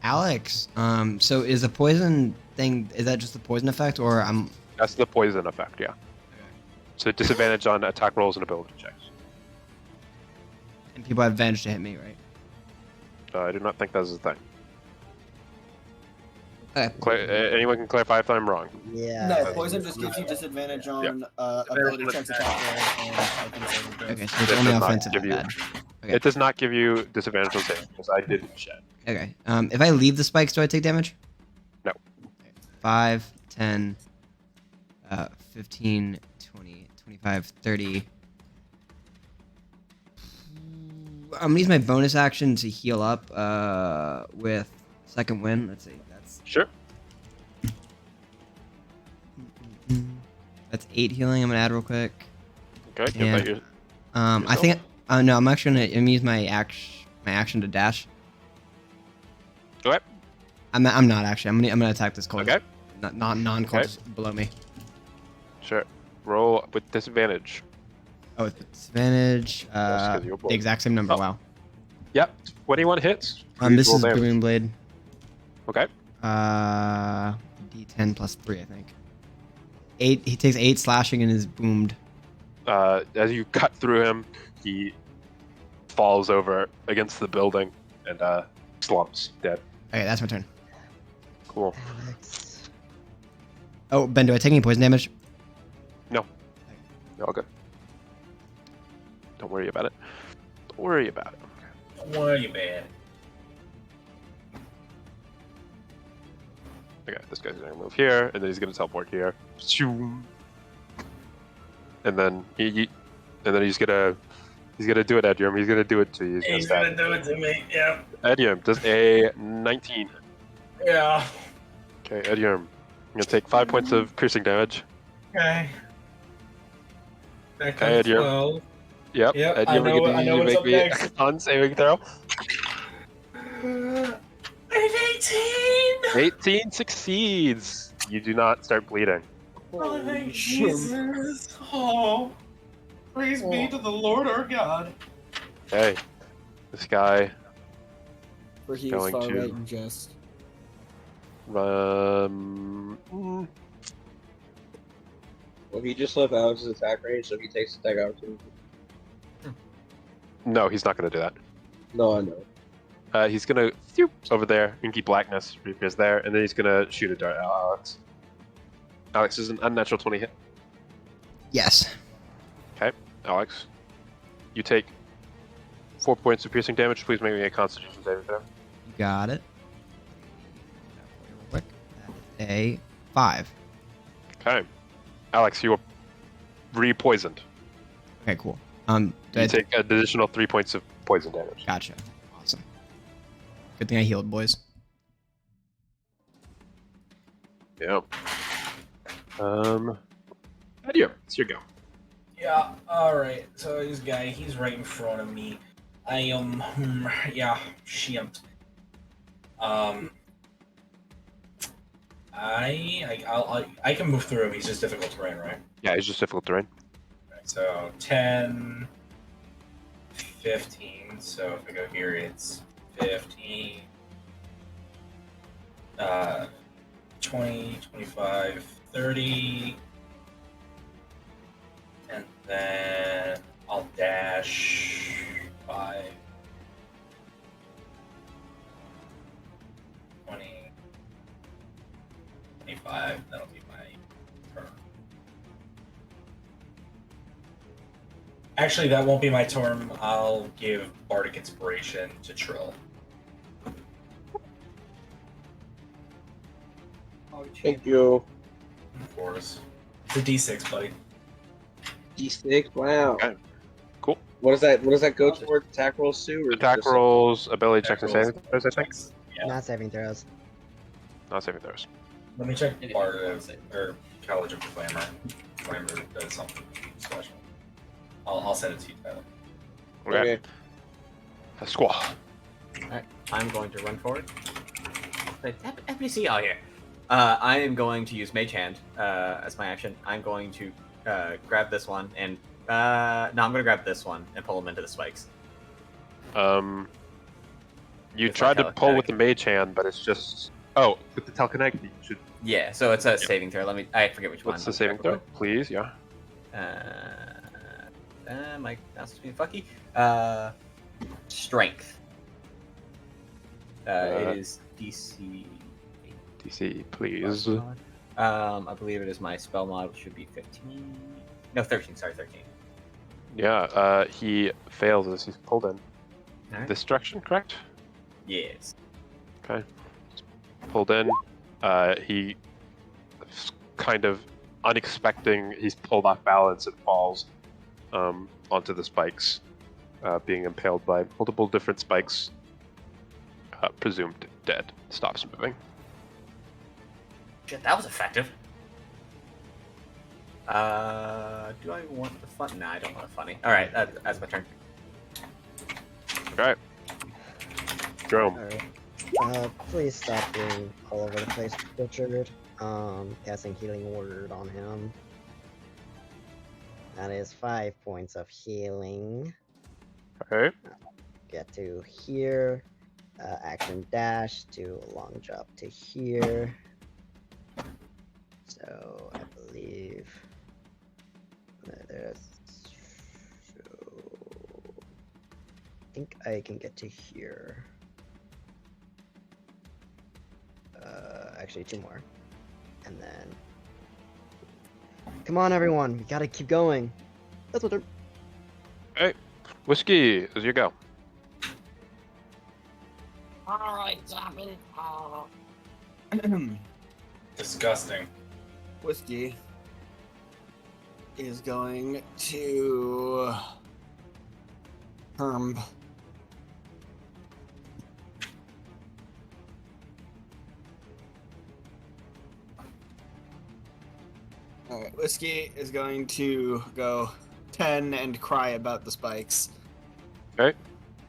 Alex, so is the poison thing, is that just the poison effect, or I'm? That's the poison effect, yeah. So disadvantage on attack rolls and ability checks. And people have advantage to hit me, right? I do not think that's a thing. Okay. Anyone can clarify if I'm wrong. Yeah. No, poison just gives you disadvantage on ability checks, attack rolls, and typing saving throws. Okay, so it's It only does not offensive. give you- Bad. Okay. It does not give you disadvantage on saving because I didn't check. Okay. If I leave the spikes, do I take damage? No. 5, 10, 15, 20, 25, 30. I'm gonna use my bonus action to heal up with second wind. Let's see. Sure. That's 8 healing. I'm gonna add real quick. Okay. Give And- that your- I Yourself? think. No, I'm actually gonna use my action to dash. Okay. I'm not actually. I'm gonna attack this cultist. Okay. Non-cultist below me. Sure. Roll with disadvantage. Oh, with disadvantage. 'cause you're The bold. exact same number. Oh. Wow. Yep. 21 hits. This Roll is damage. Booming Blade. Okay. D10 plus 3, I think. 8. He takes 8 slashing and is boomed. As you cut through him, he falls over against the building and slumps dead. Okay, that's my turn. Cool. Alex. Oh, Ben, do I take any poison damage? You're all good. Don't worry about it. Don't worry about it. Don't worry about it. Okay, this guy's gonna move here, and then he's gonna teleport here. Shoo. And then he's gonna do it, Edium. He's gonna do it to you. He's gonna do it to me. Yeah. Edium does a 19. Yeah. Okay, Edium, you're gonna take 5 points of piercing damage. Okay. That Okay, comes Edium. 12. Yep. Yep, Edium, I know- you I know you what's make up me next. a con saving throw. An 18! 18 succeeds. You do not start bleeding. Oh, thank Jesus. Oh. Praise be to the Lord our God. Hey, this guy. For he is Going far to- right and just. Mm, Well, he just left Alex's attack range, so he takes attack opportunity. no, he's not gonna do that. No, I know. He's gonna phew, over there, inky blackness reappears there, and then he's gonna shoot a dart at Alex. Alex is an unnatural 20 hit. Yes. Alex, you take 4 points of piercing damage. Please make me a Constitution saving throw. You got it. Real quick. That is a 5. Okay, Alex, you are re-poisoned. Okay, cool. Do I You take an additional 3 points of poison damage. Gotcha. Awesome. Good thing I healed, boys. Yeah. Edium, it's your go. Yeah, alright. So this guy, he's right in front of me. Yeah, shit. I can move through him. He's just difficult terrain, right? Yeah, it's just difficult terrain. Right, so 10, 15. So if I go here, it's 15, 20, 25, 30. And then I'll dash 5, 20, 25. That'll be my turn. Actually, that won't be my turn. I'll give Bardic Inspiration to Trill. Thank you. Of course. It's a D6, buddy. D6. Wow. Okay. Cool. What does that go toward? Attack rolls too? Or Attack just- rolls, ability checks, and saving throws, I think. Yeah. Not saving throws. Not saving throws. Let me check Bardic or College of Glamour. Glamour does something special. I'll send it to you, Tyler. Okay. Squall. I'm going to run forward. NPC out here. I am going to use Mage Hand as my action. I'm going to grab this one and no, I'm going to grab this one and pull him into the spikes. You It's tried like to pull with telekinetic. the mage hand, but it's just Oh, with the telekinetic, you should. Yeah, so it's a saving throw. I forget which one. What's the saving throw, please? Yeah. My mouse is being fucky. Strength. It is DC. DC, please. I believe it is my spell mod, which should be 15. No, 13. Sorry, 13. Yeah. He fails as he's pulled in. All right. This direction, correct? Yes. Okay. Pulled in. He kind of unexpecting. He's pulled off balance and falls onto the spikes, being impaled by multiple different spikes. Presumed dead. Stops moving. Shit, that was effective. Do I want the fun? Nah, I don't want a funny. All right, that's my turn. Okay. Jerome. Alright. Please stop being all over the place, Richard. Casting Healing Word on him. That is 5 points of healing. Okay. Get to here. Action dash to long jump to here. So I believe there's. I think I can get to here. Actually, 2 more, and then. Come on, everyone! We gotta keep going. That's what they're. Hey, Whiskey, as you go. Alright, zombie. Disgusting. Whiskey is going to Herm. Alright, Whiskey is going to go 10 and cry about the spikes. Okay.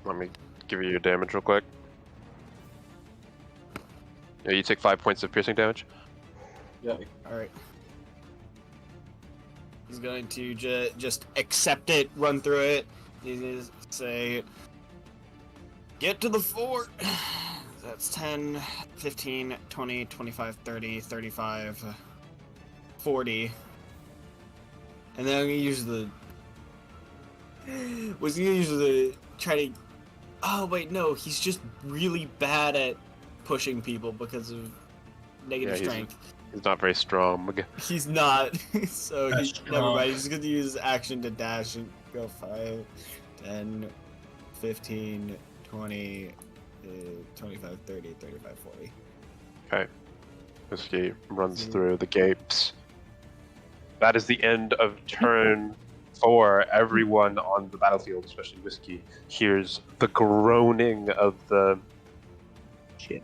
Let me give you your damage real quick. Yeah, you take 5 points of piercing damage. Alright. He's going to just accept it, run through it. He's going to say, get to the fort! That's 10, 15, 20, 25, 30, 35, 40. And then I'm going to use try to... Oh, wait, no, he's just really bad at pushing people because of negative strength. He's not very strong. He's not. So That's never strong. mind. He's going to use action to dash and go 5, 10, 15, 20, 25, 30, 35, 40. Okay. Whiskey runs through the gates. That is the end of turn 4. Everyone on the battlefield, especially Whiskey, hears the groaning of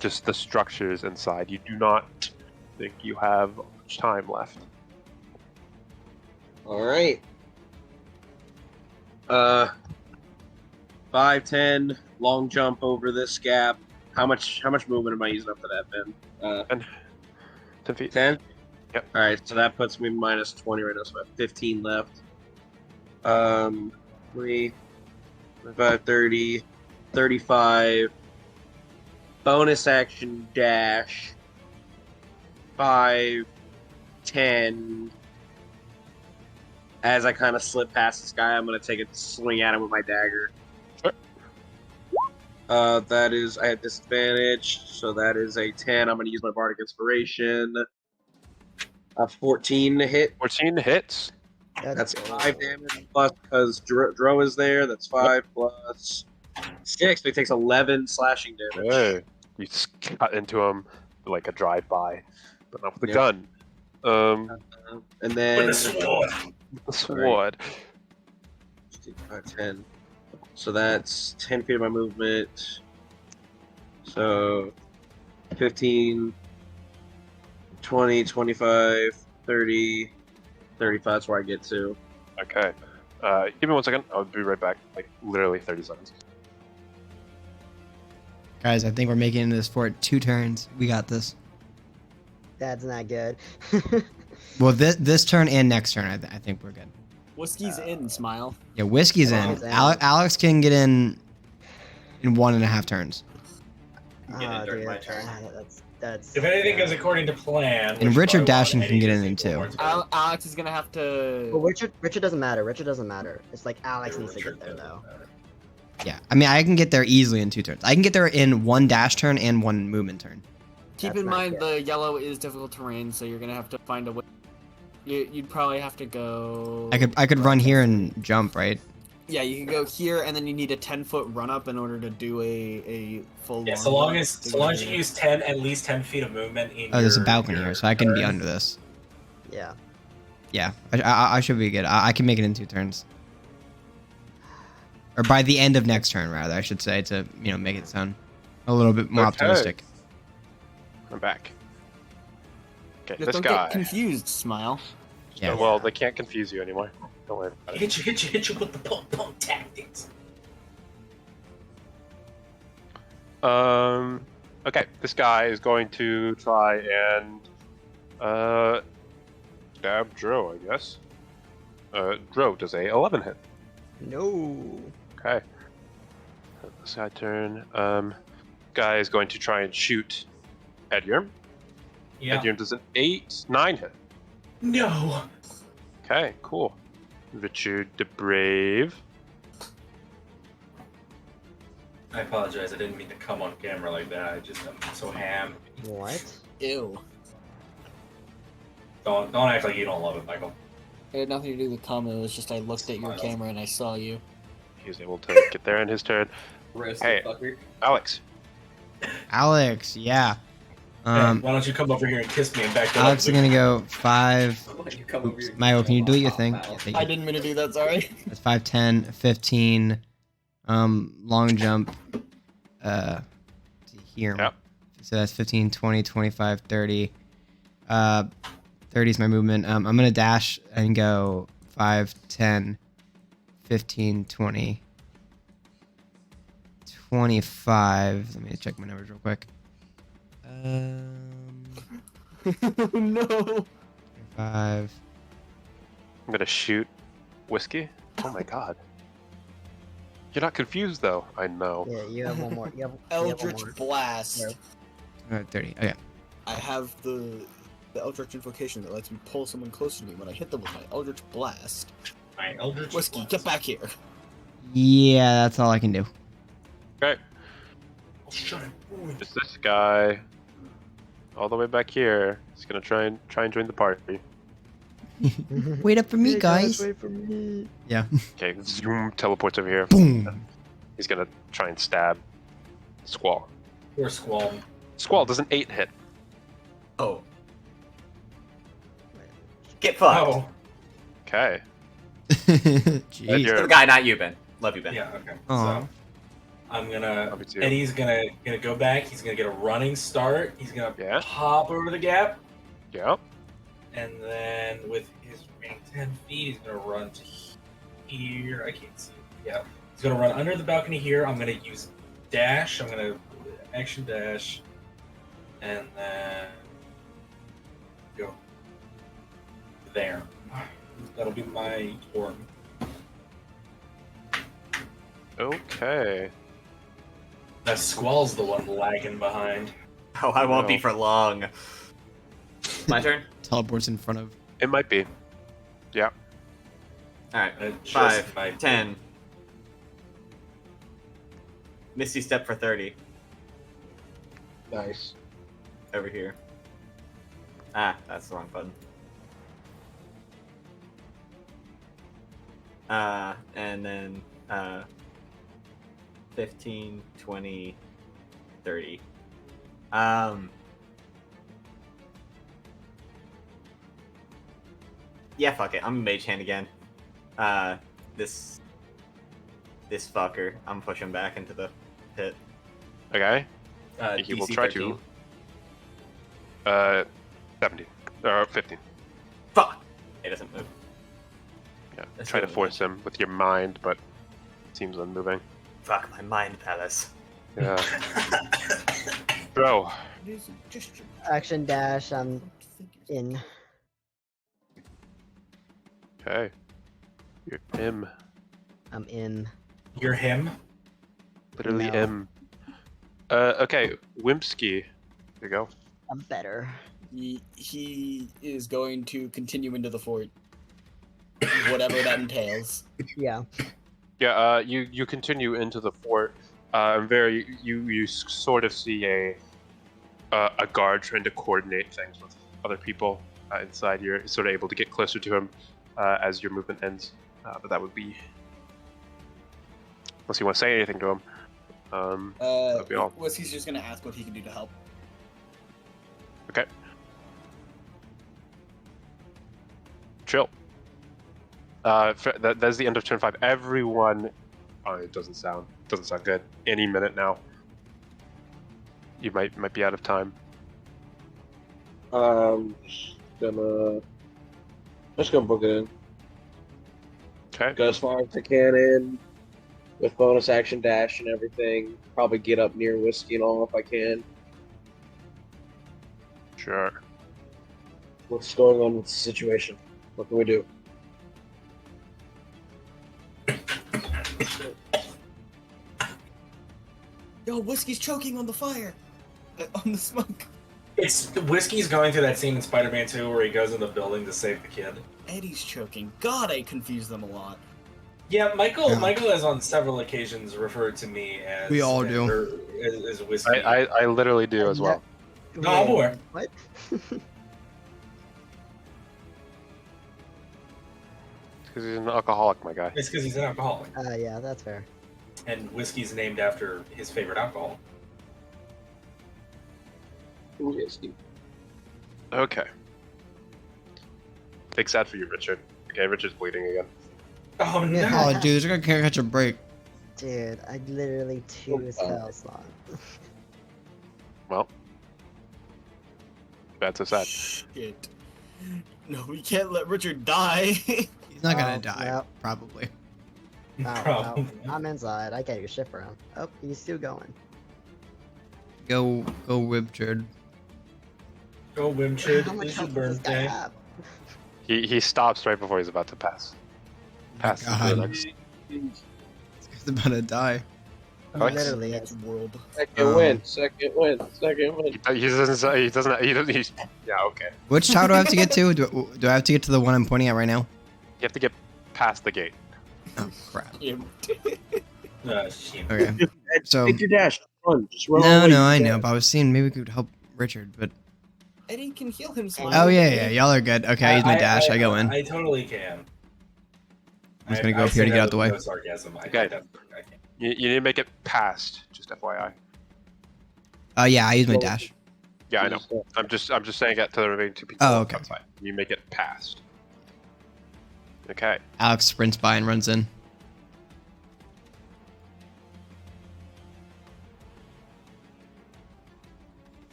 just the structures inside. You do not think you have much time left. All right. 5, 10, long jump over this gap. How much movement am I using up to that, Ben? 10 feet. 10? Yep. All right, so that puts me minus 20 right now, so I have 15 left. 3, 25, 30, 35. Bonus action dash. 5, 10. As I kind of slip past this guy, I'm going to take a swing at him with my dagger. Sure. That is, I have disadvantage, so that is a 10. I'm going to use my Bardic Inspiration. 14 to hit. 14 hits. That's 5 damage plus, because Dro is there. That's 5 plus 6. So he takes 11 slashing damage. Hey. You just cut into him like a drive-by, but not with a Yep. gun. And then With a sword. The sword. 5, 10. So that's 10 feet of my movement. So 15, 20, 25, 30, 35. That's where I get to. Okay. Give me 1 second. I'll be right back. Like literally 30 seconds. Guys, I think we're making it into this fort 2 turns. We got this. That's not good. Well, this turn and next turn, I think we're good. Whiskey's in, Smile. Yeah, Whiskey's in. Whiskey's in. Alex can get in 1.5 turns. Ah, during dude, my turn. that's. If anything yeah. goes according to plan, And which Richard probably won't, Dashing can Eddie get is in the too. board's Alex is gonna have to. Well, Richard doesn't matter. Richard doesn't matter. It's like Alex needs to Richard get there doesn't though. matter. Yeah, I mean, I can get there easily in 2 turns. I can get there in 1 dash turn and 1 movement turn. Keep That's in not mind good. the yellow is difficult terrain, so you're gonna have to find a way. You'd probably have to go. I could run here and jump, right? Yeah, you can go here, and then you need a 10-foot run up in order to do a full. Yeah, long so long run as to so long get as you there. use at least 10 feet of movement in. Oh, there's a your- balcony your here, so I can be turn. under this. Yeah. Yeah, I should be good. I can make it in 2 turns. Or by the end of next turn, rather, I should say, to, make it sound a little bit more Okay. optimistic. I'm back. Okay, Just this don't guy. get confused, Smile. Yeah. Well, they can't confuse you anymore. Don't worry about it. Hit you with the pump tactics. Okay, this guy is going to try and stab Dro, I guess. Dro does a 11 hit. No. Okay. Side turn. Guy is going to try and shoot Edgirm. Yeah. Edgirm does an 9 hit. No. Okay, cool. Richard the Brave. I apologize. I didn't mean to come on camera like that. I'm so ham. What? Ew. Don't act like you don't love it, Michael. It had nothing to do with comment. It was just I looked at your Smile. camera and I saw you. He was able to get there in his turn. Roasted Hey. fucker. Alex. Alex, yeah. Hey, why don't you come over here and kiss me and back that Alex is up? gonna go 5. Why don't you come over Oops. here and Michael, can you jump delete your off thing? my Yeah, mouth? thank I you. didn't mean to do that. Sorry. That's 5, 10, 15. Long jump. To here. Yep. So that's 15, 20, 25, 30. 30 is my movement. I'm gonna dash and go 5, 10, 15, 20, 25. Let me check my numbers real quick. No. 5. I'm gonna shoot Whiskey. Oh my god. You're not confused though. I know. Yeah, you have one more. You have one Eldritch more. Blast. Yeah. 30. Okay. I have the Eldritch invocation that lets me pull someone closer to me when I hit them with my Eldritch Blast. My Eldritch Whiskey, Blast. get back here. Yeah, that's all I can do. Okay. Oh, shut it. Just this guy. All the way back here. He's gonna try and join the party. Wait up for me, Hey, guys. Wait for me. Yeah. Okay, zoom, teleports over here. Boom. He's gonna try and stab Squall. Poor Squall. Squall does an 8 hit. Oh. Get fucked. Oh, Okay. Jeez. Edgirm. The guy, not you, Ben. Love you, Ben. yeah, okay. Aw. So, I'm gonna. Love you too. Eddie's gonna go back. He's gonna get a running start. He's gonna Yeah. hop over the gap, Yeah. and then with his remaining 10 feet, he's gonna run to here. I can't see. Yeah, he's gonna run under the balcony here. I'm gonna use dash. I'm gonna action dash, and then go there. That'll be my turn. Okay. That Squall's the one lagging behind. Oh, I won't be No. for long. My turn? Teleports in front of. It might be. Alright. It just 5, might be. 10. Misty Step for 30. Nice. Over here. Ah, that's the wrong button. And then 15, 20, 30. Yeah, fuck it. I'm a mage hand again. This fucker. I'm pushing back into the pit. Okay. He will DC try 13. to. 17. Or 15. Fuck! It doesn't move. Yeah. That's Try to really force him with your mind, but it seems unmoving. Fuck my mind palace. Yeah. Bro. Action dash. I'm in. Okay. You're him. I'm in. You're him. Literally No. him. Okay, Wimpski. There you go. I'm better. He is going to continue into the fort, whatever that entails. Yeah. Yeah, you continue into the fort. You sort of see a guard trying to coordinate things with other people inside. You're sort of able to get closer to him as your movement ends, but that would be unless you want to say anything to him. That'd be all. Whiskey's just gonna ask what he can do to help. Okay. Chill. That's the end of turn 5. Everyone. Oh, it doesn't sound good. Any minute now. You might be out of time. Just gonna book it in. Okay. Go as far as I can in, with bonus action dash and everything. Probably get up near Whiskey and all if I can. Sure. What's going on with the situation? What can we do? Yo, Whiskey's choking on the fire, on the smoke. It's Whiskey's going through that scene in Spider-Man 2 where he goes in the building to save the kid. Eddie's choking. God, I confuse them a lot. Yeah, Michael. Yeah. Michael has on several occasions referred to me as We all do. as Whiskey. I literally do as well. No, I'm aware. What? Because he's an alcoholic, my guy. It's because he's an alcoholic, Yeah, that's fair. and Whiskey's named after his favorite alcohol. Whiskey. Okay. Take sad for you, Richard. Okay, Richard's bleeding again. Oh no! Yeah. Oh, dude, I can't catch a break. Dude, I literally 2 spell slots. Well, that's so sad. Shit. No, we can't let Richard die. He's not gonna Oh, die, no. probably. Probably. I'm inside. I can't get shift around. Oh, he's still going. Go, Richard. Go Wimchard, How much it's your health does this guy birthday. have? He stops right before he's about to pass. Pass the God. next. This guy's about to die. Alex? Literally, Next world. Second win. Second win. He doesn't. He's yeah. Okay. Which tower do I have to get to? Do I have to get to the one I'm pointing at right now? You have to get past the gate. Oh crap. Yeah. Shit. Okay. So Take your dash. Run. Just run. all no, the way no, you I can. know, but I was seeing maybe we could help Richard, but Eddie can heal himself. oh yeah, y'all are good. Okay, I use my dash. I go in. I totally can. I'm just gonna go up here to get out the way. No sarcasm. I Okay. can. You need to make it past. Just FYI. Yeah, I use my dash. Yeah, I know. I'm just saying it to the remaining 2 people. Oh, okay. outside. You make it past. Okay. Alex sprints by and runs in.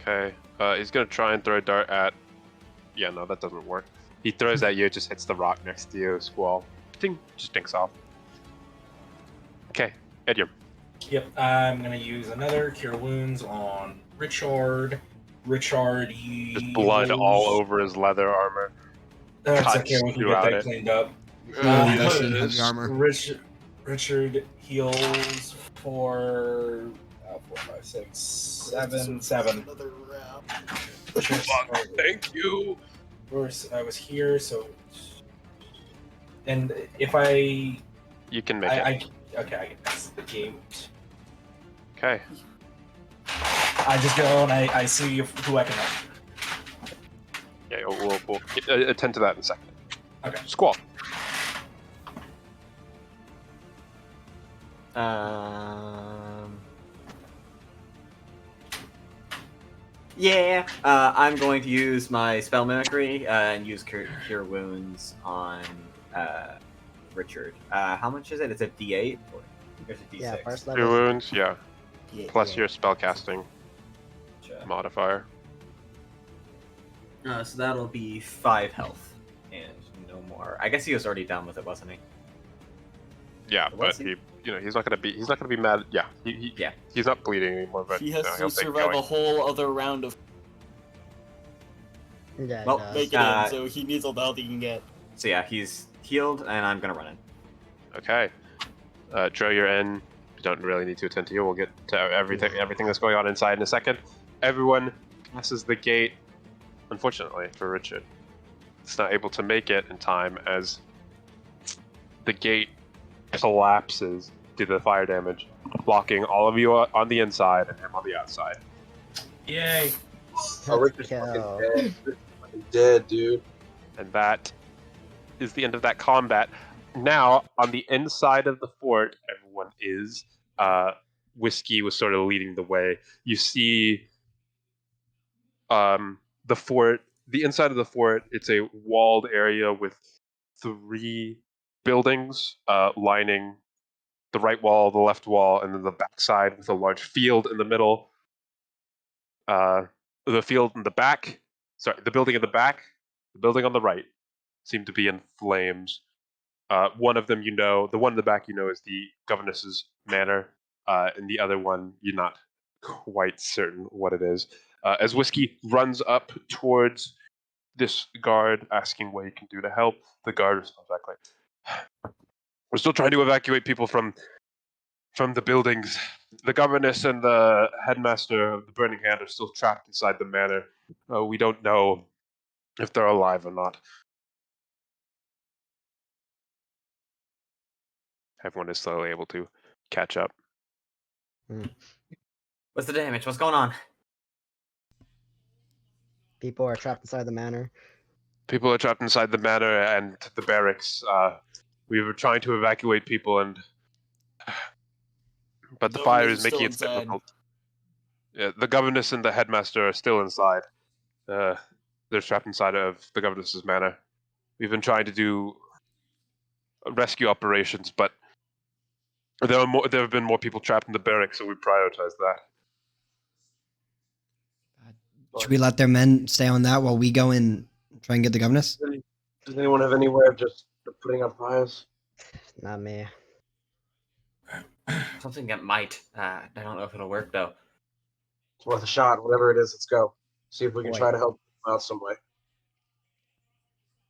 Okay. He's gonna try and throw a dart at. Yeah, no, that doesn't work. He throws at you, it just hits the rock next to you. Squall. Ding, just dinks off. Okay, Edium. Yep, I'm gonna use another Cure Wounds on Richard. Richard, you. Just blood all over his leather armor. That's cuts okay, we can get throughout that it. cleaned up. That shouldn't have the armor. Richard heals for 4, 5, 6, 7. Another round. Thank you. I was here, so. And if I. You can make it. Okay, I get past the gate. Okay. I just go and I see who I can help. Yeah, we'll attend to that in a second. Okay. Squall. Yeah, I'm going to use my spell mimicry and use cure wounds on Richard. How much is it? It's a D8 or there's a D6. Yeah, first Your level. wounds, yeah. Yeah, Plus yeah. your spellcasting Gotcha. modifier. So that'll be 5 health and no more. I guess he was already done with it, wasn't he? Yeah, Was but he? he's not gonna be mad. Yeah, Yeah. he's not bleeding anymore. But He has he'll to take survive going. a whole other round of Yeah, Well, it does. make it in, so he needs all the health he can get. So yeah, he's healed and I'm gonna run in. Okay. Joe, you're in. You don't really need to attend to you. We'll get to everything that's going on inside in a second. Everyone passes the gate. Unfortunately for Richard, it's not able to make it in time as the gate collapses due to the fire damage, blocking all of you on the inside and him on the outside. Yay! Oh, Richard's Kill. fucking dead. Richard's fucking dead, dude. And that is the end of that combat. Now, on the inside of the fort, everyone is. Whiskey was sort of leading the way. You see the fort, the inside of the fort, it's a walled area with 3 buildings lining the right wall, the left wall, and then the back side with a large field in the middle. The field in the back, the building in the back, the building on the right seem to be in flames. One of them, the one in the back, is the governess's manor, and the other one, you're not quite certain what it is. As Whiskey runs up towards this guard, asking what he can do to help, the guard responds back like, "We're still trying to evacuate people from the buildings. The governess and the headmaster of the Burning Hand are still trapped inside the manor. We don't know if they're alive or not." Everyone is slowly able to catch up. What's the damage? What's going on? People are trapped inside the manor. People are trapped inside the manor and the barracks. We were trying to evacuate people, but the The fire governess is is making it still inside. difficult. Yeah, the governess and the headmaster are still inside. They're trapped inside of the governess's manor. We've been trying to do rescue operations, but there have been more people trapped in the barracks, so we prioritized that. Should we let their men stay on that while we go and try and get the governess? Does anyone have any way of just putting out fires? Not me. Something that might. I don't know if it'll work though. It's worth a shot. Whatever it is, let's go. See if we can Wait. try to help them out some way.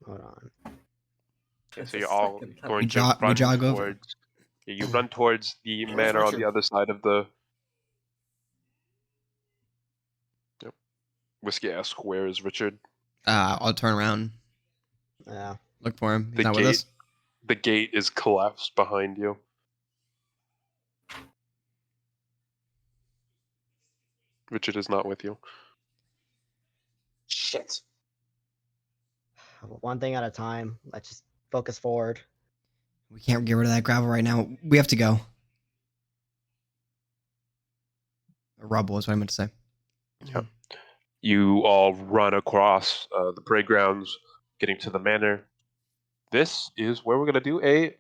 Hold on. Okay, It's so a you're all second time. going We to run jog over. towards. Yeah, you run towards the Where's manor on Richard? the other side of the. Yep. Whiskey asks, "Where is Richard?" I'll turn around, Yeah. look for him. He's The not with gate. us. The gate is collapsed behind you. Richard is not with you. Shit. One thing at a time. Let's just focus forward. We can't get rid of that gravel right now. We have to go. Rubble is what I meant to say. Yep. You all run across the parade grounds, getting to the manor. This is where we're going to do a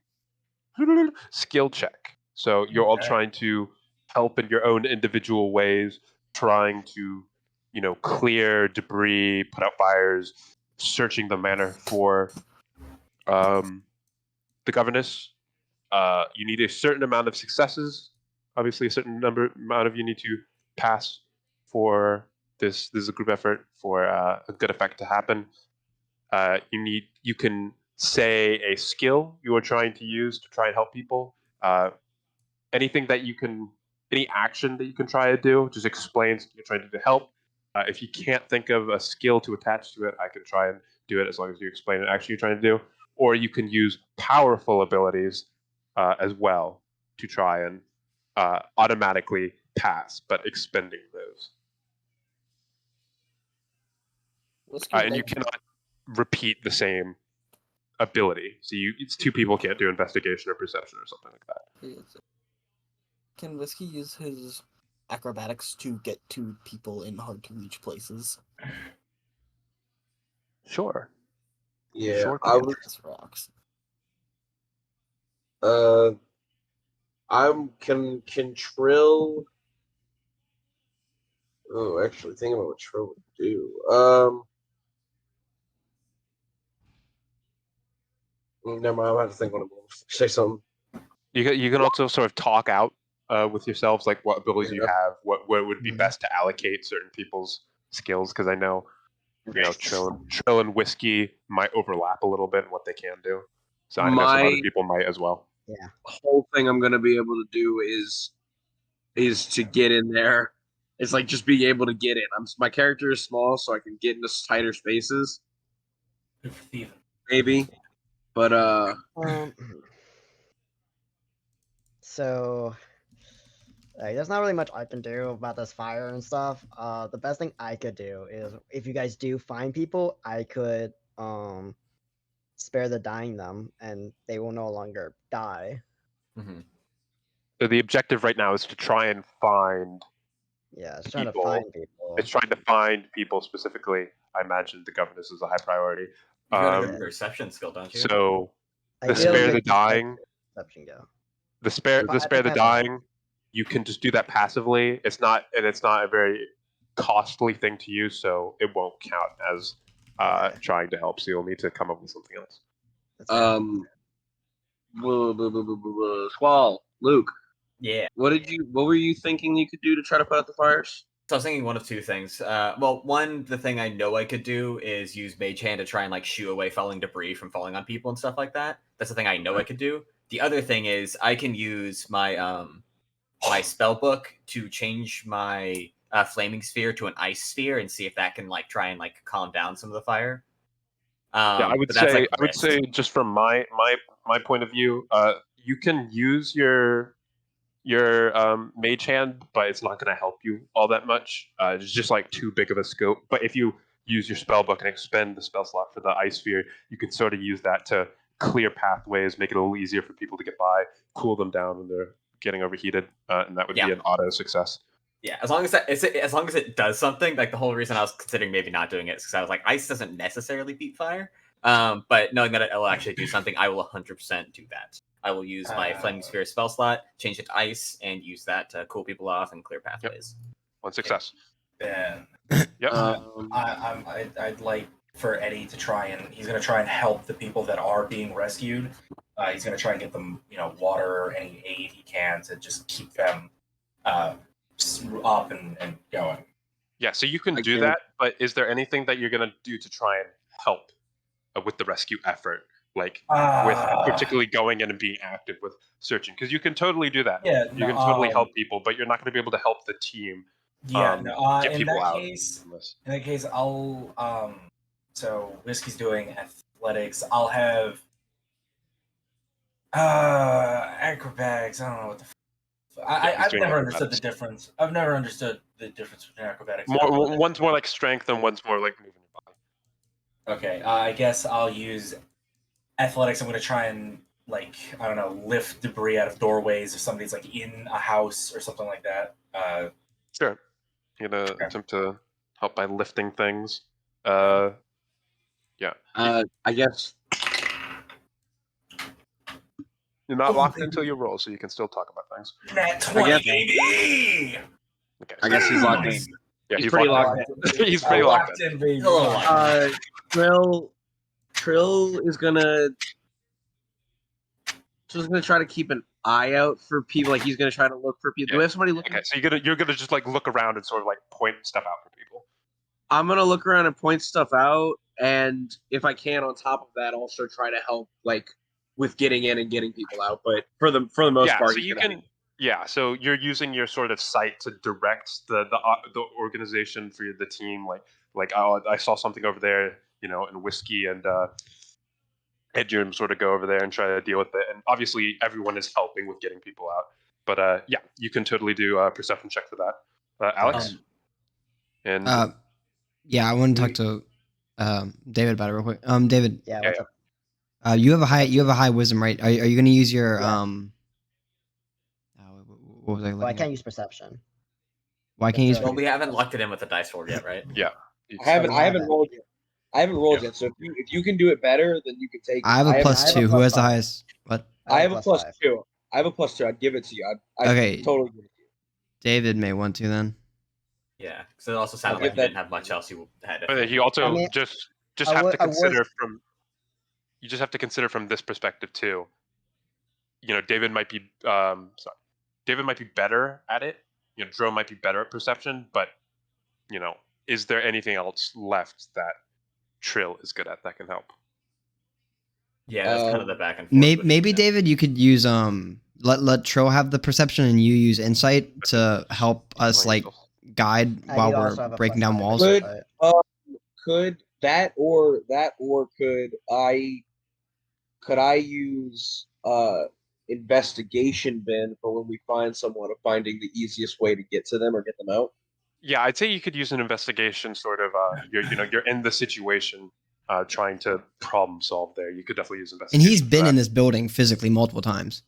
skill check. So you're all Okay. trying to help in your own individual ways, trying to, clear debris, put out fires, searching the manor for the governess. You need a certain amount of successes. Obviously, a certain amount of you need to pass for this. This is a group effort for a good effect to happen. You can say a skill you are trying to use to try and help people. Anything that you can, any action that you can try to do, just explains you're trying to do to help. If you can't think of a skill to attach to it, I can try and do it as long as you explain an action you're trying to do. Or you can use powerful abilities as well to try and automatically pass, but expending those. And you cannot repeat the same ability. So it's 2 people can't do investigation or perception or something like that. Can Whiskey use his acrobatics to get to people in hard to reach places? Sure. Yeah, Sure I was. This rocks. Can Trill. Oh, actually, think about what Trill would do. Never mind. I have to think on it. Say something. You can also sort of talk out with yourselves, like what abilities you Yeah. have, what would be best to allocate certain people's skills, because I know, Trill and Whiskey might overlap a little bit in what they can do. So I know some other people might as well. Yeah. whole thing I'm gonna be able to do is to get in there. It's like just being able to get in. My character is small, so I can get into tighter spaces, Good for thieving. maybe. But Um, so there's not really much I can do about this fire and stuff. The best thing I could do is if you guys do find people, I could spare the dying them, and they will no longer die. Mhm. So the objective right now is to try and find. Yeah, it's trying to People. find people. It's trying to find people specifically. I imagine the governess is a high priority. You got a good Um, perception skill, don't you? So the Ideally, spare make the dying, perception go. the spare But I think the I- dying, you can just do that passively. It's not a very costly thing to use, so it won't count as Okay. trying to help. So you'll need to come up with something else. That's fair. Squall, Luke, Yeah. what were you thinking you could do to try to put out the fires? So I was thinking one of two things. Well, one, the thing I know I could do is use Mage Hand to try and like shoo away falling debris from falling on people and stuff like that. That's the thing I know I could do. The other thing is I can use my my spell book to change my flaming sphere to an ice sphere and see if that can like try and like calm down some of the fire. Yeah, I would but that's, say like, risk. just from my point of view, you can use your mage hand, but it's not going to help you all that much. It's just like too big of a scope. But if you use your spell book and expend the spell slot for the ice sphere, you can sort of use that to clear pathways, make it a little easier for people to get by, cool them down when they're getting overheated, and that would be an auto success. Yeah, as long as it does something. Like the whole reason I was considering maybe not doing it is because I was like, ice doesn't necessarily beat fire. But knowing that it will actually do something, I will 100% do that. I will use my Flaming Sphere spell slot, change it to ice, and use that to cool people off and clear pathways. One success. Then Yep. I'd like for Eddie to try and he's gonna try and help the people that are being rescued. He's gonna try and get them, water, any aid he can to just keep them up and going. Yeah, so you can do that, but is there anything that you're going to do to try and help with the rescue effort? Like with particularly going in and being active with searching? Because you can totally do that. Yeah, you can totally help people, but you're not going to be able to help the team get people out. In that case, I'll so Whiskey's doing athletics. I'll have acrobatics. I don't know what the I've never understood the difference. I've never understood the difference between acrobatics and athletics. One's more like strength and one's more like moving your body. Okay, I guess I'll use athletics. I'm going to try and, lift debris out of doorways if somebody's, in a house or something like that. Sure. You're going to attempt to help by lifting things. I guess... You're not locked until you roll, so you can still talk about things. Nat 20, baby! Okay. I guess he's locked in. Yeah, he's pretty locked in. He's pretty locked in. baby. Trill is gonna try to keep an eye out for people. Like he's gonna try to look for people. Do we have somebody looking? Okay, so you're gonna just look around and sort of point stuff out for people. I'm gonna look around and point stuff out, and if I can, on top of that, also try to help with getting in and getting people out. But for the most part, so you can. Yeah, so you're using your sort of sight to direct the organization for the team. I saw something over there, and Whiskey and Edgerm sort of go over there and try to deal with it. And obviously, everyone is helping with getting people out. But you can totally do a perception check for that, Alex. I want to talk to David about it real quick. David. Yeah. What's up? You have a high wisdom, right? Are you going to use your What was I looking I can't at? use perception. Why can't you use? Well, we haven't locked it in with the dice roll yet, right? Yeah. I haven't rolled yet. I haven't rolled yet. So if you can do it better, then you can take it. I have a +2. Who has the highest? What? I have a +2. I have a +2. I'd give it to you. Okay. Totally give it to you. David may want to then. Yeah, because it also sounded like you didn't have much else you had. But you also just have to consider from. You just have to consider from this perspective too. David might be David might be better at it. Dro might be better at perception, but is there anything else left that Trill is good at that can help? Yeah, that's kind of the back and forth. Maybe, with maybe it. David, you could use let Tro have the perception and you use insight to help us like guide I while do we're also have a breaking +5 down in walls. Good. insight. Could could I use investigation bin for when we find someone of finding the easiest way to get to them or get them out? Yeah, I'd say you could use an investigation sort of. You're in the situation, trying to problem solve there. You could definitely use And investigation. he's for been that. in this building physically multiple times.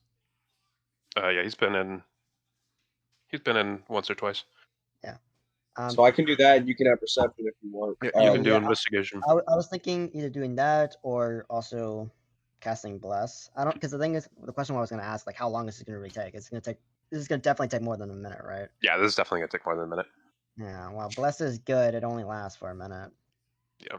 Yeah, he's been in. He's been in once or twice. So I can do that, and you can have perception if you want. Yeah, you can do yeah, investigation. I was thinking either doing that or also casting bless. I don't, because the thing is, the question I was going to ask, like, how long is this going to really take? It's going to take. This is going to definitely take more than a minute, right? Yeah, this is definitely gonna take more than a minute. Yeah. Well, bless is good. It only lasts for a minute. Yeah.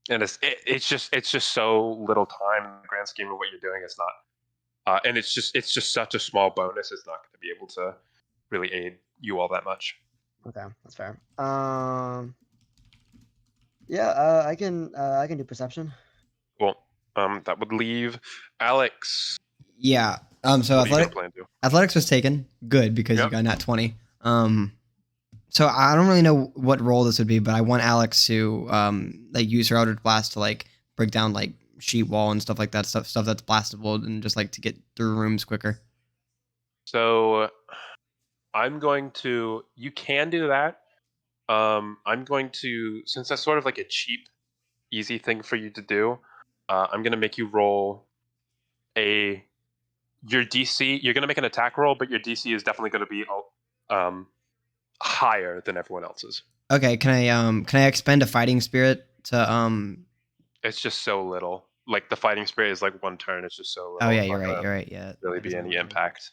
And it's just so little time in the grand scheme of what you're doing. It's not, and it's just such a small bonus. It's not going to be able to really aid you all that much. Okay, that's fair. Yeah. I can do perception. Cool. That would leave Alex. Yeah. So What are you gonna athletic, plan to do? athletics was taken. Good because you Yep. got nat 20. So I don't really know what role this would be, but I want Alex to like use her Eldritch Blast to like break down like sheet wall and stuff like that, stuff that's blastable, and just like to get through rooms quicker. So I'm going to. You can do that. I'm going to, since that's sort of like a cheap, easy thing for you to do. I'm going to make you roll your DC. You're going to make an attack roll, but your DC is definitely going to be higher than everyone else's. Okay, can I expend a fighting spirit to It's just so little. Like the fighting spirit is like one turn. It's just so little. Oh yeah, It's you're not right. gonna You're right. Yeah. Really that be is any one. impact.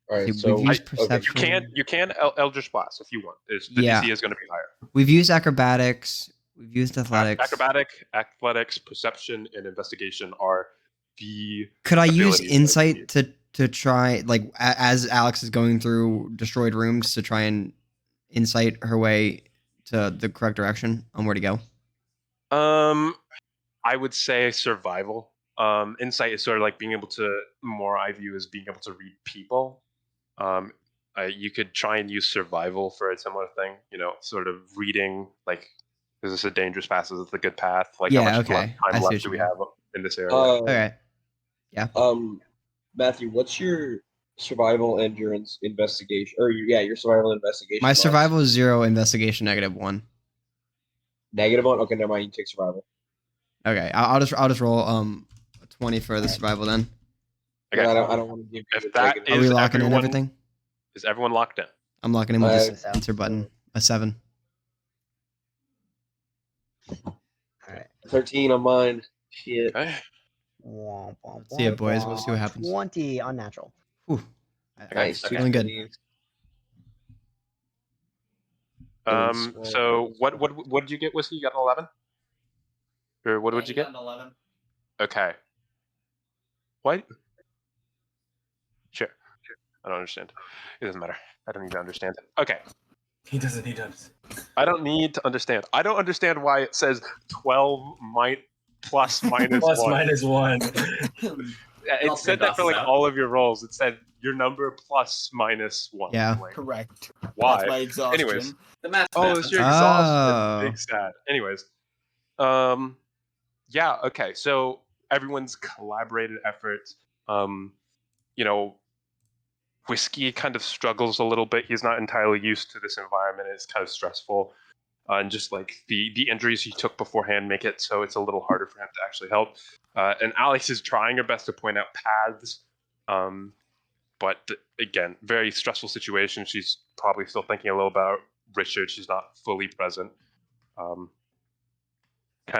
All right, See, so we've used okay. perception. You can Eldritch Blast if you want. The Yeah. DC is going to be higher. We've used acrobatics. We've used athletics. Athletics, perception, and investigation are the. Could I use abilities that you insight need. to try like as Alex is going through destroyed rooms to try and insight her way to the correct direction on where to go? I would say survival. Insight is sort of like being able to. More I view as being able to read people. You could try and use survival for a similar thing. You know, sort of reading like, is this a dangerous path? Is this a good path? Like, Yeah, how much okay. I time see left what do you we mean. have in this area? Okay. Matthew, what's your survival and your investigation? Or your survival and investigation. My loss? survival is 0, investigation -1. -1. Okay, never mind. You take survival. Okay, I'll just roll a 20 for the survival then. Okay. Yeah, I don't want to give you If the that taken- Are we Is locking in everyone- everything? Is everyone locked in? I'm locking in with this Uh, answer button. A 7. All right. 13 on mine. Shit. Okay. Womp, womp, See ya, womp, boys. We'll see what womp. happens. 20 unnatural. Whew. Nice. Okay. Feeling good. So what did you get, Whiskey? You got an 11? Or what would you get? 11. Okay. What? Sure. I don't understand. It doesn't matter. I don't need to understand. Okay. He doesn't need us. I don't need to understand. I don't understand why it says 12 plus minus Plus 1. minus 1. It I'll said print that for off like that. all of your rolls. It said your number plus minus 1. Yeah. Like, Correct. why? That's my exhaustion. Anyways. The math. Oh, it's your Oh. exhaustion. Big sad. Anyways, yeah. Okay. So everyone's collaborated efforts. You know, Whiskey kind of struggles a little bit. He's not entirely used to this environment. It's kind of stressful, and just like the injuries he took beforehand make it so it's a little harder for him to actually help. And Alex is trying her best to point out paths. But again, very stressful situation. She's probably still thinking a little about Richard. She's not fully present. Kind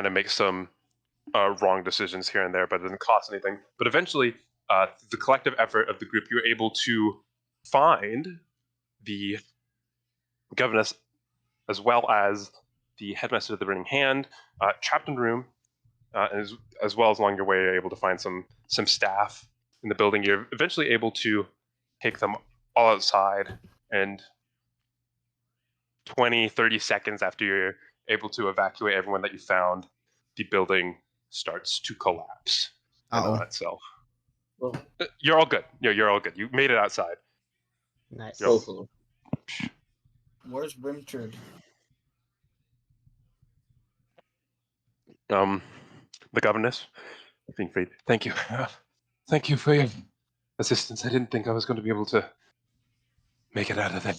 of makes some wrong decisions here and there, but it doesn't cost anything. But eventually, the collective effort of the group, you're able to find the governess as well as the headmaster of the Burning Hand trapped in the room, as well as along your way, you're able to find some staff in the building. You're eventually able to take them all outside, and 20-30 seconds after you're able to evacuate everyone that you found, the building starts to collapse in Uh-oh. on itself. Well, You're all good. You're all good. You made it outside. Nice. Yo. both of them. Where's Richard? The governess, being freed. Thank you. Thank you for your assistance. I didn't think I was going to be able to make it out of there.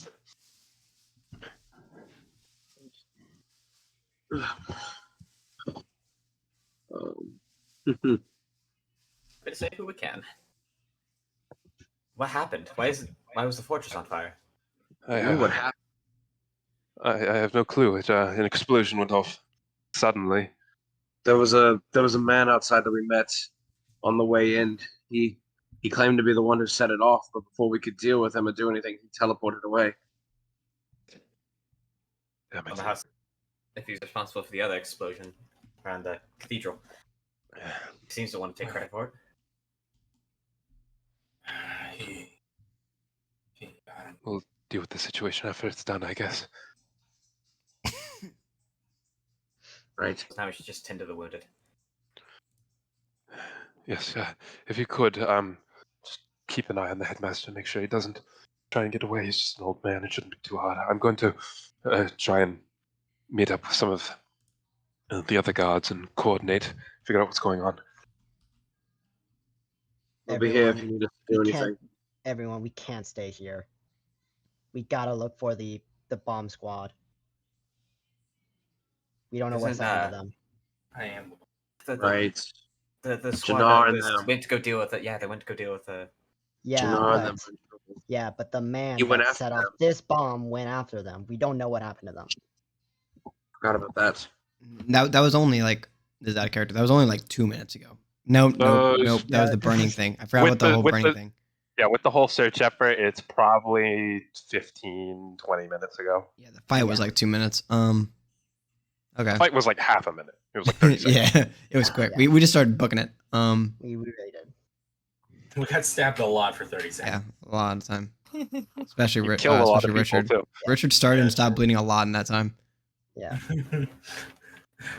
Try to save who we can. What happened? Why was the fortress on fire? What happened? I have no clue. An explosion went off suddenly. There was a man outside that we met on the way in. He claimed to be the one who set it off, but before we could deal with him or do anything, he teleported away. Damn On it. the house. If he's responsible for the other explosion around the cathedral, he seems to want to take credit for it. We'll deal with the situation after it's done, I guess. Right. Now we should just tend to the wounded. Yes, if you could, just keep an eye on the headmaster, make sure he doesn't try and get away. He's just an old man. It shouldn't be too hard. I'm going to try and meet up with some of the other guards and coordinate, figure out what's going on. I'll be here if Everyone, you need us to do we anything. Everyone, we can't stay here. We gotta look for the bomb squad. We don't know what's Isn't, happened to them. I am. The squad Jannar that and was, them. went to go deal with it. Yeah, they went to go deal with the. Yeah, Jannar and but them. yeah, but the man He went that after set off them. this bomb went after them. We don't know what happened to them. Forgot about that. That was only like is that a character? That was only like 2 minutes ago. Nope. That was Yeah. the burning thing. I forgot With about the the- whole with burning the- thing. Yeah, with the whole search effort, it's probably 15, 20 minutes ago. Yeah, the fight was like 2 minutes. Okay. The fight was like half a minute. It was like 30 seconds. Yeah, it was quick. We just started booking it. We really did. We got stabbed a lot for 30 Yeah, seconds. a lot of time. Especially, You killed a lot of people Richard. too. Richard started and stopped bleeding a lot in that time. Yeah.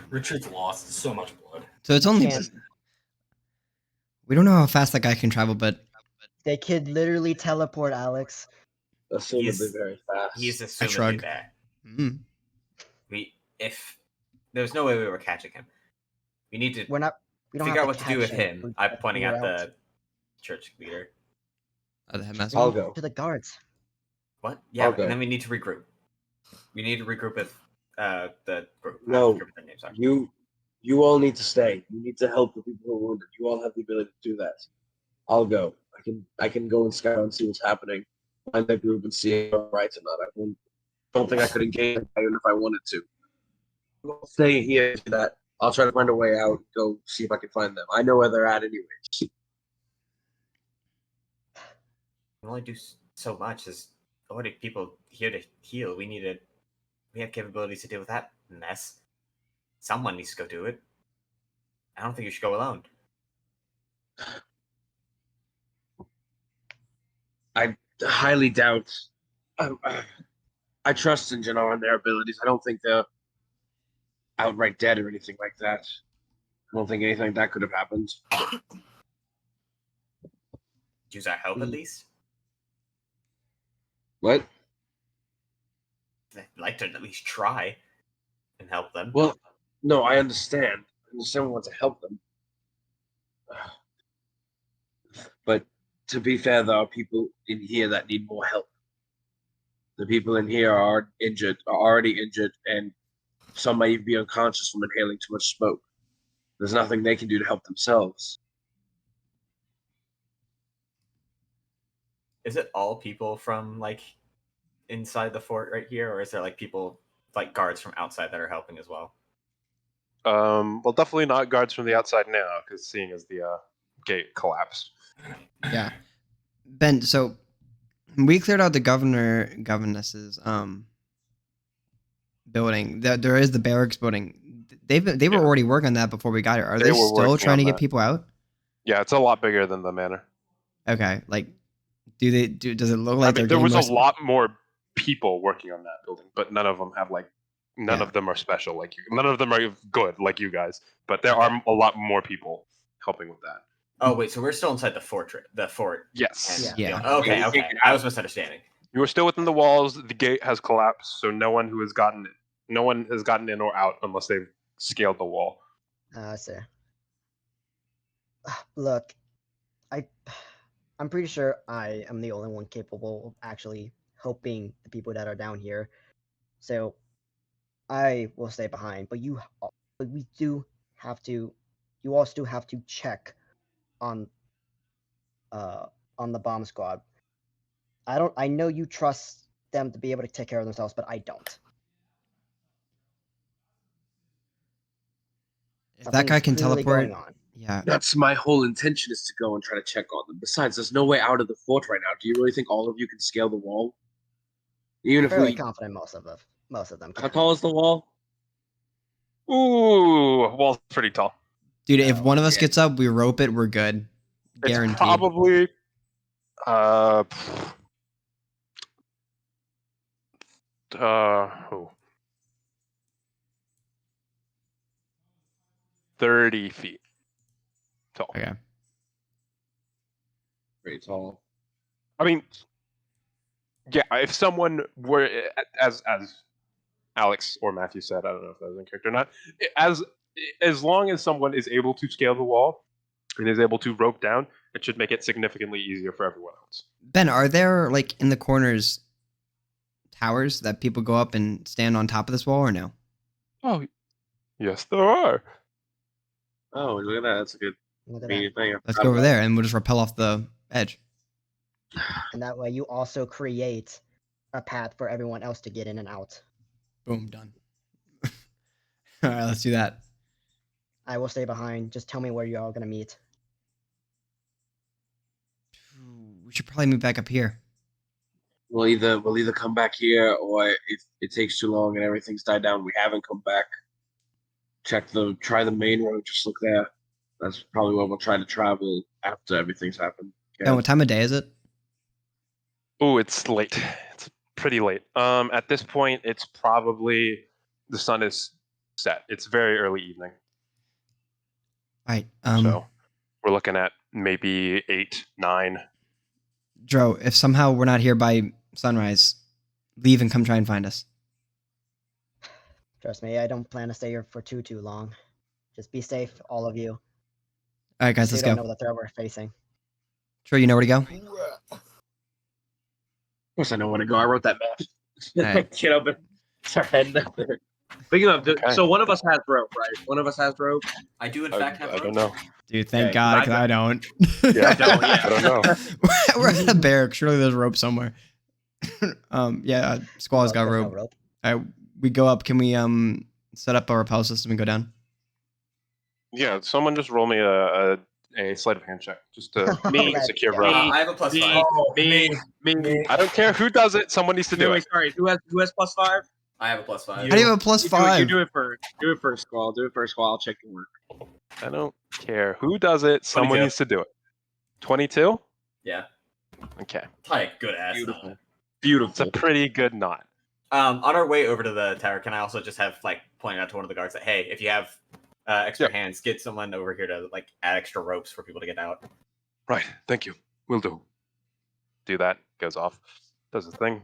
Richard's lost so much blood. So it's only. Can't- We don't know how fast that guy can travel, but They could literally teleport, Alex. Assumedly He's- very fast. He's assumedly shrug. there. mm, If there's no way we were catching him, we need to We don't figure have out what to do catch with him. We I'm gotta pointing figure at out- the church leader. the headmaster. I'll go. to the guards. What? Yeah, Okay. and then we need to regroup. We need to regroup with the group. I No. forget what their names are. You all need to stay. You need to help the people who are wounded. You all have the ability to do that. I'll go. I can go and scout and see what's happening. Find that group and see if they're right or not. Don't think I could engage even if I wanted to. I'll stay here for that. I'll try to find a way out. Go see if I can find them. I know where they're at anyway. We only do so much. There's already people here to heal. We have capabilities to deal with that mess. Someone needs to go do it. I don't think you should go alone. I highly doubt. I trust in Jannar and their abilities. I don't think they're outright dead or anything like that. I don't think anything like that could have happened. Use our help at least. What? I'd like to at least try and help them. Well, no, I understand. I understand we want to help them. But to be fair, there are people in here that need more help. The people in here are already injured, and some may be unconscious from inhaling too much smoke. There's nothing they can do to help themselves. Is it all people from like inside the fort right here, or is there like people like guards from outside that are helping as well? Well, definitely not guards from the outside now, because seeing as the gate collapsed. Yeah. Ben, so we cleared out the governess's building. There is the barracks building. They were Yeah. already working on that before we got here. Are They they were still working trying to on get that. people out? Yeah, it's a lot bigger than the manor. Okay, like does it look like I mean, they're there getting was more a lot more people working on that building, but none of them have like None Yeah. of them are special like you. None of them are good like you guys. But there are a lot more people helping with that. Oh wait, so we're still inside the fortress, the fort. Yes. and- Yeah. Okay. Yeah, we Okay. can't get I out. was misunderstanding. You are still within the walls. The gate has collapsed, so no one has gotten in or out unless they've scaled the wall. So look, I'm pretty sure I am the only one capable of actually helping the people that are down here. So I will stay behind, but we do have to. You also have to check on the bomb squad. I know you trust them to be able to take care of themselves, but I don't. If that guy can Something's clearly teleport, going on. yeah. That's my whole intention, is to go and try to check on them. Besides, there's no way out of the fort right now. Do you really think all of you can scale the wall? Even I'm if fairly we, confident most of them how can. tall is the wall? Ooh, wall's pretty tall. Dude, if Oh, one of us yeah. gets up, we rope it, we're good. Guaranteed. It's probably oh, 30 feet tall. Okay. Pretty tall. I mean, yeah, if someone were, as Alex or Matthew said, I don't know if that was in character or not, as long as someone is able to scale the wall and is able to rope down, it should make it significantly easier for everyone else. Ben, are there like in the corners towers that people go up and stand on top of this wall or no? Oh, yes, there are. Oh, look at that. That's a good Look at convenient thing. Let's go over there and we'll just rappel off the edge. that. And that way, you also create a path for everyone else to get in and out. Boom, done. All right, let's do that. I will stay behind. Just tell me where you're all gonna meet. We should probably move back up here. We'll either come back here, or if it takes too long and everything's died down, we haven't come back. Try the main road. Just look there. That's probably where we'll try to travel after everything's happened. Okay? Ben, what time of day is it? Oh, it's late. It's pretty late. At this point, it's probably the sun is set. It's very early evening. All right. So we're looking at maybe 8, 9. Dro, if somehow we're not here by sunrise, leave and come try and find us. Trust me, I don't plan to stay here for too long. Just be safe, all of you. All right, guys, We let's don't go. know the threat we're facing. Dro, you know where to go? Of course, I know where to go. I wrote that map. Alright. Get up and start heading up there. Speaking of, Okay. so one of us has rope, right? One of us has rope. I do in I fact have. don't rope. know. Dude, thank Okay, God, I because I don't. Yeah, don't, I don't know. We're at a barrack. Surely there's rope somewhere. Yeah, Squall's got There's no rope. All right, we go up. Can we set up our rappel system and go down? Yeah, someone just roll me a sleight of hand check just to Let's secure go. rope. I have a plus Me. 5. Me. I don't care who does it. Someone needs to do Wait, it. sorry. Who has +5? I have a plus 5. How do you have a plus You 5? do it first. Do it first, Squall. Do it first, Squall. I'll check your work. I don't care who does it. Someone 22. needs to do it. 22? Yeah. Okay. Probably a good ass. Beautiful. It's Beautiful. a pretty good knot. On our way over to the tower, can I also just have like pointed out to one of the guards that hey, if you have extra Yep. hands, get someone over here to like add extra ropes for people to get out. Right. Thank you. Will do. Do that. Goes off. Does the thing.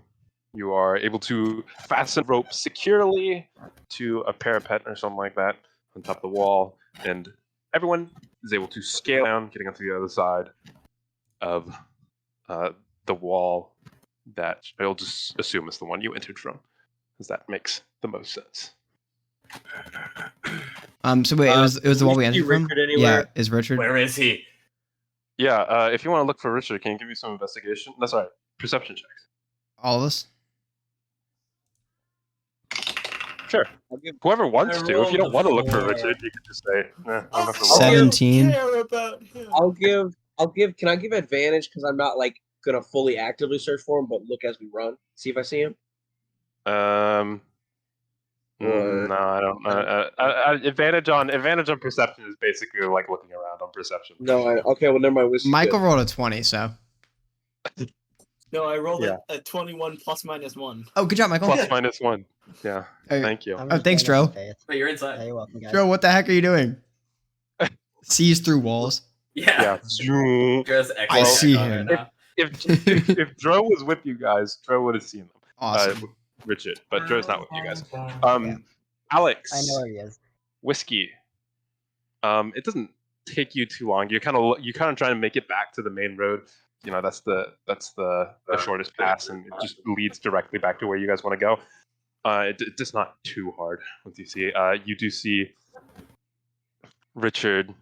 You are able to fasten rope securely to a parapet or something like that on top of the wall, and everyone is able to scale down, getting onto the other side of the wall that I'll just assume is the one you entered from, because that makes the most sense. So wait, it was the wall we can we entered see from? Richard anywhere? Yeah, is Richard? Where is he? Yeah, if you want to look for Richard, can you give me some investigation? That's all right. Perception checks. All of us? Sure. I'll give, Whoever wants I to. If rolled you don't a want to look for 4. Richard, you can just say, I don't have to roll. 17. I'll give. Can I give advantage because I'm not like gonna fully actively search for him, but look as we run, see if I see him. No, I don't. Advantage on perception is basically like looking around on perception. No. Okay. Well, never mind. Wisdom's Michael good. rolled a 20, so. No, I rolled Yeah. a 21 plus minus 1. Oh, good job, Michael. Plus minus 1. Yeah. Okay. Thank you. I'm Oh, just thanks, going Dro. on faith. But you're Yeah, inside. you're welcome, guys. Dro, what the heck are you doing? Sees through walls. Yeah. Zoom. I see him. If Dro was with you guys, Dro would have seen them. Awesome. Richard, but Dro's not with you guys. Yeah. Alex. I know where he is. Whiskey. It doesn't take you too long. You're kind of trying to make it back to the main road. You know, that's the shortest pass, and it just leads directly back to where you guys want to go. It's not too hard once you see. You do see Richard.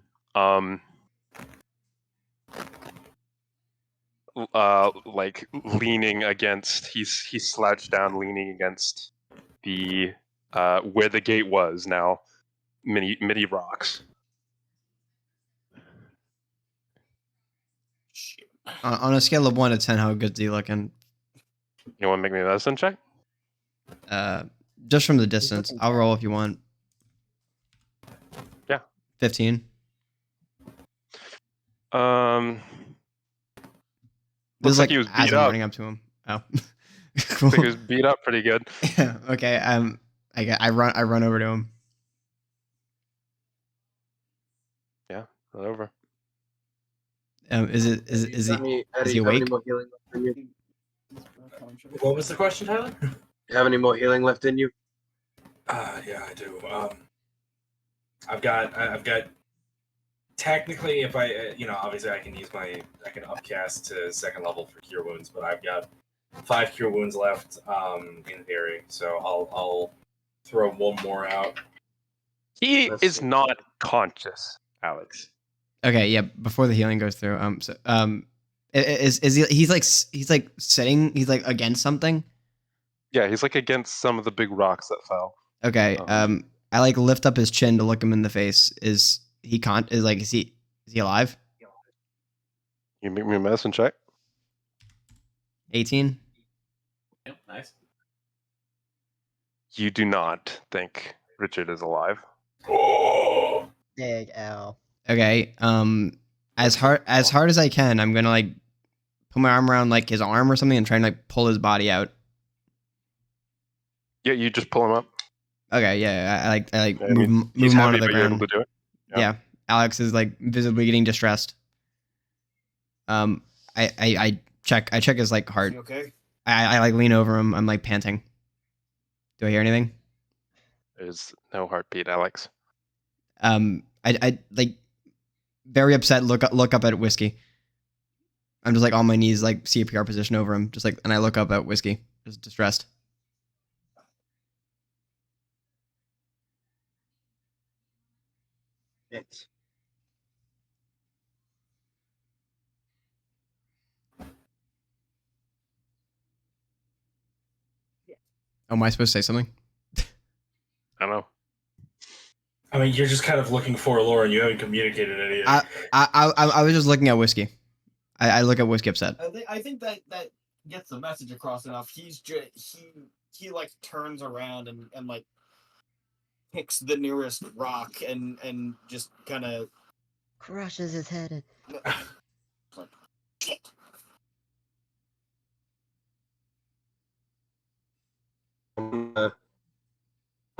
Like leaning against. He's slouched down, leaning against the where the gate was now. Many rocks. On a scale of 1 to 10, how good's he looking? You want to make me a medicine check? Just from the distance. looking I'll bad. roll if you want. Yeah. 15. Looks This is like like he was as beat I'm up. running up to him. Oh. Looks Cool. like he was beat up pretty good. Yeah, okay. I run over to him. Run over. Is he Eddie, is you he have any awake? more healing left in you? What was the question, Tyler? You have any more healing left in you? Yeah, I do. I've got. Technically, if I, obviously I can upcast to second level for cure wounds, but I've got 5 cure wounds left, in theory. So I'll throw one more out. He Let's is see. not conscious, Alex. Okay, yeah. Before the healing goes through, is he? He's like sitting. He's like against something. Yeah, he's like against some of the big rocks that fell. Okay. Um, I like lift up his chin to look him in the face. Is he alive? You make me a medicine check. 18. Yep, nice. You do not think Richard is alive. Big L. Okay. As hard as I can, I'm gonna like put my arm around like his arm or something and try and like pull his body out. Yeah, you just pull him up. Okay. Yeah. I I move mean, move he's him heavy, onto the but you're able ground. to do it. Yeah. Yeah. Alex is like visibly getting distressed. I check his like heart. You okay? I like lean over him. I'm like panting. Do I hear anything? There's no heartbeat, Alex. I like very upset. Look up at Whiskey. I'm just like on my knees, like CPR position over him, just like, and I look up at Whiskey, just distressed. It's Oh, am I supposed to say something? I don't know. I mean, you're just kind of looking for Lauren. You haven't communicated anything. I was just looking at Whiskey. I look at Whiskey upset. I think that gets the message across enough. He's he like turns around and like picks the nearest rock and just kind of Crushes his head in. shit. I'm gonna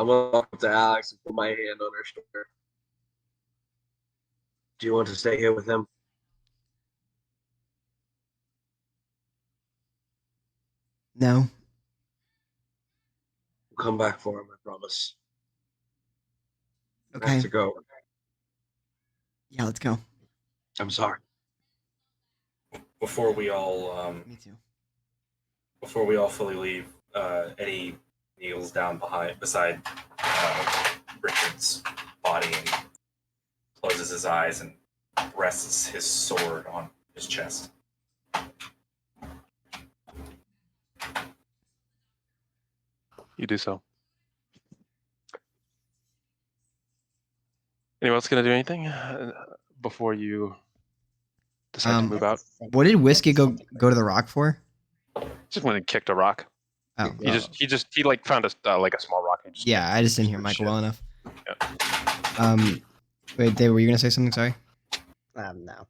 walk up to Alex and put my hand on her shoulder. Do you want to stay here with him? No. We'll come back for him, I promise. I Okay. have to go. Yeah, let's go. I'm sorry. Before we all Me too. fully leave, Eddie kneels down beside Richard's body and closes his eyes and rests his sword on his chest. You do so. Anyone else gonna do anything before you decide to move out? What did Whiskey go to the rock for? Just went and kicked a rock. Oh, He like found a like a small rock. And just yeah. I just didn't hear Shit. Michael well enough. Wait, Dave, were you gonna say something? Sorry. No.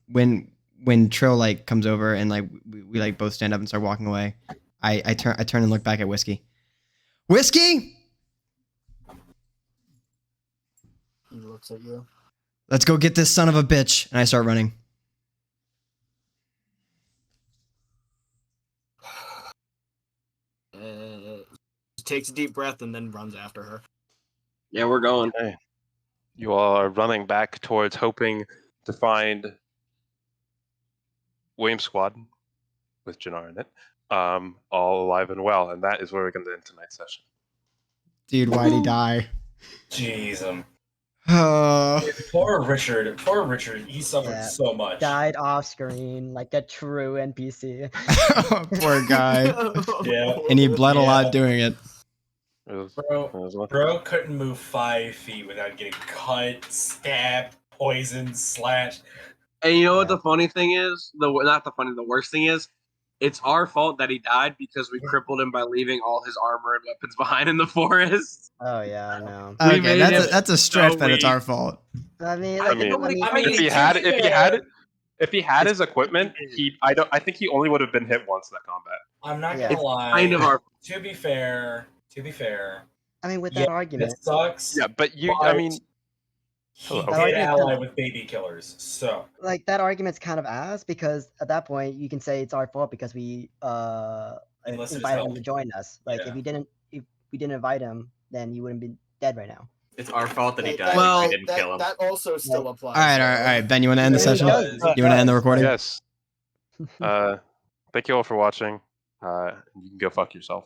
When when Trill like comes over and like we like both stand up and start walking away, I turn and look back at Whiskey. Whiskey, He looks at you. let's go get this son of a bitch, and I start running. Takes a deep breath and then runs after her. Yeah, we're going. Okay. You all are running back towards hoping to find William's squad with Jannar in it, all alive and well, and that is where we're going to end tonight's session. Dude, why'd he die? Jeez, Oh. poor Richard. Poor Richard. He suffered Yeah. so much. Died off screen like a true NPC. Poor guy. Yeah. And he bled a Yeah. lot doing it. It was, Bro, it was one- bro couldn't move 5 feet without getting cut, stabbed, poisoned, slashed. And you know what Yeah. the funny thing is? The worst thing is, it's our fault that he died because we crippled him by leaving all his armor and weapons behind in the forest. Oh yeah, I know. We Okay, made that's it a stretch, so but it's weak. our fault. I mean, I like, mean, I if he to had be if he fair- had it, if he had his equipment, I think he only would have been hit once in that combat. I'm not Yeah. gonna lie. Kind of our. To be fair, I mean, with yeah, that argument, this sucks. Yeah, but you, I But mean, he Hello. did That argument- ally with baby killers, so like that argument's kind of ass because at that point you can say it's our fault because we Enlisted his invited him help. to join us. Like Yeah. if we didn't invite him, then you wouldn't be dead right now. It's our fault that he died. Well, we didn't kill him. That also still applies. All right. Ben, you want to end the Yeah, he session? does, You want to end the recording? yes. Thank you all for watching. You can go fuck yourself.